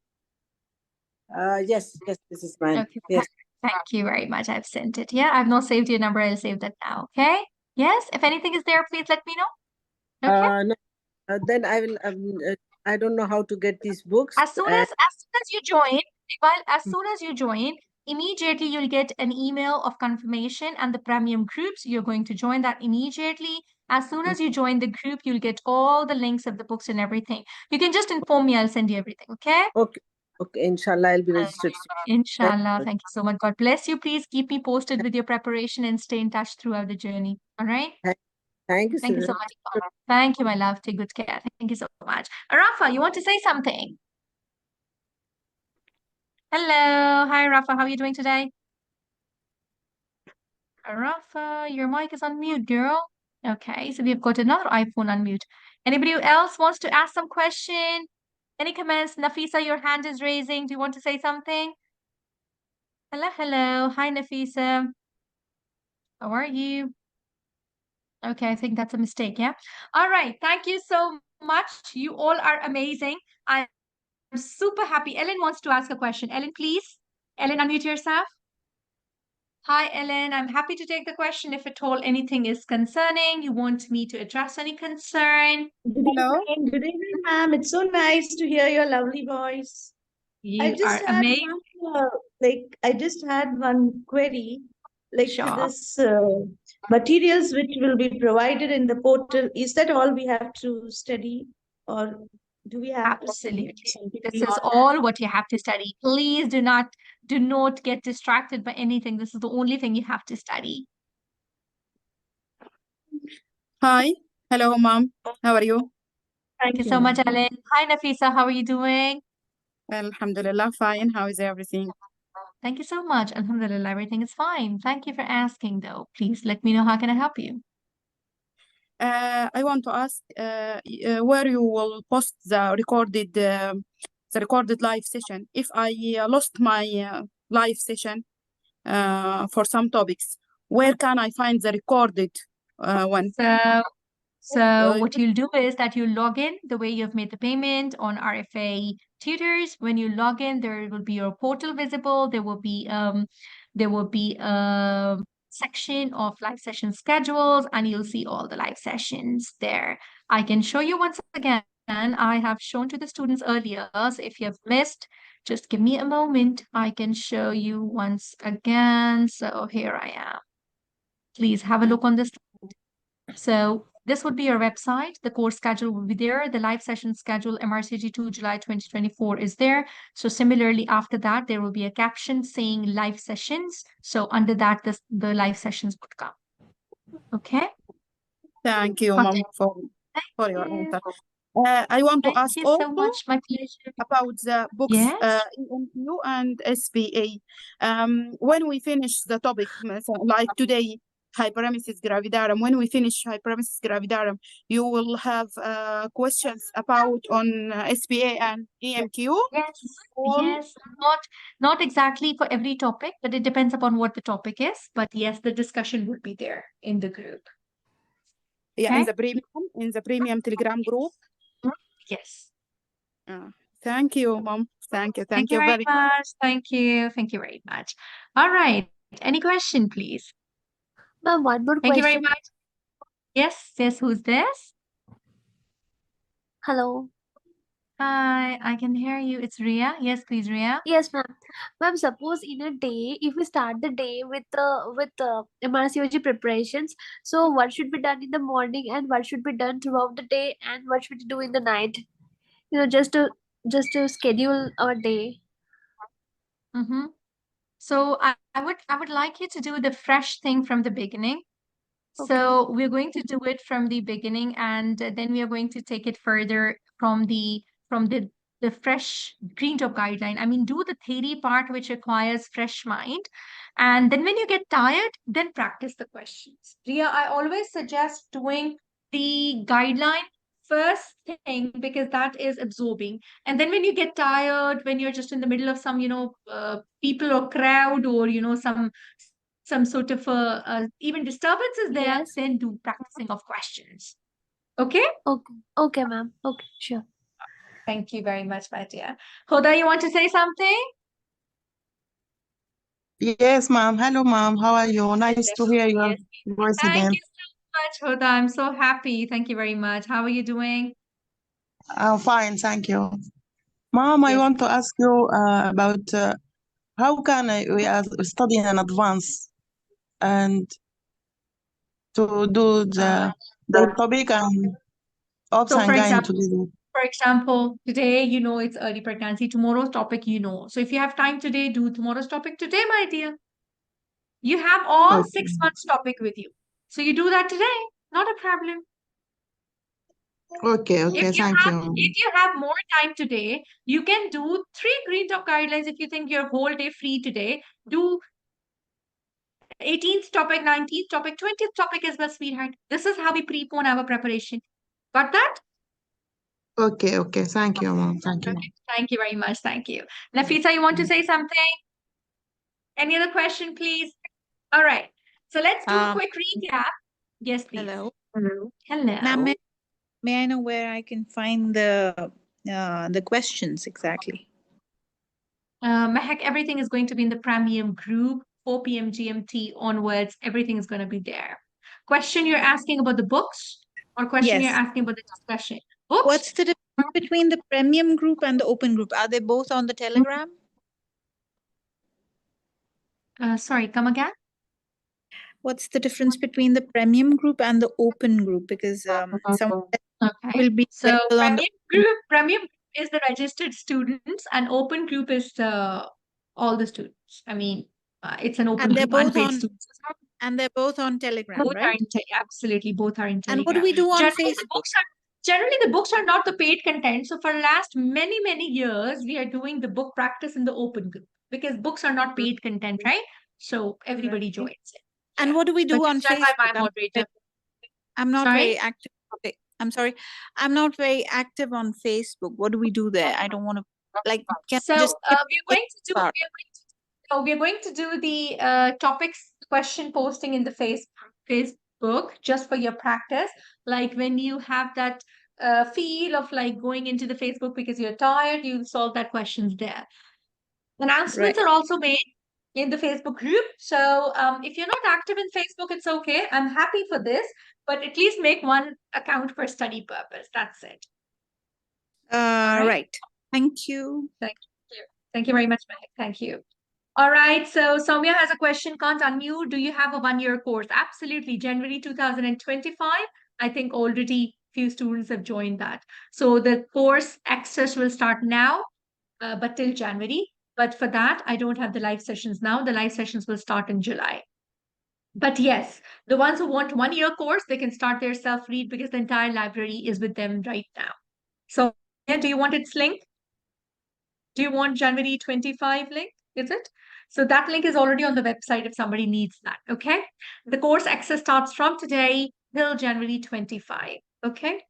Yes, this is mine. Okay. Yes. Thank you very much. I've sent it. Yeah, I've not saved your number. I'll save that now. Okay. Yes. If anything is there, please let me know. Okay. No, then I will. I don't know how to get these books. As soon as you join, as soon as you join, immediately you'll get an email of confirmation and the premium groups. You're going to join that immediately. As soon as you join the group, you'll get all the links of the books and everything. You can just inform me. I'll send you everything. Okay? Okay. Inshallah, I'll be registered soon. Inshallah. Thank you so much. God bless you. Please keep me posted with your preparation and stay in touch throughout the journey. All right? Thank you, Thank you so much. Thank you, my love. Take good care. Thank you so much. Rafa, you want to say something? Hello. Hi, Rafa. How are you doing today? Rafa, your mic is on mute, girl. Okay, so we've got another iPhone on mute. Anybody else wants to ask some question? Any comments? Nafisa, your hand is raising. Do you want to say something? Hello. Hi, Nafisa. How are you? Okay, I think that's a mistake, yeah? All right. Thank you so much. You all are amazing. I'm super happy. Ellen wants to ask a question. Ellen, please. Ellen, unmute yourself. Hi, Ellen. I'm happy to take the question if at all anything is concerning. You want me to address any concern? Hello. Good evening, ma'am. It's so nice to hear your lovely voice. You are amazing. I just had one query. Sure. This materials which will be provided in the portal, is that all we have to study, or do we have to study something This is beyond all what you have to study. Please do not get distracted by anything. This is the only thing you have to study. Hi. Hello, Mom. How are you? Thank you so much, Ellen. Hi, Nafisa. How are you doing? Alhamdulillah, fine. How is everything? Thank you so much. Alhamdulillah, everything is fine. Thank you for asking, though. Please let me know how can I help you. I want to ask where you will post the recorded live session. If I lost my live session for some topics, where can I find the recorded one? So what you'll do is that you log in the way you've made the payment on RFA tutors. When you log in, there will be your portal visible. There will be a section of live session schedules, and you'll see all the live sessions there. I can show you once again. I have shown to the students earlier. So if you have missed, just give me a moment. I can show you once again. So here I am. Please have a look on this. So this would be your website. The course schedule will be there. The live session schedule, MRCG2 July 2024 is there. So similarly, after that, there will be a caption saying live sessions. So under that, the live sessions would come. Okay. Thank you, Mom, for your answer. I want to ask Thank you also so much. My pleasure. about the books, Yes. EMQ and SPA. When we finish the topic, like today, hyperemesis gravidarum. When we finish hyperemesis gravidarum, you will have questions about on SPA and EMQ. Yes, yes, not exactly for every topic, but it depends upon what the topic is. But yes, the discussion would be there in the group. Yeah, Okay? in the premium Telegram group. Yes. Thank you, Mom. Thank you. Thank you very very much. Thank you. Thank you very much. All right. Any question, please? Ma'am, one more Thank you very question. much. Yes, yes, who's this? Hello. Hi, I can hear you. It's Ria. Yes, please, Ria. Yes, ma'am. Ma'am, suppose in a day, if we start the day with MRCOG preparations, so what should be done in the morning and what should be done throughout the day and what should we do in the night? Just to schedule our day. Mm-hmm. So I would like you to do the fresh thing from the beginning. So we're going to do it from the beginning, and then we are going to take it further from the fresh green top guideline. I mean, do the theory part which requires fresh mind, and then when you get tired, then practice the questions. Ria, I always suggest doing the guideline first thing because that is absorbing, and then when you get tired, when you're just in the middle of some people or crowd, or some sort of even disturbances there, Yes. then do practicing of questions. Okay? Okay, ma'am. Okay, sure. Thank you very much, my dear. Hoda, you want to say something? Yes, ma'am. Hello, ma'am. How are you? Nice to hear your voice Thank again. you so much, Hoda. I'm so happy. Thank you very much. How are you doing? I'm fine, thank you. Mom, I want to ask you about how can we study in advance and to do the topic and ops So and gyne together. for example, today, it's early pregnancy. Tomorrow's topic, So if you have time today, do tomorrow's topic today, my dear. You have all 6 months topic with you. So you do that today. Not a problem. Okay, thank you. If you have more time today, you can do 3 green top guidelines if you think your whole day free today. Do 18th topic, 19th topic, 20th topic as well, sweetheart. This is how we prepone our preparation. Got that? Okay, thank you, mom. Thank you. Thank you very much. Thank you. Nafisa, you want to say something? Any other question, please? All right. So let's do a quick recap. Yes, please. Hello. Hello. Ma'am, may I know where I can find the questions exactly? Mehak, everything is going to be in the premium group, 4 p.m. GMT onwards. Everything is going to be there. Question you're asking about the books, or question you're Yes. asking about the discussion? Books? What's the difference between the premium group and the open group? Are they both on the Telegram? Sorry, come again? What's the difference between the premium group and the open group? Because some will be So available on the premium group is the registered students, and open group is all the students. I mean, it's an open and they're group, both unpaid on students. and they're both on Telegram, Both are right? absolutely, both are in Telegram. And what do we do on Generally, the books are not the paid content. So for the last many years, we are doing the book practice in the open group because books are not paid content, right? So everybody joins it. And what do we do But on it's done by my Facebook? moderator. I'm not Sorry? very active. Okay, I'm sorry. I'm not very active on Facebook. What do we do there? I don't want to can So I just we're going to do the topics question posting in the Facebook just for your practice. Like when you have that feel of like going into the Facebook because you're tired, you'll solve that questions there. Announcements are also made in the Facebook group. So if you're not active in Facebook, it's okay. I'm happy for this, but at least make one account for study purpose. That's it. right. Thank you. Thank you. Thank you very much, Mehak. Thank you. All right. So Soumya has a question. Can't unmute. Do you have a 1-year course? Absolutely. January 2025. I think already few students have joined that. So the course access will start now, but till January. But for that, I don't have the live sessions now. The live sessions will start in July. But yes, the ones who want 1-year course, they can start their self-read because the entire library is with them right now. So, yeah, do you want its link? Do you want January 25 link? Is it? So that link is already on the website if somebody needs that. Okay. The course access starts from today till January 25. Okay.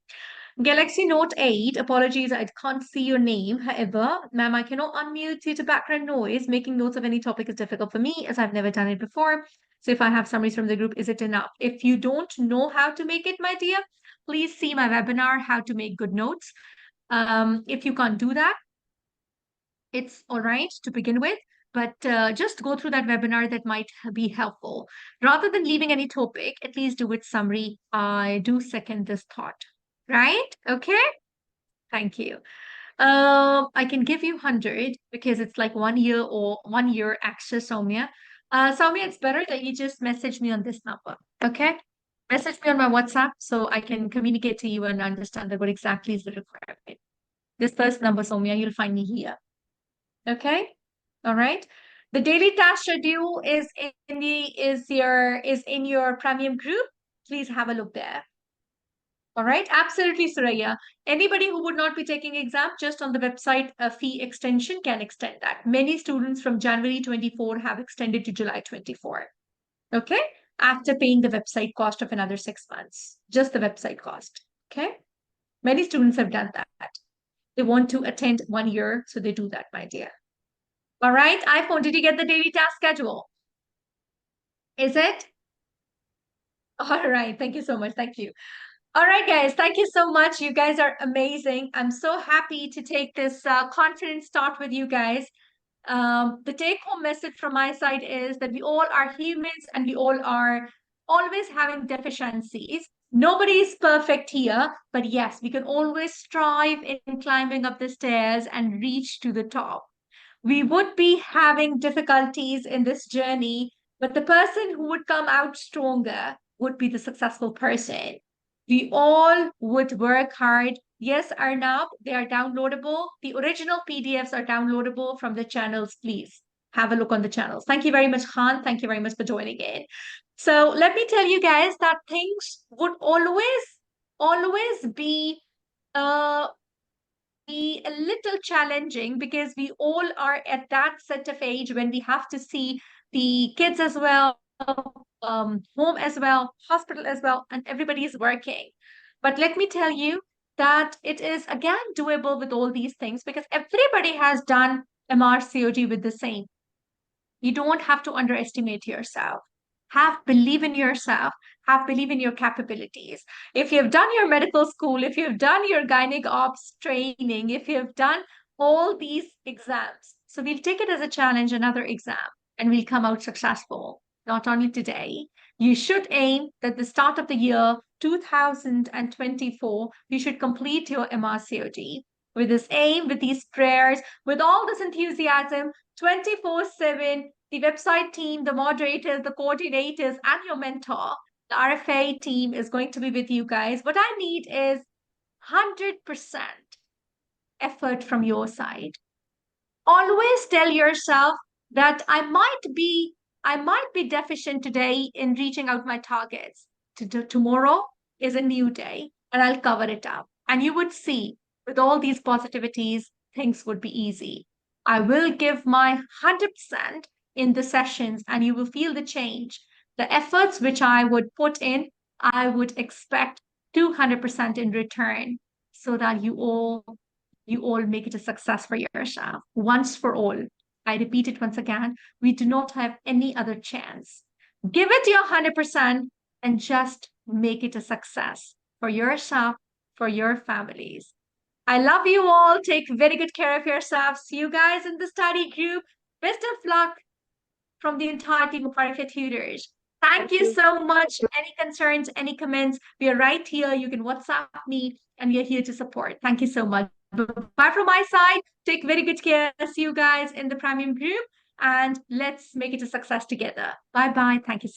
Galaxy Note 8, apologies, I can't see your name. However, ma'am, I cannot unmute due to background noise. Making notes of any topic is difficult for me as I've never done it before. So if I have summaries from the group, is it enough? If you don't know how to make it, my dear, please see my webinar, How to Make Good Notes. If you can't do that, it's all right to begin with, but just go through that webinar. That might be helpful. Rather than leaving any topic, at least do it summary. I do second this thought, right? Okay. Thank you. I can give you 100 because it's like 1 year or 1 year access, Soumya. Soumya, it's better that you just message me on this number, okay? Message me on my WhatsApp so I can communicate to you and understand that what exactly is the requirement. This first number, Soumya, you'll find me here. Okay? All right. The daily task schedule is in your premium group. Please have a look there. All right, absolutely, Suraya. Anybody who would not be taking exam, just on the website, a fee extension can extend that. Many students from January 24 have extended to July 24. Okay, after paying the website cost of another 6 months, just the website cost. Okay, many students have done that. They want to attend 1 year, so they do that, my dear. All right, iPhone, did you get the daily task schedule? Is it? All right, thank you so much. Thank you. All right, guys, thank you so much. You guys are amazing. I'm so happy to take this confident start with you guys. The take-home message from my side is that we all are humans and we all are always having deficiencies. Nobody is perfect here, but yes, we can always strive in climbing up the stairs and reach to the top. We would be having difficulties in this journey, but the person who would come out stronger would be the successful person. We all would work hard. Yes, Arnab, they are downloadable. The original PDFs are downloadable from the channels. Please have a look on the channels. Thank you very much, Khan. Thank you very much for joining in. So let me tell you guys that things would always be a little challenging because we all are at that set of age when we have to see the kids as well, home as well, hospital as well, and everybody is working. But let me tell you that it is again doable with all these things because everybody has done MRCOG with the same. You don't have to underestimate yourself. Have believe in yourself. Have believe in your capabilities. If you've done your medical school, if you've done your gynec ops training, if you've done all these exams, so we'll take it as a challenge, another exam, and we'll come out successful. Not only today, you should aim that the start of the year 2024, you should complete your MRCOG with this aim, with these prayers, with all this enthusiasm, 24/7, the website team, the moderators, the coordinators, and your mentor, the RFA team is going to be with you guys. What I need is 100% effort from your side. Always tell yourself that I might be deficient today in reaching out my targets. Tomorrow is a new day and I'll cover it up. And you would see with all these positivities, things would be easy. I will give my 100% in the sessions and you will feel the change. The efforts which I would put in, I would expect 200% in return so that you all make it a success for yourself once for all. I repeat it once again, we do not have any other chance. Give it your 100% and just make it a success for yourself, for your families. I love you all. Take very good care of yourselves. See you guys in the study group. Best of luck from the entire team of RFA tutors. Thank you so much. Any concerns, any comments, we are right here. You can WhatsApp me and we are here to support. Thank you so much. Bye from my side. Take very good care. See you guys in the premium group and let's make it a success together. Bye-bye. Thank you.